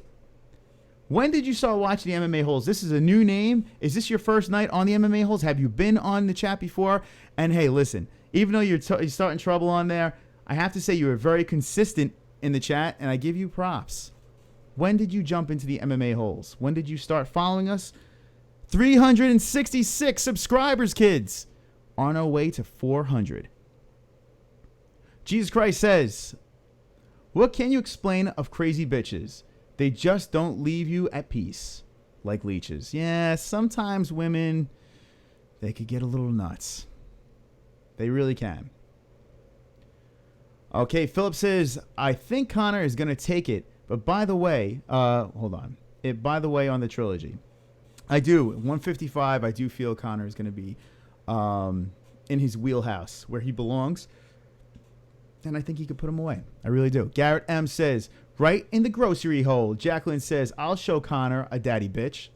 when did you start watching the MMA-Holes? This is a new name. Is this your first night on the MMA-Holes? Have you been on the chat before? And, hey, listen, even though you're starting trouble on there, I have to say you were very consistent in the chat, and I give you props. When did you jump into the MMA-Holes? When did you start following us? 366 subscribers, kids. On our way to 400. Jesus Christ says, what can you explain of crazy bitches? They just don't leave you at peace. Like leeches. Yeah, sometimes women, they could get a little nuts. They really can. Okay, Philip says, I think Connor is going to take it. But by the way, hold on. By the way, on the trilogy. I do. 155, I do feel Connor is going to be in his wheelhouse where he belongs. And I think he could put him away. I really do. Garrett M says, right in the grocery hole. Jacqueline says, I'll show Connor a daddy bitch.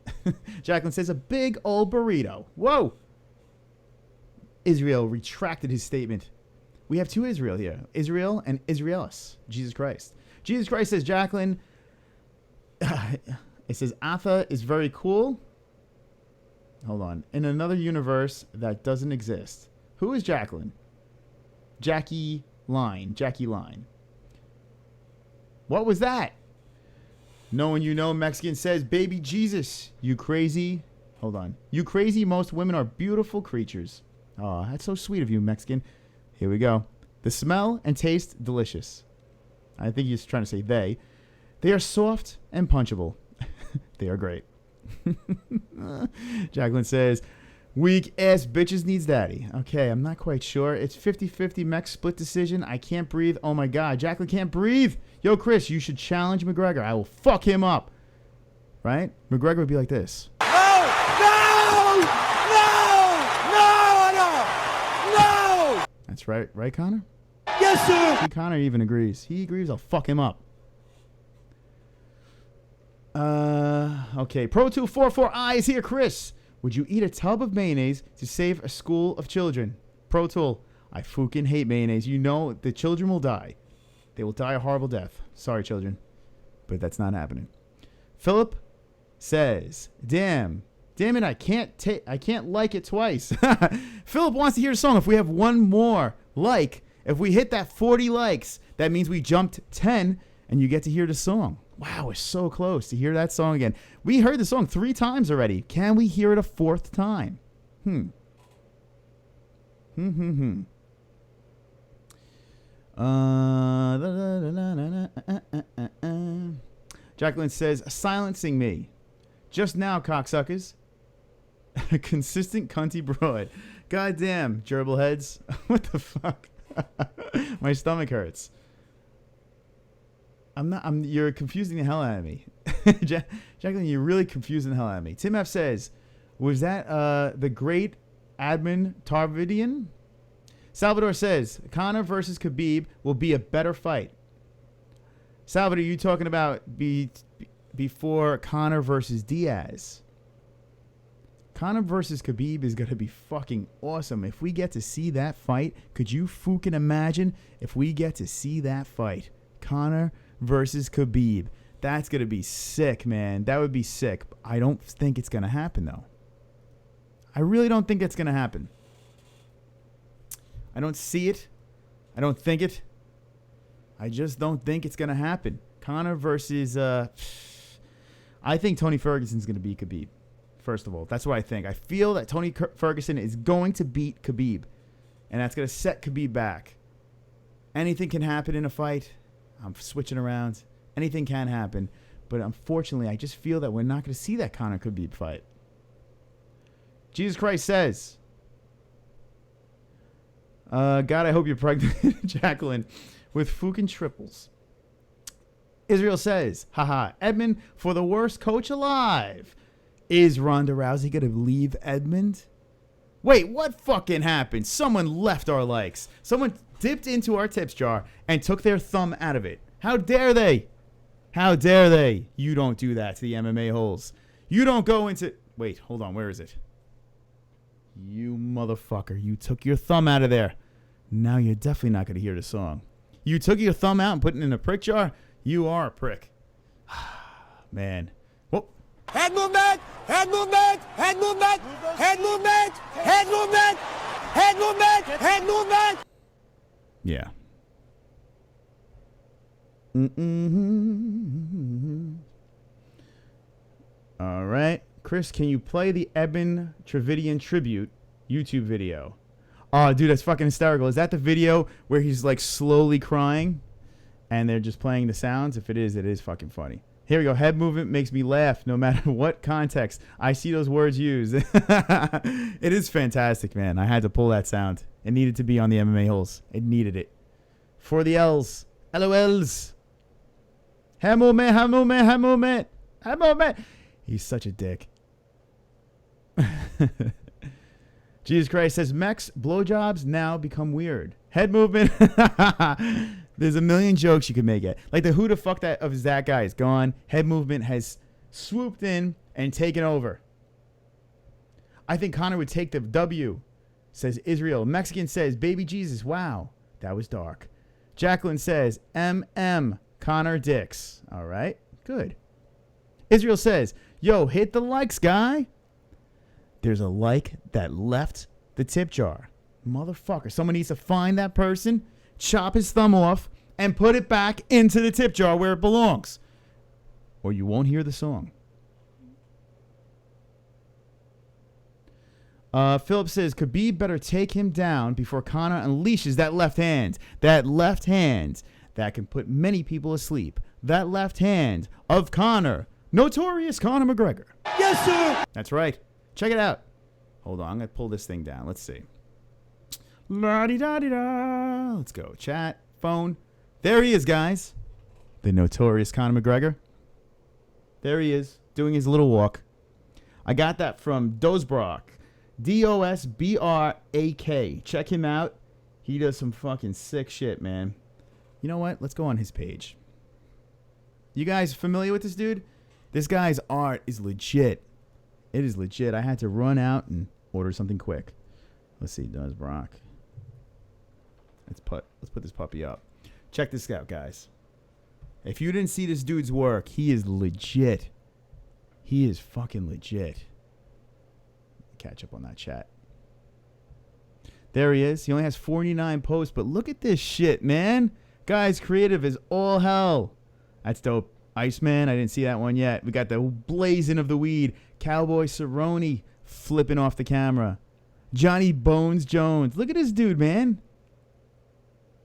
Jacqueline says, a big old burrito. Whoa. Israel retracted his statement. We have two Israel here. Israel and Israelis. Jesus Christ. Jesus Christ says, Jacqueline, it says, Atha is very cool. Hold on. In another universe that doesn't exist. Who is Jacqueline? Jackie Line. What was that? Knowing you know, Mexican says, baby Jesus, you crazy. Hold on. You crazy, most women are beautiful creatures. Oh, that's so sweet of you, Mexican. Here we go. The smell and taste delicious. I think he's trying to say they. They are soft and punchable. They are great. Jacqueline says, weak ass bitches needs daddy. Okay, I'm not quite sure. It's 50-50 Mex split decision. I can't breathe. Oh my God, Jacqueline can't breathe. Yo, Chris, you should challenge McGregor. I will fuck him up. Right? McGregor would be like this. No! That's right. Right, Connor? Yes, sir! See, Connor even agrees. He agrees I'll fuck him up. Okay. Pro244I is here, Chris. Would you eat a tub of mayonnaise to save a school of children? Pro Tool, I fucking hate mayonnaise. You know the children will die. They will die a horrible death. Sorry, children. But that's not happening. Philip says, damn it, I can't like it twice. Philip wants to hear a song. If we have one more like, if we hit that 40 likes, that means we jumped 10 and you get to hear the song. Wow, we're so close to hear that song again. We heard the song 3 times already. Can we hear it a 4th time? Jacqueline says, silencing me. Just now, cocksuckers. A consistent cunty broad. Goddamn, gerbil heads. What the fuck? My stomach hurts. You're confusing the hell out of me. Jacqueline, you're really confusing the hell out of me. Tim F says, was that the great admin Tarvidian? Salvador says, Conor versus Khabib will be a better fight. Salvador, you talking about before Conor versus Diaz? Conor versus Khabib is going to be fucking awesome. If we get to see that fight, could you fucking imagine if we get to see that fight? Conor versus Khabib. That's going to be sick, man. That would be sick. I don't think it's going to happen, though. I really don't think it's going to happen. I don't see it. I don't think it. I just don't think it's going to happen. Conor versus... I think Tony Ferguson's going to beat Khabib. First of all, that's what I think. I feel that Tony Ferguson is going to beat Khabib. And that's going to set Khabib back. Anything can happen in a fight. I'm switching around. Anything can happen. But unfortunately, I just feel that we're not going to see that Conor Khabib fight. Jesus Christ says... God, I hope you're pregnant, Jacqueline, with fucking triples. Israel says, haha, Edmund for the worst coach alive. Is Ronda Rousey going to leave Edmund? Wait, what fucking happened? Someone left our likes. Someone dipped into our tips jar and took their thumb out of it. How dare they? How dare they? You don't do that to the MMA-holes. You don't go into... Wait, hold on. Where is it? You motherfucker. You took your thumb out of there. Now you're definitely not going to hear the song. You took your thumb out and put it in a prick jar? You are a prick. Man. Whoop. Head movement, head movement, head movement, head movement, head movement, head movement, head movement. Yeah. All right. Chris, can you play the Eben Trevidian tribute YouTube video? Oh, dude, that's fucking hysterical. Is that the video where he's like slowly crying and they're just playing the sounds? If it is fucking funny. Here we go. Head movement makes me laugh no matter what context. I see those words used. It is fantastic, man. I had to pull that sound. It needed to be on the MMA-holes. It needed it. For the L's. LOLs. Head movement, head movement, head movement. Head movement. He's such a dick. Jesus Christ says, Mex, blowjobs now become weird. Head movement. There's a million jokes you could make it. Like the who the fuck that of that guy is gone. Head movement has swooped in and taken over. I think Connor would take the W, says Israel. Mexican says, baby Jesus, wow. That was dark. Jacqueline says, MM, Connor Dix. All right, good. Israel says, yo, hit the likes, guy. There's a like that left the tip jar. Motherfucker. Someone needs to find that person, chop his thumb off, and put it back into the tip jar where it belongs. Or you won't hear the song. Philip says, Khabib better take him down before Conor unleashes that left hand. That left hand that can put many people asleep. That left hand of Conor. Notorious Conor McGregor. Yes, sir. That's right. Check it out. Hold on. I'm going to pull this thing down. Let's see. La-di-da-di-da. Let's go. Chat. Phone. There he is, guys. The notorious Conor McGregor. There he is, doing his little walk. I got that from Dosbrock. Dosbrak. Check him out. He does some fucking sick shit, man. You know what? Let's go on his page. You guys familiar with this dude? This guy's art is legit. It is legit. I had to run out and order something quick. Let's see, Dosbrock. Let's put this puppy up. Check this out, guys. If you didn't see this dude's work, he is legit. He is fucking legit. Catch up on that chat. There he is. He only has 49 posts, but look at this shit, man. Guys, creative is all hell. That's dope. Iceman, I didn't see that one yet. We got the blazing of the weed. Cowboy Cerrone flipping off the camera. Johnny Bones Jones. Look at this dude, man.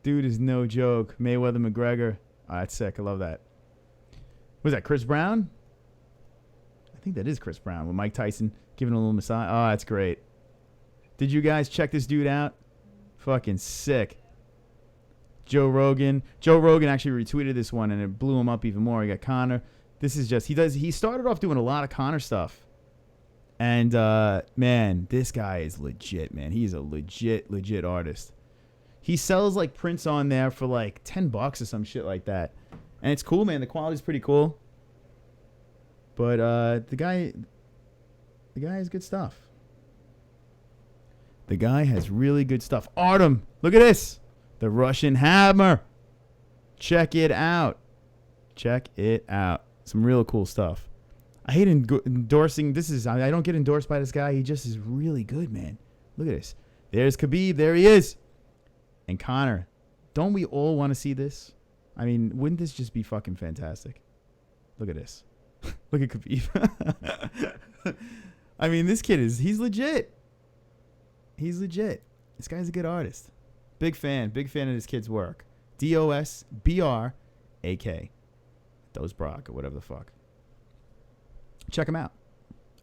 Dude is no joke. Mayweather McGregor. Oh, that's sick. I love that. Was that Chris Brown? I think that is Chris Brown with Mike Tyson giving a little massage. Oh, that's great. Did you guys check this dude out? Fucking sick. Joe Rogan. Joe Rogan actually retweeted this one and it blew him up even more. He got Conor. This is just, he started off doing a lot of Conor stuff. And, man, this guy is legit, man. He's a legit artist. He sells like prints on there for like $10 or some shit like that. And it's cool, man. The quality's pretty cool. But the guy has good stuff. The guy has really good stuff. Artem, look at this. The Russian Hammer. Check it out. Check it out. Some real cool stuff. I hate endorsing. I don't get endorsed by this guy. He just is really good, man. Look at this. There's Khabib. There he is. And Conor. Don't we all want to see this? I mean, wouldn't this just be fucking fantastic? Look at this. Look at Khabib. I mean, this kid he's legit. He's legit. This guy's a good artist. Big fan of this kid's work. Dosbrak. Dosbrock or whatever the fuck. Check him out.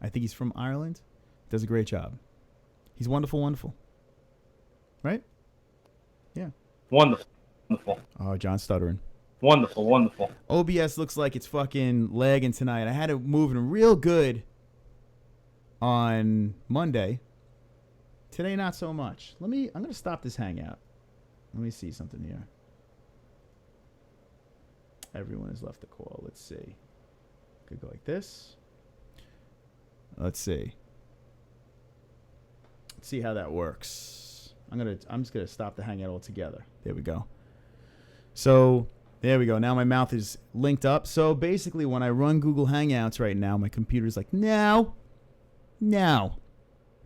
I think he's from Ireland. Does a great job. He's wonderful. Right? Wonderful. Wonderful. Oh, John's stuttering. Wonderful. Wonderful. OBS looks like it's fucking lagging tonight. I had it moving real good on Monday. Today, not so much. I'm going to stop this hangout. Let me see something here. Everyone has left the call. Let's see. Could go like this. Let's see. Let's see how that works. I'm just gonna stop the hangout altogether. There we go. So there we go. Now my mouth is linked up. So basically, when I run Google Hangouts right now, my computer's like, no, I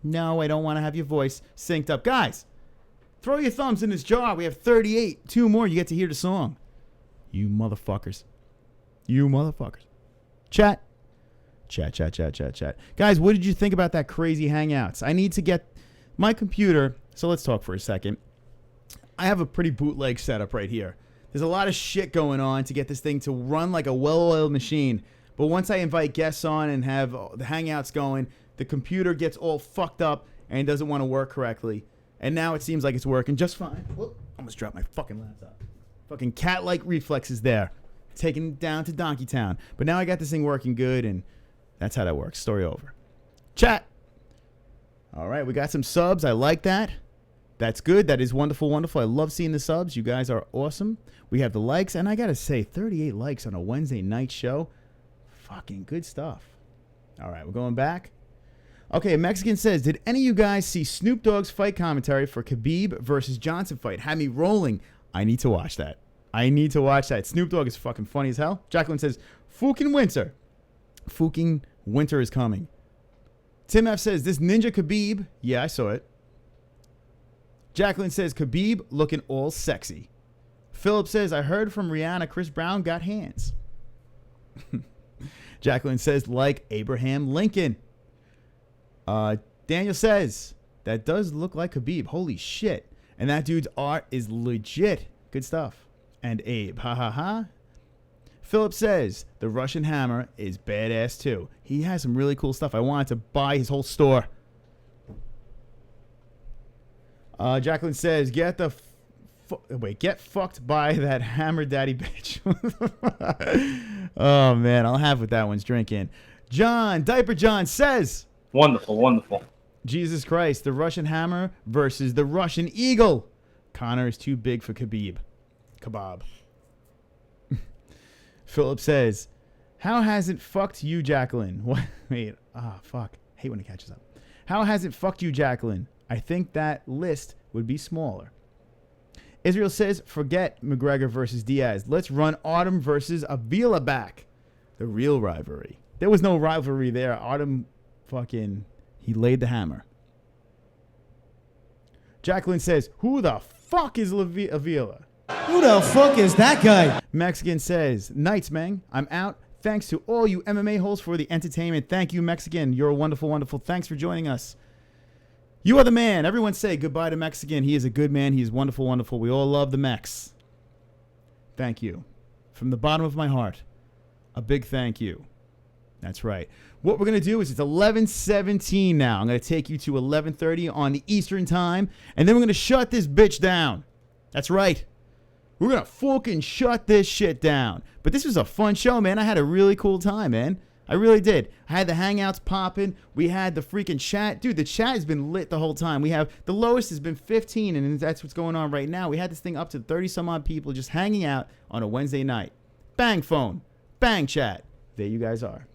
don't want to have your voice synced up. Guys, throw your thumbs in this jar. We have 38. 2 more. You get to hear the song. You motherfuckers. Chat. Guys, what did you think about that crazy Hangouts? I need to get my computer. So let's talk for a second. I have a pretty bootleg setup right here. There's a lot of shit going on to get this thing to run like a well-oiled machine. But once I invite guests on and have the Hangouts going, the computer gets all fucked up and doesn't want to work correctly. And now it seems like it's working just fine. Whoop, almost dropped my fucking laptop. Fucking cat-like reflexes there. Taking it down to Donkey Town. But now I got this thing working good, and that's how that works. Story over. Chat. All right, we got some subs. I like that. That's good. That is wonderful, wonderful. I love seeing the subs. You guys are awesome. We have the likes, and I got to say, 38 likes on a Wednesday night show. Fucking good stuff. All right, we're going back. Okay, Mexican says, did any of you guys see Snoop Dogg's fight commentary for Khabib versus Johnson fight? Had me rolling. I need to watch that. Snoop Dogg is fucking funny as hell. Jacqueline says, fucking winter. Fucking winter is coming. Tim F says, this Ninja Khabib. Yeah, I saw it. Jacqueline says, Khabib looking all sexy. Philip says, I heard from Rihanna Chris Brown got hands. Jacqueline says, like Abraham Lincoln. Daniel says, that does look like Khabib. Holy shit. And that dude's art is legit. Good stuff. And Abe, ha ha ha. Philip says, the Russian Hammer is badass too. He has some really cool stuff. I wanted to buy his whole store. Jacqueline says, get fucked by that hammer daddy bitch. Oh man, I'll have what that one's drinking. John, Diaper John says, wonderful, wonderful. Jesus Christ, the Russian Hammer versus the Russian Eagle. Connor is too big for Khabib. Kebab. Philip says, how has it fucked you, Jacqueline? What? Wait. Fuck. Hate when it catches up. How has it fucked you, Jacqueline? I think that list would be smaller. Israel says, forget McGregor versus Diaz. Let's run Autumn versus Avila back. The real rivalry. There was no rivalry there. Autumn fucking, he laid the hammer. Jacqueline says, who the fuck is Avila? Who the fuck is that guy? Mexican says, nights, man. I'm out. Thanks to all you MMA-holes for the entertainment. Thank you, Mexican. You're wonderful, wonderful. Thanks for joining us. You are the man. Everyone say goodbye to Mexican. He is a good man. He is wonderful, wonderful. We all love the Mex. Thank you. From the bottom of my heart, a big thank you. That's right. What we're going to do is it's 11:17 now. I'm going to take you to 11:30 on the Eastern time, and then we're going to shut this bitch down. That's right. We're going to fucking shut this shit down. But this was a fun show, man. I had a really cool time, man. I really did. I had the Hangouts popping. We had the freaking chat. Dude, the chat has been lit the whole time. We have the lowest has been 15, and that's what's going on right now. We had this thing up to 30-some-odd people just hanging out on a Wednesday night. Bang phone. Bang chat. There you guys are.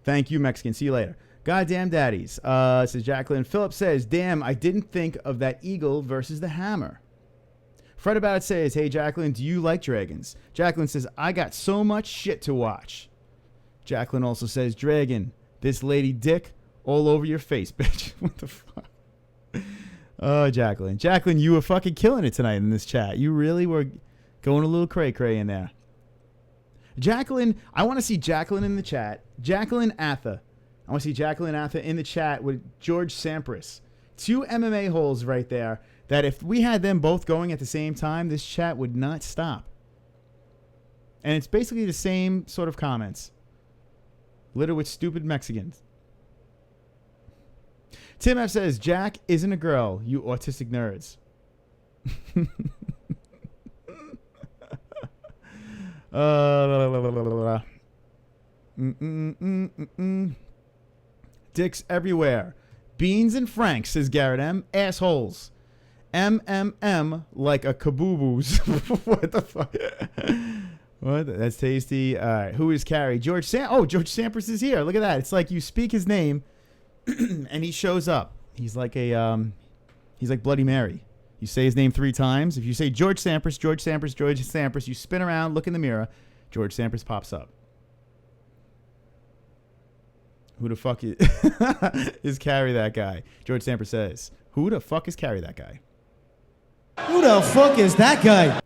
Thank you, Mexican. See you later. Goddamn daddies. Says Jacqueline. Philip says, damn, I didn't think of that eagle versus the hammer. Fred About It says, hey, Jacqueline, do you like dragons? Jacqueline says, I got so much shit to watch. Jacqueline also says, Dragon, this lady dick all over your face, bitch. What the fuck? Oh, Jacqueline. Jacqueline, you were fucking killing it tonight in this chat. You really were going a little cray-cray in there. Jacqueline, I want to see Jacqueline in the chat. Jacqueline Atha. I want to see Jacqueline Atha in the chat with George Sampras. 2 MMA-holes right there that if we had them both going at the same time, this chat would not stop. And it's basically the same sort of comments. Littered with stupid Mexicans. Tim F says, Jack isn't a girl, you autistic nerds. Dicks everywhere. Beans and Franks, says Garrett M. Assholes. like a kaboo-boos. What the fuck? What? That's tasty. All right. Who is Carrie? George Sampras is here. Look at that. It's like you speak his name and he shows up. He's like he's like Bloody Mary. You say his name 3 times. If you say George Sampras, you spin around, look in the mirror, George Sampras pops up. Who the fuck is Carrie that guy? George Sampras says, who the fuck is Carrie that guy? Who the fuck is that guy?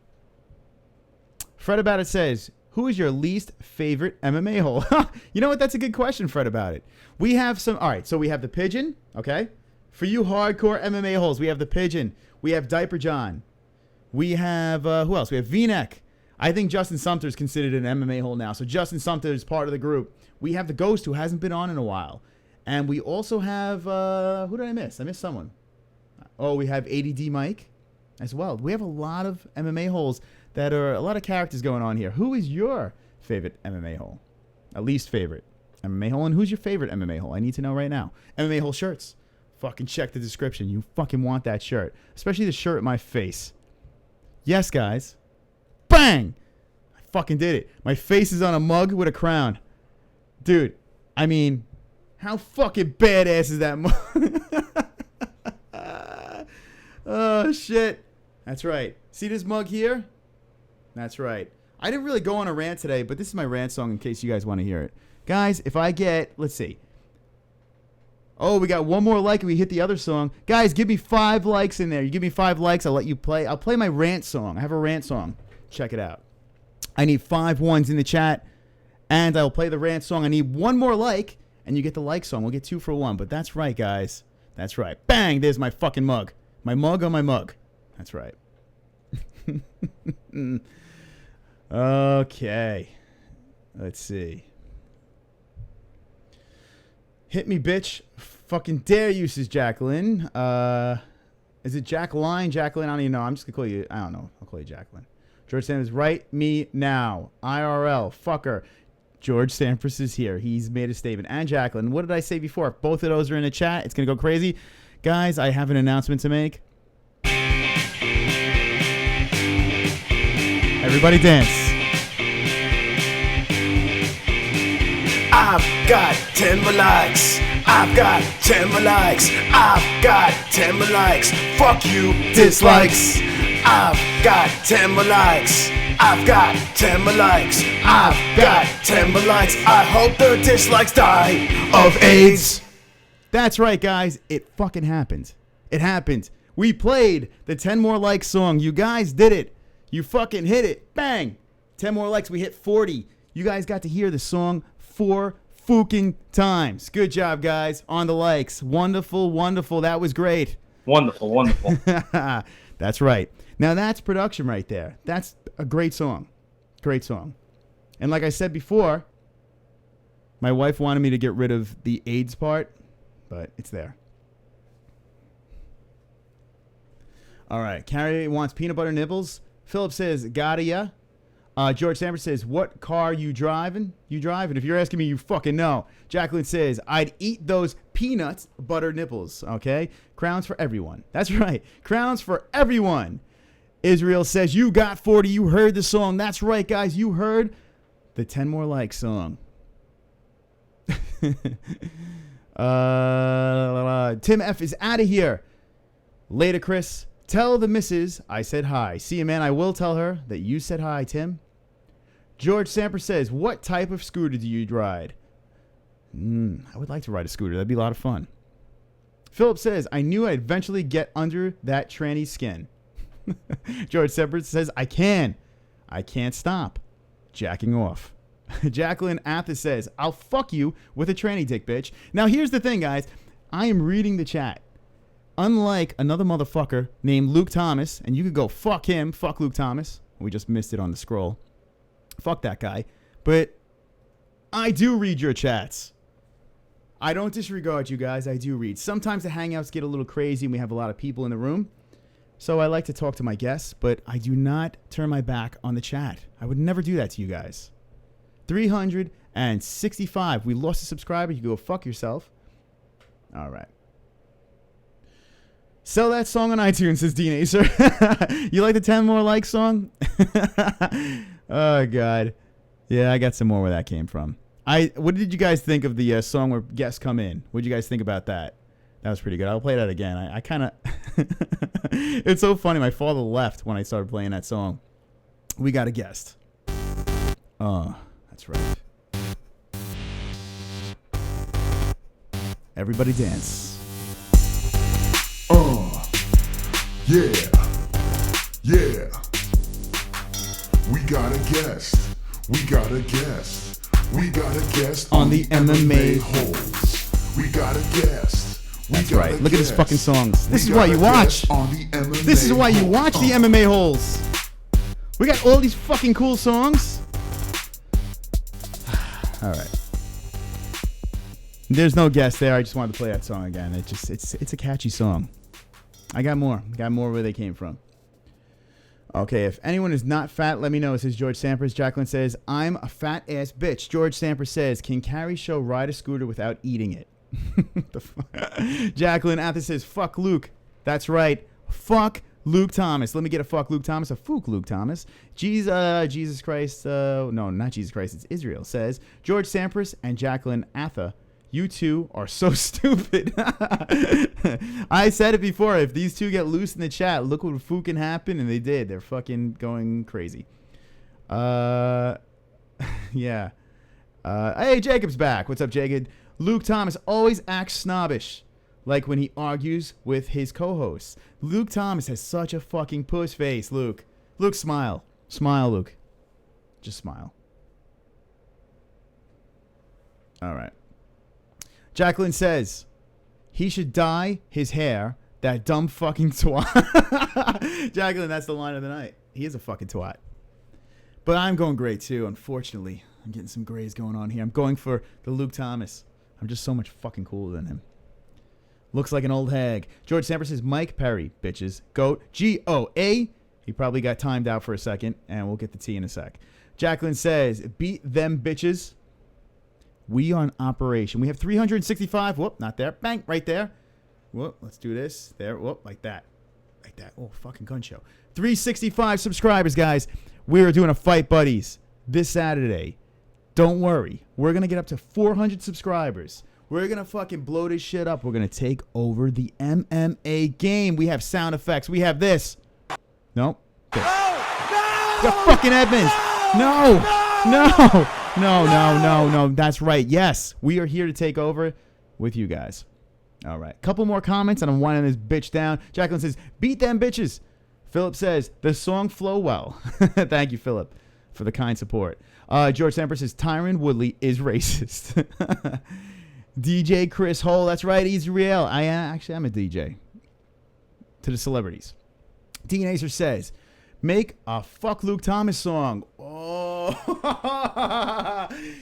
Fred About It says, who is your least favorite MMA hole? You know what? That's a good question, Fred About It. We have some, all right, so we have the Pigeon, okay? For you hardcore MMA holes, we have the Pigeon. We have Diaper John. We have, who else? We have V-Neck. I think Justin Sumter is considered an MMA hole now. So Justin Sumter is part of the group. We have the Ghost, who hasn't been on in a while. And we also have, who did I miss? I missed someone. Oh, we have ADD Mike as well. We have a lot of MMA holes that are a lot of characters going on here. Who is your favorite MMA hole? At least favorite MMA hole. And who's your favorite MMA hole? I need to know right now. MMA hole shirts. Fucking check the description. You fucking want that shirt. Especially the shirt with my face. Yes, guys. Bang! I fucking did it. My face is on a mug with a crown. Dude, I mean, how fucking badass is that mug? Oh, shit. That's right. See this mug here? That's right. I didn't really go on a rant today, but this is my rant song in case you guys want to hear it. Guys, if I get, let's see. Oh, we got one more like and we hit the other song. Guys, give me 5 likes in there. You give me 5 likes, I'll let you play. I'll play my rant song. I have a rant song. Check it out. I need 5 ones in the chat, and I'll play the rant song. I need 1 more like, and you get the like song. We'll get 2 for 1, but that's right, guys. That's right. Bang! There's my fucking mug. My mug on my mug. That's right. Okay. Let's see. Hit me, bitch. Fucking dare you, says Jacqueline. Is it Jacqueline? Jacqueline? I don't even know. I'm just going to call you. I don't know. I'll call you Jacqueline. George Sanders, write me now. IRL. Fucker. George Sampras is here. He's made a statement. And Jacqueline. What did I say before? If both of those are in the chat, it's going to go crazy. Guys, I have an announcement to make. Everybody dance. I've got 10 more likes. I've got 10 more likes. I've got 10 more likes. Fuck you, dislikes. I've got 10 more likes. I've got 10 more likes. I've got 10 more likes. I hope the dislikes die of AIDS. That's right, guys. It fucking happened. It happened. We played the 10 more likes song. You guys did it. You fucking hit it. Bang. 10 more likes. We hit 40. You guys got to hear the song 4 fucking times. Good job, guys. On the likes. Wonderful, wonderful. That was great. Wonderful, wonderful. That's right. Now, that's production right there. That's a great song. Great song. And like I said before, my wife wanted me to get rid of the AIDS part, but it's there. All right. Carrie wants peanut butter nibbles. Philip says, gotta ya. George Sampras says, what car you driving? You driving? If you're asking me, you fucking know. Jacqueline says, I'd eat those peanuts butter nipples. Okay? Crowns for everyone. That's right. Crowns for everyone. Israel says, you got 40. You heard the song. That's right, guys. You heard the 10 more likes song. Tim F is out of here. Later, Chris. Tell the missus I said hi. See you, man. I will tell her that you said hi, Tim. George Sampras says, what type of scooter do you ride? I would like to ride a scooter. That'd be a lot of fun. Philip says, I knew I'd eventually get under that tranny skin. George Sampras says, I can't stop jacking off. Jacqueline Athas says, I'll fuck you with a tranny dick, bitch. Now, here's the thing, guys. I am reading the chat. Unlike another motherfucker named Luke Thomas, and you could go fuck him, fuck Luke Thomas. We just missed it on the scroll. Fuck that guy. But I do read your chats. I don't disregard you guys. I do read. Sometimes the Hangouts get a little crazy and we have a lot of people in the room. So I like to talk to my guests, but I do not turn my back on the chat. I would never do that to you guys. 365. We lost a subscriber. You go fuck yourself. All right. Sell that song on iTunes, says Dean Acer. You like the 10 more likes song? Oh, God. Yeah, I got some more where that came from. What did you guys think of the song where guests come in? What did you guys think about that? That was pretty good. I'll play that again. I kind of... It's so funny. My father left when I started playing that song. We got a guest. Oh, that's right. Everybody dance. Yeah. Yeah. We got a guest. We got a guest. We got a guest on the MMA-HOLES. We got a guest. That's right. Look at his fucking songs. This is why you watch. This is why you watch the MMA-HOLES. We got all these fucking cool songs. All right. There's no guest there. I just wanted to play that song again. It's a catchy song. I got more. Where they came from. Okay, if anyone is not fat, let me know. It says George Sampras. Jacqueline says, I'm a fat ass bitch. George Sampras says, can Carrie Show ride a scooter without eating it? Jacqueline Athens says, fuck Luke. That's right. Fuck Luke Thomas. Let me get a fuck Luke Thomas. A fook Luke Thomas. Jesus Christ. No, not Jesus Christ. It's Israel. Says, George Sampras and Jacqueline Atha, you two are so stupid. I said it before. If these two get loose in the chat, look what fucking happened. And they did. They're fucking going crazy. Yeah. Hey, Jacob's back. What's up, Jacob? Luke Thomas always acts snobbish, like when he argues with his co-hosts. Luke Thomas has such a fucking puss face, Luke. Luke, smile. Smile, Luke. Just smile. All right. Jacqueline says, he should dye his hair, that dumb fucking twat. Jacqueline, that's the line of the night. He is a fucking twat. But I'm going gray, too, unfortunately. I'm getting some grays going on here. I'm going for the Luke Thomas. I'm just so much fucking cooler than him. Looks like an old hag. George Sampras says, Mike Perry, bitches. Goat. G-O-A. He probably got timed out for a second, and we'll get the T in a sec. Jacqueline says, beat them bitches. We on operation. We have 365. Whoop, not there. Bang, right there. Whoop, let's do this. There, whoop, like that. Like that. Oh, fucking gun show. 365 subscribers, guys. We're doing a Fight Buddies this Saturday. Don't worry. We're going to get up to 400 subscribers. We're going to fucking blow this shit up. We're going to take over the MMA game. We have sound effects. We have this. Nope. This. The fucking Edmonds. No. No. That's right. Yes. We are here to take over with you guys. All right. Couple more comments and I'm winding this bitch down. Jacqueline says, beat them bitches. Philip says, the song flow well. Thank you, Philip, for the kind support. George Sampras says, Tyron Woodley is racist. DJ Chris Hole. That's right, Israel. I'm a DJ. To the celebrities. Dean Acer says, make a fuck Luke Thomas song. Oh,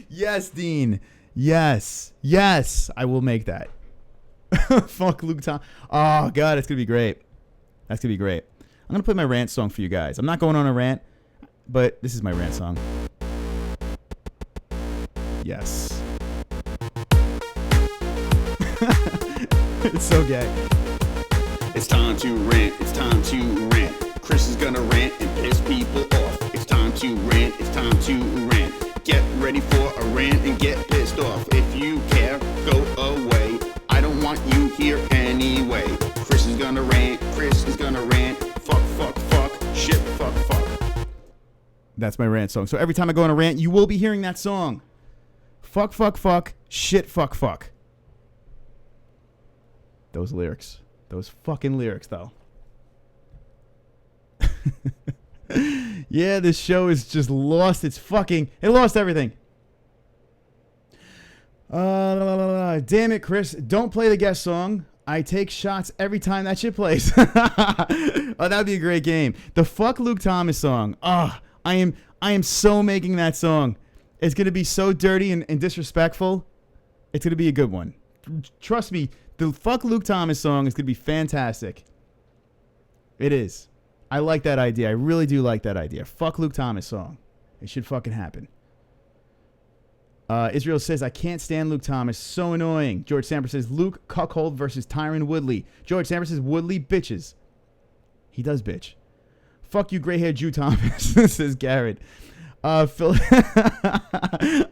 yes, Dean. Yes. I will make that. Fuck Luke Thomas. Oh, God, it's going to be great. That's going to be great. I'm going to play my rant song for you guys. I'm not going on a rant, but this is my rant song. Yes. It's so gay. It's time to rant. It's time to rant. Chris is gonna rant and piss people off. It's time to rant. It's time to rant. Get ready for a rant and get pissed off. If you care, go away. I don't want you here anyway. Chris is gonna rant. Chris is gonna rant. Fuck. Shit, fuck. That's my rant song. So every time I go on a rant, you will be hearing that song. Fuck. Shit, fuck. Those lyrics. Those fucking lyrics, though. Yeah, this show is just lost. It lost everything. Damn it, Chris. Don't play the guest song. I take shots every time that shit plays. Oh, that'd be a great game. The fuck Luke Thomas song. I am so making that song. It's going to be so dirty and disrespectful. It's going to be a good one. Trust me, the fuck Luke Thomas song is going to be fantastic. It is. I like that idea. I really do like that idea. Fuck Luke Thomas song. It should fucking happen. Israel says, I can't stand Luke Thomas. So annoying. George Samper says, Luke Cuckold versus Tyron Woodley. George Samper says, Woodley bitches. He does bitch. Fuck you, gray-haired Jew Thomas, says Garrett. Phil,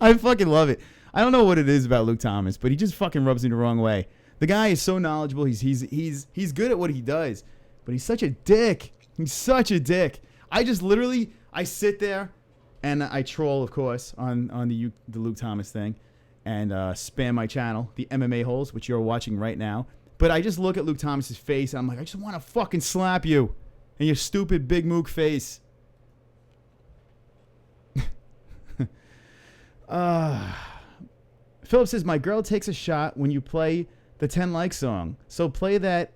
I fucking love it. I don't know what it is about Luke Thomas, but he just fucking rubs me the wrong way. The guy is so knowledgeable. He's good at what he does, but he's such a dick. He's such a dick. I just literally, I sit there and I troll, of course, on the Luke Thomas thing and spam my channel, the MMA-holes, which you're watching right now. But I just look at Luke Thomas's face and I'm like, I just want to fucking slap you in your stupid big mook face. Philip says, my girl takes a shot when you play the 10 like song. So play that.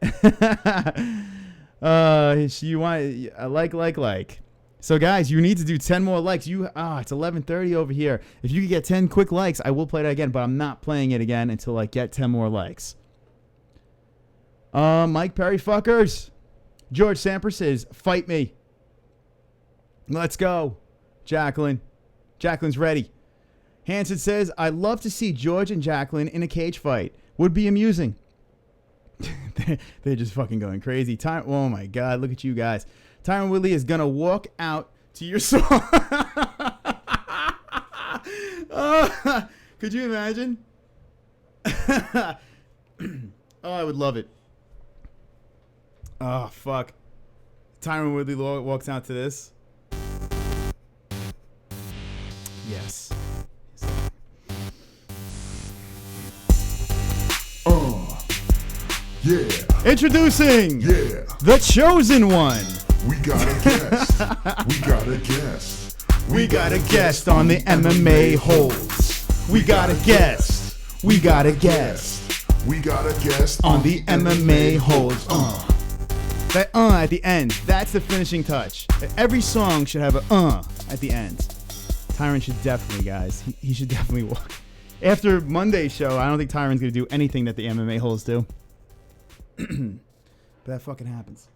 You want like. So guys, you need to do 10 more likes. It's 11:30 over here. If you could get 10 quick likes, I will play that again, but I'm not playing it again until I get 10 more likes. Mike Perry fuckers. George Samper says, fight me. Let's go. Jacqueline. Jacqueline's ready. Hanson says, I'd love to see George and Jacqueline in a cage fight. Would be amusing. They're just fucking going crazy. Oh my God, look at you guys. Tyron Woodley is going to walk out to your song. Could you imagine? Oh, I would love it. Oh, fuck. Tyron Woodley walks out to this. Yes. Yeah. Introducing the chosen one. We got a guest. We got a guest. We got a guest on the MMA-holes. We got a guest. We got a guest. We got a guest on the MMA-holes. That at the end, that's the finishing touch. Every song should have a at the end. Tyron should definitely, guys, he should definitely walk. After Monday's show, I don't think Tyron's going to do anything that the MMA-holes do. But that fucking happens.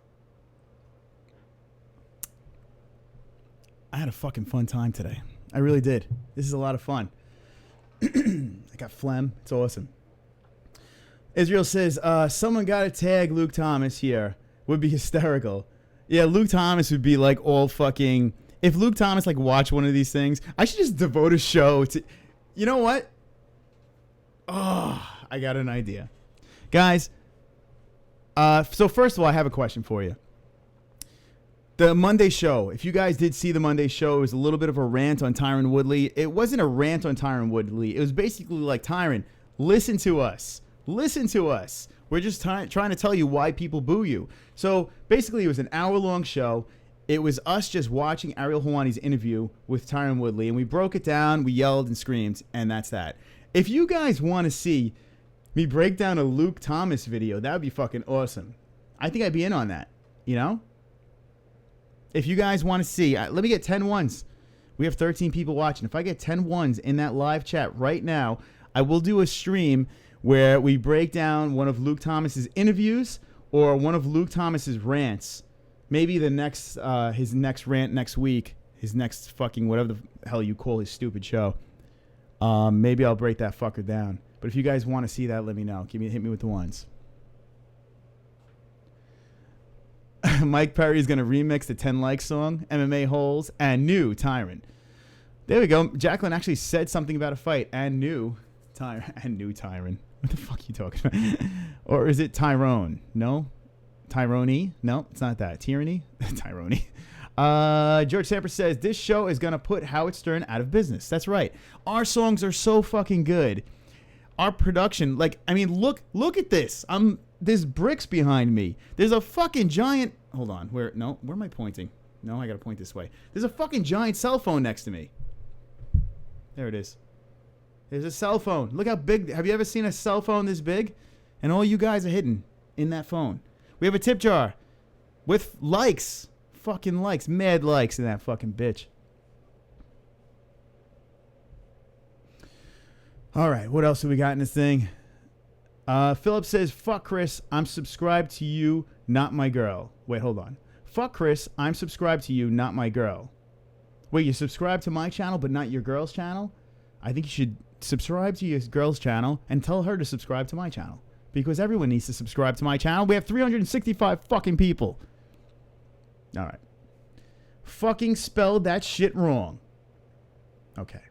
I had a fucking fun time today. I really did. This is a lot of fun. I got phlegm. It's awesome. Israel says, someone got to tag Luke Thomas here. Would be hysterical. Yeah, Luke Thomas would be like all fucking... If Luke Thomas like watched one of these things, I should just devote a show to... You know what? Oh, I got an idea. Guys... So first of all, I have a question for you. The Monday show, if you guys did see the Monday show, it was a little bit of a rant on Tyron Woodley. It wasn't a rant on Tyron Woodley. It was basically like, Tyron, listen to us. Listen to us. We're just trying to tell you why people boo you. So basically, it was an hour-long show. It was us just watching Ariel Helwani's interview with Tyron Woodley, and we broke it down, we yelled and screamed, and that's that. If you guys want to see me break down a Luke Thomas video, that would be fucking awesome. I think I'd be in on that, you know? If you guys want to see, let me get 10 ones. We have 13 people watching. If I get 10 ones in that live chat right now, I will do a stream where we break down one of Luke Thomas's interviews or one of Luke Thomas's rants. Maybe the next, his next rant next week, his next fucking whatever the hell you call his stupid show. Maybe I'll break that fucker down. But if you guys want to see that, let me know. Hit me with the ones. Mike Perry is going to remix the 10 like song, MMA-holes, and new Tyron. There we go. Jacqueline actually said something about a fight and new Tyron. What the fuck are you talking about? Or is it Tyrone? No? Tyrone? No, it's not that. Tyranny? Tyrone. George Samper says, this show is going to put Howard Stern out of business. That's right. Our songs are so fucking good. Our production, look at this. There's bricks behind me. There's a fucking giant, hold on, where am I pointing? No, I gotta point this way. There's a fucking giant cell phone next to me. There it is. There's a cell phone. Look how big, have you ever seen a cell phone this big? And all you guys are hidden in that phone. We have a tip jar with likes, fucking likes, mad likes in that fucking bitch. All right, what else have we got in this thing? Philip says, fuck Chris, I'm subscribed to you, not my girl. Wait, hold on. Fuck Chris, I'm subscribed to you, not my girl. Wait, you subscribe to my channel but not your girl's channel? I think you should subscribe to your girl's channel and tell her to subscribe to my channel. Because everyone needs to subscribe to my channel. We have 365 fucking people. All right. Fucking spelled that shit wrong. Okay.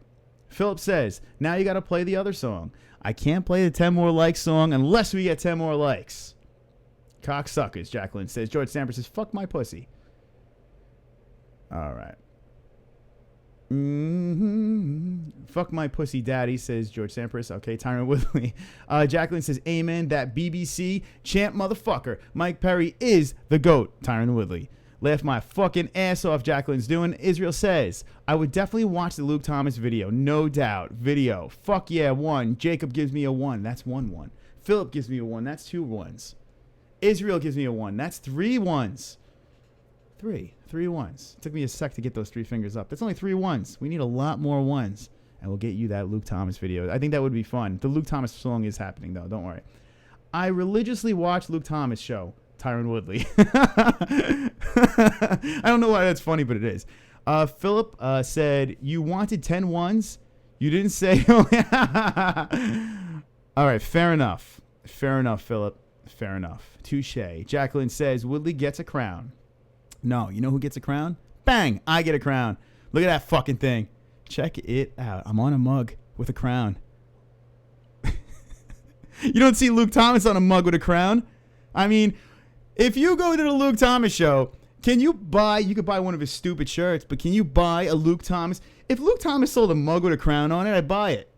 Philip says, now you got to play the other song. I can't play the 10 more likes song unless we get 10 more likes. Cocksuckers, Jacqueline says. George Stamper says, fuck my pussy. All right. Fuck my pussy daddy, says George Sampras. Okay, Tyron Woodley. Jacqueline says, amen, that BBC champ motherfucker. Mike Perry is the GOAT, Tyron Woodley. Laugh my fucking ass off, Jacqueline's doing. Israel says, I would definitely watch the Luke Thomas video, no doubt. Video. Fuck yeah, 1. Jacob gives me a 1. That's 1. Philip gives me a 1. That's 2 1s. Israel gives me a 1. That's 3 1s. 3 1s. It took me a sec to get those 3 fingers up. That's only 3 1s. We need a lot more 1s. And we'll get you that Luke Thomas video. I think that would be fun. The Luke Thomas song is happening, though. Don't worry. I religiously watch Luke Thomas show. Tyron Woodley. I don't know why that's funny, but it is. Philip said, you wanted 10 1s? You didn't say... All right, fair enough. Fair enough, Philip. Fair enough. Touche. Jacqueline says, Woodley gets a crown. No, you know who gets a crown? Bang! I get a crown. Look at that fucking thing. Check it out. I'm on a mug with a crown. You don't see Luke Thomas on a mug with a crown? I mean, if you go to the Luke Thomas show, you could buy one of his stupid shirts, but can you buy a Luke Thomas? If Luke Thomas sold a mug with a crown on it, I'd buy it.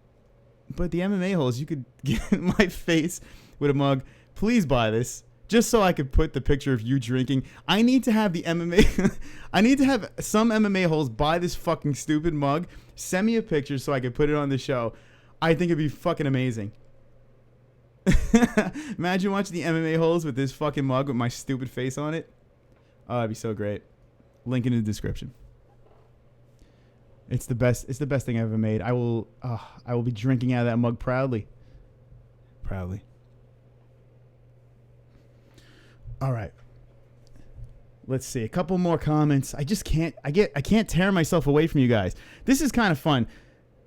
But the MMA-holes, you could get my face with a mug. Please buy this. Just so I could put the picture of you drinking. I need to have the MMA. I need to have some MMA-holes buy this fucking stupid mug. Send me a picture so I could put it on the show. I think it'd be fucking amazing. Imagine watching the MMA-holes with this fucking mug with my stupid face on it. Oh, it'd be so great. Link in the description. It's the best. It's the best thing I've ever made. I will be drinking out of that mug proudly. Proudly. All right. Let's see. A couple more comments. I can't tear myself away from you guys. This is kind of fun.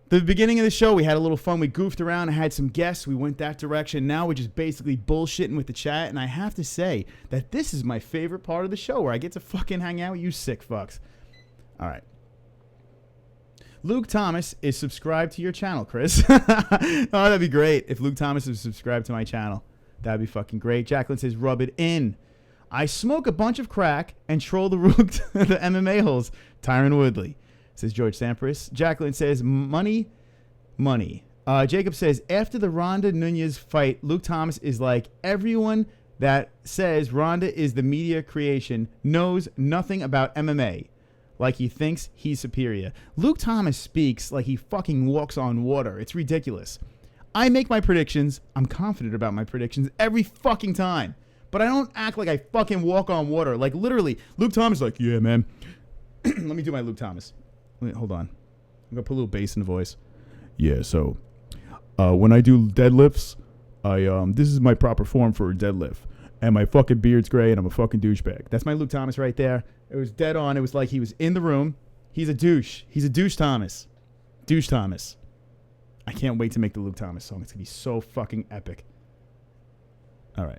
The beginning of the show, we had a little fun. We goofed around. I had some guests. We went that direction. Now we're just basically bullshitting with the chat. And I have to say that this is my favorite part of the show, where I get to fucking hang out with you sick fucks. All right. Luke Thomas is subscribed to your channel, Chris. Oh, that'd be great if Luke Thomas is subscribed to my channel. That'd be fucking great. Jacqueline says, rub it in. I smoke a bunch of crack and troll the the MMA-holes. Tyron Woodley, says George Sampras. Jacqueline says, money. Jacob says, after the Ronda Nunez fight, Luke Thomas is like, everyone that says Ronda is the media creation knows nothing about MMA. Like he thinks he's superior. Luke Thomas speaks like he fucking walks on water. It's ridiculous. I make my predictions. I'm confident about my predictions every fucking time. But I don't act like I fucking walk on water. Like, literally, Luke Thomas is like, yeah, man. Let me do my Luke Thomas. Hold on. I'm going to put a little bass in the voice. Yeah, so when I do deadlifts, this is my proper form for a deadlift. And my fucking beard's gray and I'm a fucking douchebag. That's my Luke Thomas right there. It was dead on. It was like he was in the room. He's a douche. He's a douche Thomas. Douche Thomas. I can't wait to make the Luke Thomas song. It's going to be so fucking epic. All right.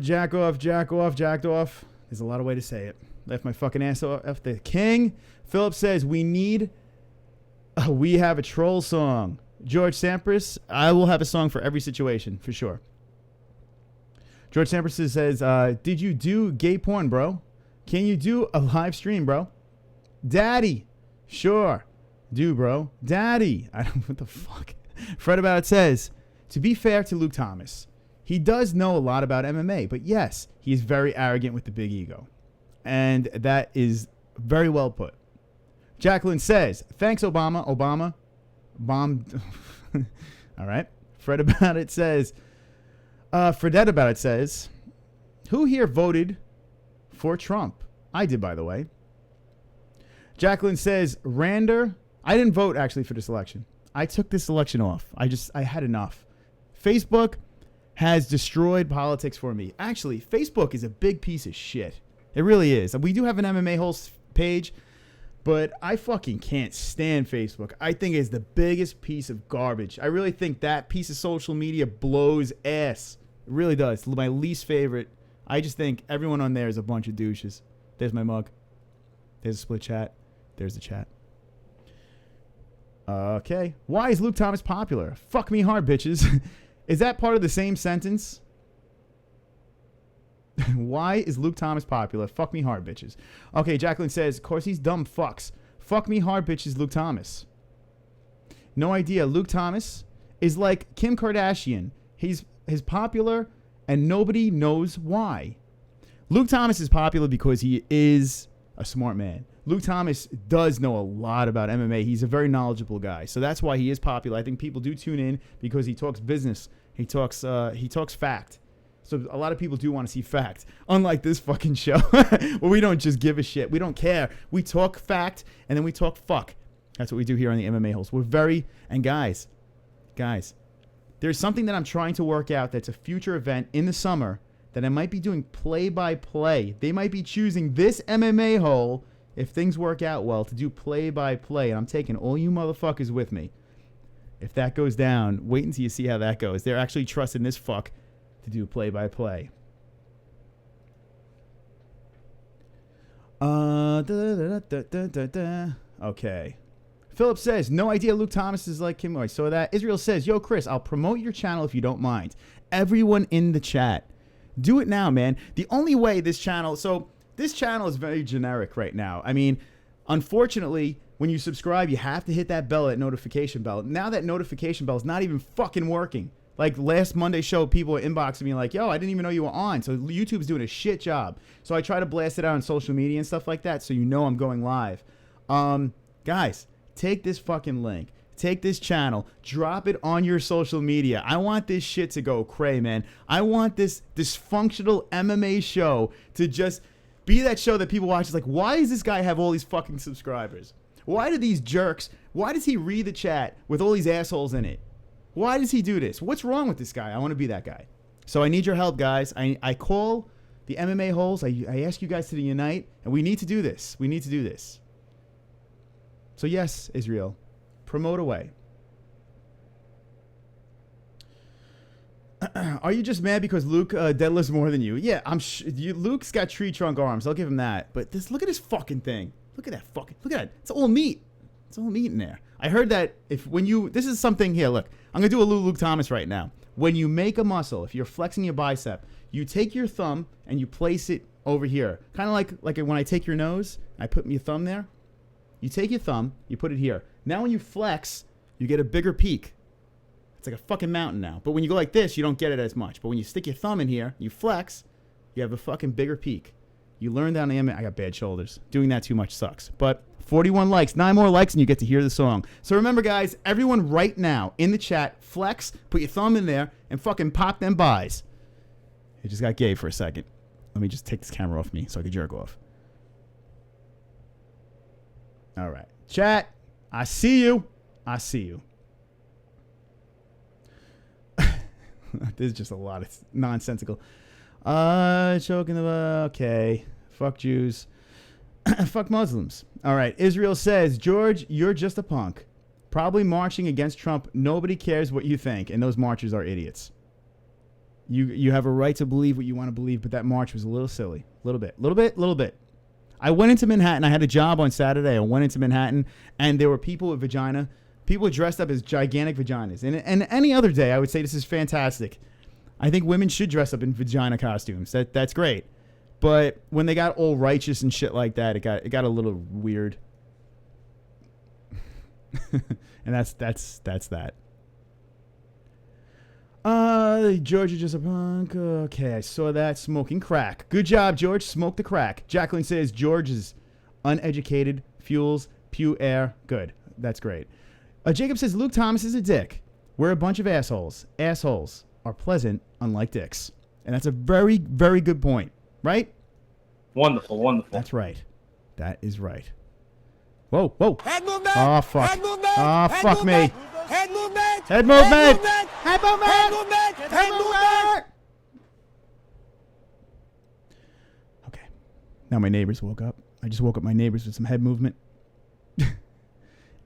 Jacked off. There's a lot of way to say it. Left my fucking ass off the king. Philip says, we have a troll song. George Sampras, I will have a song for every situation, for sure. George Sampras says, did you do gay porn, bro? Can you do a live stream, bro? Daddy. Sure. Do, bro. Daddy. I don't, what the fuck? Fred About It says, to be fair to Luke Thomas, he does know a lot about MMA, but yes, he's very arrogant with the big ego. And that is very well put. Jacqueline says, thanks, Obama. Obama. Bomb. All right. Fred About It says, Fredette About It says, who here voted for Trump? I did, by the way. Jacqueline says, Rander. I didn't vote, actually, for this election. I took this election off. I had enough. Facebook has destroyed politics for me. Actually, Facebook is a big piece of shit. It really is. We do have an MMA-HOLE page, but I fucking can't stand Facebook. I think it's the biggest piece of garbage. I really think that piece of social media blows ass. It really does. It's my least favorite. I just think everyone on there is a bunch of douches. There's my mug. There's a split chat. There's the chat. Okay. Why is Luke Thomas popular? Fuck me hard, bitches. Is that part of the same sentence? Why is Luke Thomas popular? Fuck me hard, bitches. Okay, Jacqueline says, of course he's dumb fucks. Fuck me hard, bitches, Luke Thomas. No idea. Luke Thomas is like Kim Kardashian. He's popular and nobody knows why. Luke Thomas is popular because he is a smart man. Luke Thomas does know a lot about MMA. He's a very knowledgeable guy. So that's why he is popular. I think people do tune in because he talks business. He talks fact. So a lot of people do want to see fact. Unlike this fucking show where we don't just give a shit. We don't care. We talk fact and then we talk fuck. That's what we do here on the MMA-HOLEs. We're very, and guys, there's something that I'm trying to work out that's a future event in the summer that I might be doing play-by-play. They might be choosing this MMA-HOLE, if things work out well, to do play-by-play. And I'm taking all you motherfuckers with me. If that goes down, wait until you see how that goes. They're actually trusting this fuck to do play-by-play. Okay. Philip says, no idea Luke Thomas is like Kim. I saw that. Israel says, yo, Chris, I'll promote your channel if you don't mind. Everyone in the chat, do it now, man. The only way this channel, so this channel is very generic right now. I mean, unfortunately, when you subscribe, you have to hit that bell, that notification bell. Now that notification bell is not even fucking working. Like last Monday show, people were inboxing me like, yo, I didn't even know you were on. So YouTube's doing a shit job. So I try to blast it out on social media and stuff like that so you know I'm going live. Guys, take this fucking link. Take this channel. Drop it on your social media. I want this shit to go cray, man. I want this dysfunctional MMA show to just be that show that people watch. It's like, why does this guy have all these fucking subscribers? Why do these jerks, why does he read the chat with all these assholes in it? Why does he do this? What's wrong with this guy? I want to be that guy. So I need your help, guys. I call the MMA-HOLEs. I ask you guys to unite, and we need to do this. We need to do this. So yes, Israel, promote away. Are you just mad because Luke deadlifts more than you? Yeah, Luke's got tree trunk arms. I'll give him that. But look at this fucking thing. Look at that fucking, look at that. It's all meat. It's all meat in there. I heard that this is something here, look, I'm going to do a Luke Thomas right now. When you make a muscle, if you're flexing your bicep, you take your thumb and you place it over here. Kind of like when I take your nose, I put my thumb there. You take your thumb, you put it here. Now when you flex, you get a bigger peak. It's like a fucking mountain now. But when you go like this, you don't get it as much. But when you stick your thumb in here, you flex, you have a fucking bigger peak. You learn down the MMA. I got bad shoulders. Doing that too much sucks. But 41 likes, 9 more likes, and you get to hear the song. So remember, guys, everyone right now in the chat, flex, put your thumb in there, and fucking pop them buys. It just got gay for a second. Let me just take this camera off me so I can jerk off. All right. Chat, I see you. I see you. There's just a lot of nonsensical. Choking the... Okay. Fuck Jews. Fuck Muslims. All right. Israel says, George, you're just a punk. Probably marching against Trump. Nobody cares what you think. And those marchers are idiots. You have a right to believe what you want to believe, but that march was a little silly. A little bit. I went into Manhattan. I had a job on Saturday. I went into Manhattan, and there were people with vagina. People dressed up as gigantic vaginas. And any other day, I would say this is fantastic. I think women should dress up in vagina costumes. That's great. But when they got all righteous and shit like that, it got a little weird. And that's that. George, you're just a punk. Okay, I saw that. Smoking crack. Good job, George. Smoke the crack. Jacqueline says George is uneducated, fuels, pew air. Good. That's great. Jacob says Luke Thomas is a dick. We're a bunch of assholes. Assholes are pleasant, unlike dicks. And that's a very, very good point. Right? Wonderful, wonderful. That's right. That is right. Whoa. Oh, fuck. Oh, fuck me. Head movement. Head movement. Head movement. Head movement. Head movement. Okay. Now my neighbors woke up. I just woke up my neighbors with some head movement.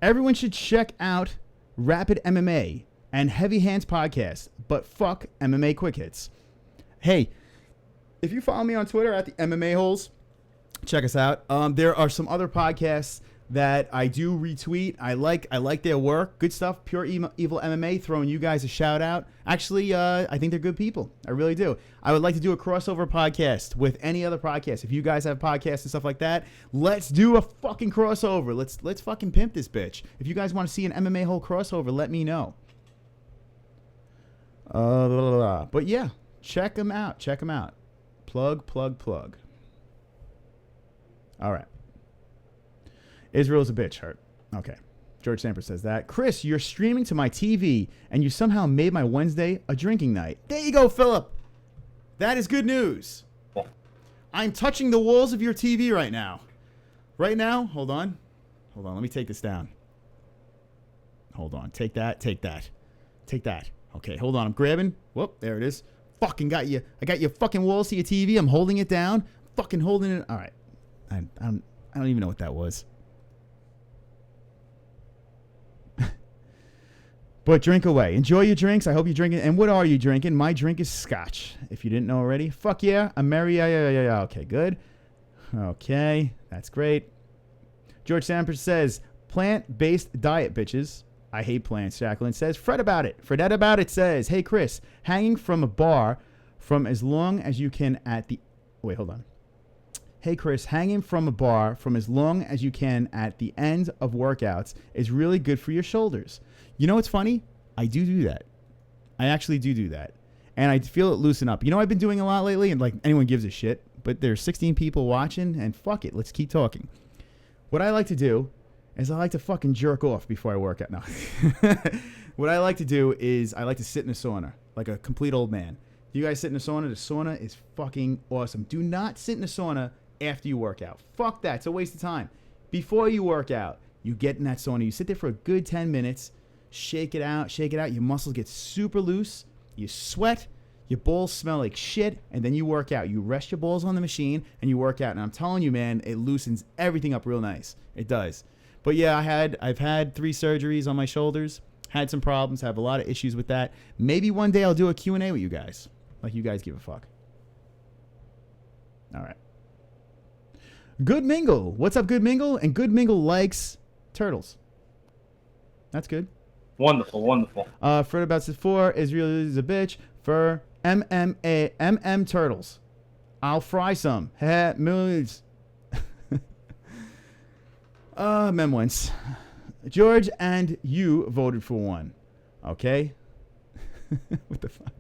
Everyone should check out Rapid MMA and Heavy Hands podcast, but fuck MMA Quick Hits. Hey, if you follow me on Twitter at the MMA-HOLES, check us out. There are some other podcasts that I do retweet. I like their work. Good stuff. Pure Evil MMA, throwing you guys a shout out. Actually, I think they're good people. I really do. I would like to do a crossover podcast with any other podcast. If you guys have podcasts and stuff like that, let's do a fucking crossover. Let's fucking pimp this bitch. If you guys want to see an MMA-hole crossover, let me know. But yeah, check them out. Check them out. Plug. All right. Israel's a bitch, Hurt. Okay. George Samper says that. Chris, you're streaming to my TV, and you somehow made my Wednesday a drinking night. There you go, Philip. That is good news. I'm touching the walls of your TV right now. Right now, hold on. Let me take this down. Hold on. Take that. Okay, hold on. I'm grabbing. Whoop, there it is. Fucking got you. I got your fucking walls to your TV. I'm holding it down. Fucking holding it. All right. I don't even know what that was. But drink away. Enjoy your drinks. I hope you drink it. And what are you drinking? My drink is scotch. If you didn't know already. Fuck yeah. Yeah. Okay, good. Okay, that's great. George Sampers says, plant-based diet, bitches. I hate plants, Jacqueline says. Fredette about it says, hey, Chris, hanging from a bar from as long as you can at the... Wait, hold on. Hey, Chris, hanging from a bar from as long as you can at the end of workouts is really good for your shoulders. You know what's funny? I do that. I actually do that. And I feel it loosen up. You know, I've been doing a lot lately, and like anyone gives a shit, but there's 16 people watching, and fuck it. Let's keep talking. What I like to do is I like to fucking jerk off before I work out. No. What I like to do is I like to sit in a sauna like a complete old man. You guys sit in a sauna? The sauna is fucking awesome. Do not sit in a sauna after you work out. Fuck that. It's a waste of time. Before you work out, you get in that sauna. You sit there for a good 10 minutes. Shake it out. Your muscles get super loose. You sweat. Your balls smell like shit. And then you work out. You rest your balls on the machine and you work out. And I'm telling you, man, it loosens everything up real nice. It does. But yeah, I've had 3 surgeries on my shoulders. Had some problems. Have a lot of issues with that. Maybe one day I'll do a Q&A with you guys. Like you guys give a fuck. All right. Good Mingle. What's up, Good Mingle? And Good Mingle likes turtles. That's good. Wonderful. Fred about 4, Israel is a bitch for MM turtles. I'll fry some. Millions. Mem once. George and you voted for one. Okay? What the fuck?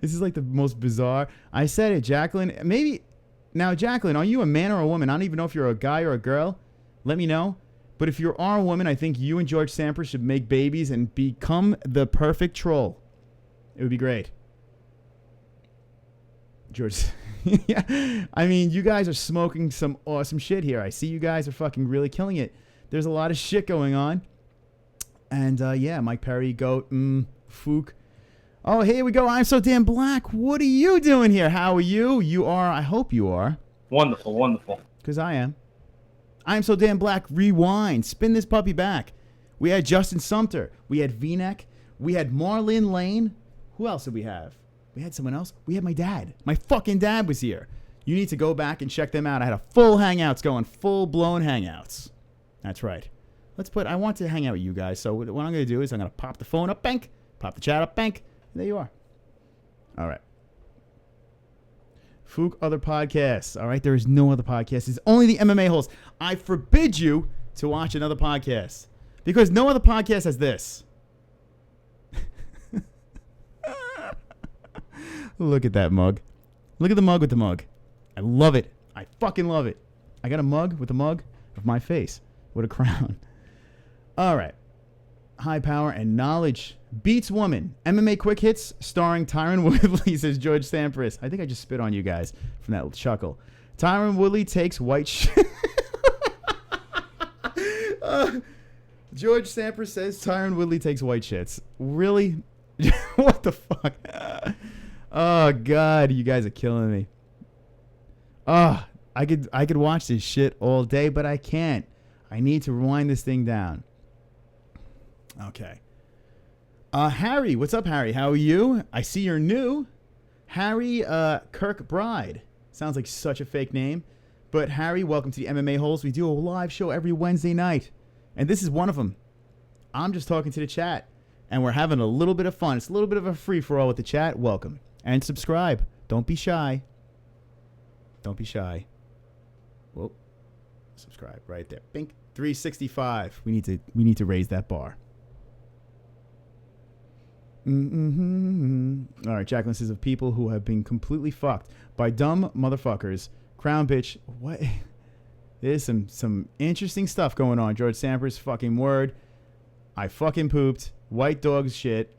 This is like the most bizarre. I said it, Jacqueline. Maybe. Now, Jacqueline, are you a man or a woman? I don't even know if you're a guy or a girl. Let me know. But if you are a woman, I think you and George Samper should make babies and become the perfect troll. It would be great. George. Yeah. I mean, you guys are smoking some awesome shit here. I see you guys are fucking really killing it. There's a lot of shit going on. And, yeah, Mike Perry, Goat, Fook. Oh, here we go. I'm so damn black. What are you doing here? How are you? You are. I hope you are. Wonderful. Because I am. I'm so damn black. Rewind. Spin this puppy back. We had Justin Sumter. We had V-Neck. We had MARLYNN Lane. Who else did we have? We had someone else. We had my dad. My fucking dad was here. You need to go back and check them out. I had a full Hangouts going. Full-blown Hangouts. That's right. I want to hang out with you guys. So what I'm going to do is I'm going to pop the phone up, bank. Pop the chat up, bank. There you are. All right. Fook other podcasts. All right, there is no other podcast. It's only the MMA-holes. I forbid you to watch another podcast because no other podcast has this. Look at that mug. Look at the mug with the mug. I love it. I fucking love it. I got a mug with a mug of my face with a crown. All right. High power and knowledge beats woman. MMA quick hits starring Tyron Woodley, says George Sampras. I think I just spit on you guys from that chuckle. Tyron Woodley takes white George Samper says Tyron Woodley takes white shits. Really? What the fuck? Oh God, you guys are killing me. I could watch this shit all day, but I can't. I need to rewind this thing down. Okay. Harry, what's up, Harry? How are you? I see you're new. Harry Kirkbride. Sounds like such a fake name. But Harry, welcome to the MMA-HOLES. We do a live show every Wednesday night. And this is one of them. I'm just talking to the chat. And we're having a little bit of fun. It's a little bit of a free-for-all with the chat. Welcome. And subscribe. Don't be shy. Don't be shy. Whoa. Subscribe right there. Bink. 365. We need to raise that bar. All right, Jacqueline says of people who have been completely fucked by dumb motherfuckers. Crown bitch. What? There's some interesting stuff going on. George Samper's fucking word. I fucking pooped. White dog's shit.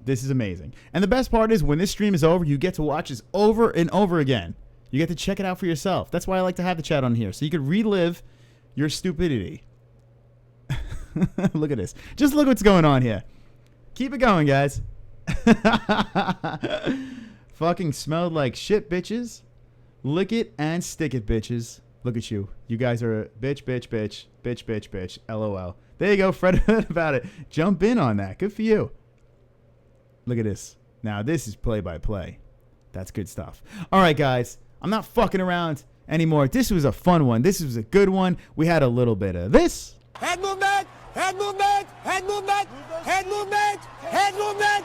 This is amazing. And the best part is when this stream is over, you get to watch this over and over again. You get to check it out for yourself. That's why I like to have the chat on here. So you could relive your stupidity. Look at this. Just look what's going on here. Keep it going, guys. Fucking smelled like shit, bitches. Lick it and stick it, bitches. Look at you. You guys are a bitch, bitch, bitch. Bitch, bitch, bitch. LOL. There you go. Fred about it. Jump in on that. Good for you. Look at this. Now, this is play-by-play. That's good stuff. All right, guys. I'm not fucking around anymore. This was a fun one. This was a good one. We had a little bit of this. Head movement, head movement, head movement, head movement, head movement,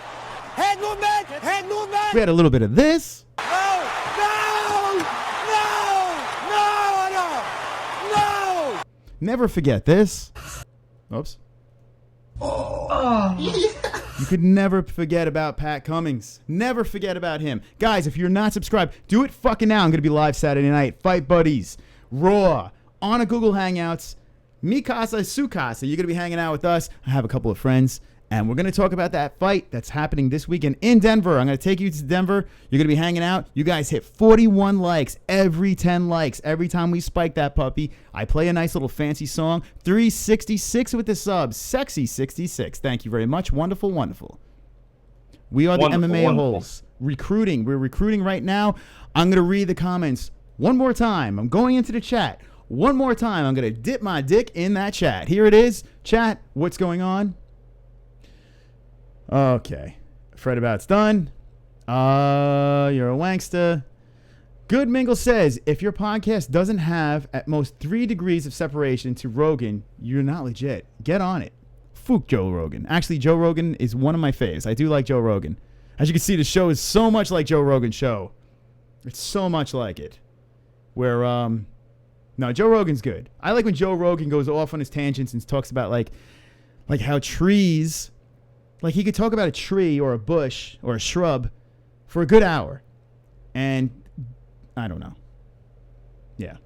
head movement, head movement. We had a little bit of this. No, no, no, no, no, no. Never forget this. Oops. You could never forget about Pat Cummings. Never forget about him. Guys, if you're not subscribed, do it fucking now. I'm going to be live Saturday night. Fight Buddies. Raw. On a Google Hangouts. Mikasa Sukasa. You're going to be hanging out with us. I have a couple of friends. And we're going to talk about that fight that's happening this weekend in Denver. I'm going to take you to Denver. You're going to be hanging out. You guys hit 41 likes every 10 likes. Every time we spike that puppy, I play a nice little fancy song. 366 with the subs. Sexy 66. Thank you very much. Wonderful, wonderful. We are the MMA-HOLES. Recruiting. We're recruiting right now. I'm going to read the comments one more time. I'm going into the chat. One more time. I'm going to dip my dick in that chat. Here it is. Chat, what's going on? Okay. Fred about's done. You're a wankster. Good Mingle says, if your podcast doesn't have at most 3 degrees of separation to Rogan, you're not legit. Get on it. Fuck Joe Rogan. Actually, Joe Rogan is one of my faves. I do like Joe Rogan. As you can see, the show is so much like Joe Rogan's show. It's so much like it. Where, no, Joe Rogan's good. I like when Joe Rogan goes off on his tangents and talks about, like how trees... Like, he could talk about a tree or a bush or a shrub for a good hour. And I don't know. Yeah.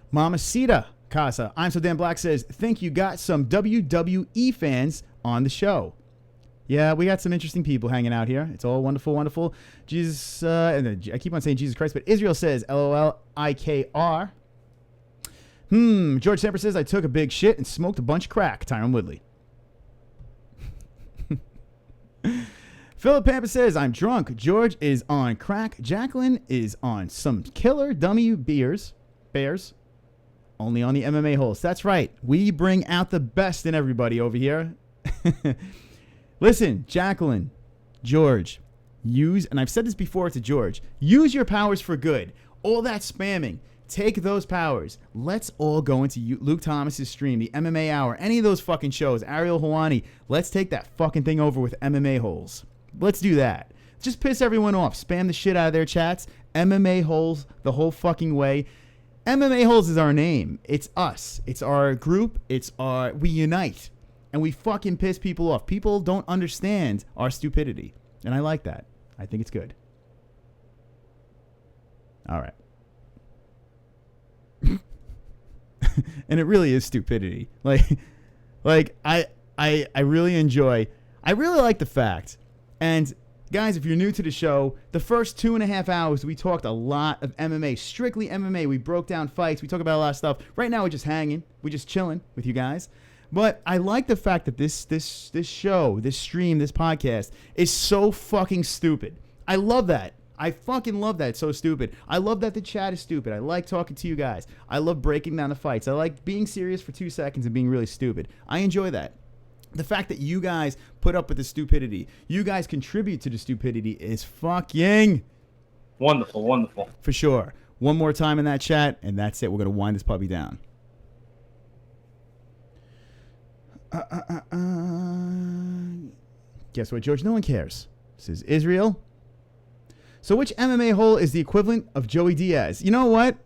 Mamacita Casa. I'm So Damn Black says, think you got some WWE fans on the show. Yeah, we got some interesting people hanging out here. It's all wonderful, wonderful. Jesus, and I keep on saying Jesus Christ, but Israel says, LOL-IKR. George Semper says, I took a big shit and smoked a bunch of crack. Tyron Woodley. Philip Pampa says, I'm drunk. George is on crack. Jacqueline is on some killer dummy bears. Only on the MMA-HOLES. That's right. We bring out the best in everybody over here. Listen, Jacqueline, George, and I've said this before to George, use your powers for good. All that spamming. Take those powers. Let's all go into Luke Thomas's stream, the MMA Hour, any of those fucking shows, Ariel Hawani. Let's take that fucking thing over with MMA-HOLES. Let's do that. Just piss everyone off. Spam the shit out of their chats. MMA-HOLES the whole fucking way. MMA-HOLES is our name. It's us. It's our group. We unite. And we fucking piss people off. People don't understand our stupidity. And I like that. I think it's good. All right. And it really is stupidity. Like I really enjoy. I really like the fact, and Guys, if you're new to the show, the first 2.5 hours, we talked a lot of MMA, strictly MMA. We broke down fights. We talked about a lot of stuff. Right now, we're just hanging. We're just chilling with you guys. But I like the fact that this show, this stream, this podcast is so fucking stupid. I love that. I fucking love that. It's so stupid. I love that the chat is stupid. I like talking to you guys. I love breaking down the fights. I like being serious for 2 seconds and being really stupid. I enjoy that. The fact that you guys put up with the stupidity, you guys contribute to the stupidity is fucking wonderful, wonderful. For sure. One more time in that chat, and that's it. We're going to wind this puppy down. Guess what, George? No one cares. This is Israel. So which MMA hole is the equivalent of Joey Diaz? You know what?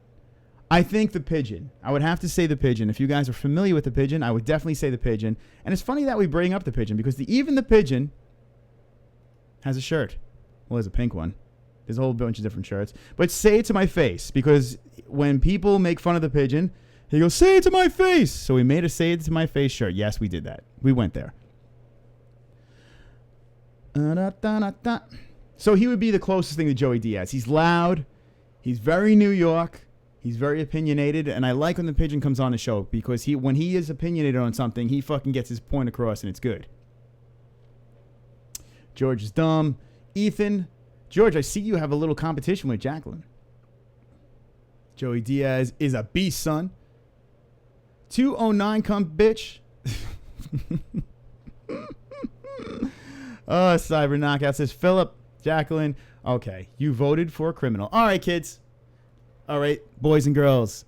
I think the pigeon. I would have to say the pigeon. If you guys are familiar with the pigeon, I would definitely say the pigeon. And it's funny that we bring up the pigeon because even the pigeon has a shirt. Well, there's a pink one. There's a whole bunch of different shirts. But say it to my face because when people make fun of the pigeon, he goes, say it to my face. So we made a say it to my face shirt. Yes, we did that. We went there. So he would be the closest thing to Joey Diaz. He's loud. He's very New York. He's very opinionated, and I like when the pigeon comes on the show because when he is opinionated on something, he fucking gets his point across, and it's good. George is dumb. Ethan, George, I see you have a little competition with Jacqueline. Joey Diaz is a beast, son. 209 come bitch. Oh, Cyber Knockout says, Philip, Jacqueline, okay, you voted for a criminal. All right, kids. All right, boys and girls,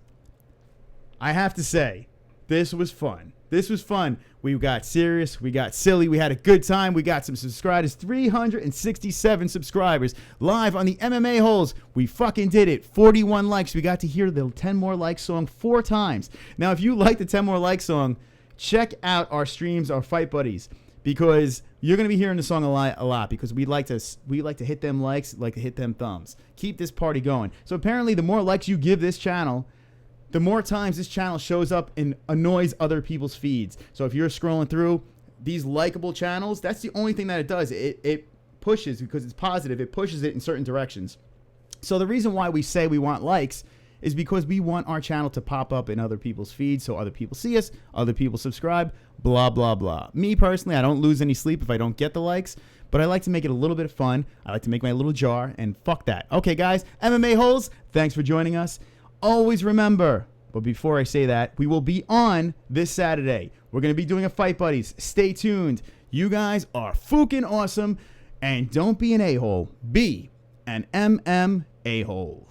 I have to say, this was fun. This was fun. We got serious. We got silly. We had a good time. We got some subscribers. 367 subscribers live on the MMA-HOLES. We fucking did it. 41 likes. We got to hear the 10 More Likes song 4 times. Now, if you like the 10 More Likes song, check out our streams, our Fight Buddies, because you're going to be hearing the song a lot because we like to hit them likes, like to hit them thumbs. Keep this party going. So apparently the more likes you give this channel, the more times this channel shows up and annoys other people's feeds. So if you're scrolling through these likable channels, that's the only thing that it does. It pushes, because it's positive, it pushes it in certain directions. So the reason why we say we want likes is because we want our channel to pop up in other people's feeds so other people see us, other people subscribe, blah, blah, blah. Me personally, I don't lose any sleep if I don't get the likes, but I like to make it a little bit of fun. I like to make my little jar, and fuck that. Okay, guys, MMA-HOLES, thanks for joining us. Always remember, but before I say that, we will be on this Saturday. We're going to be doing a Fight Buddies. Stay tuned. You guys are fucking awesome, and don't be an a-hole. Be an MMA-hole.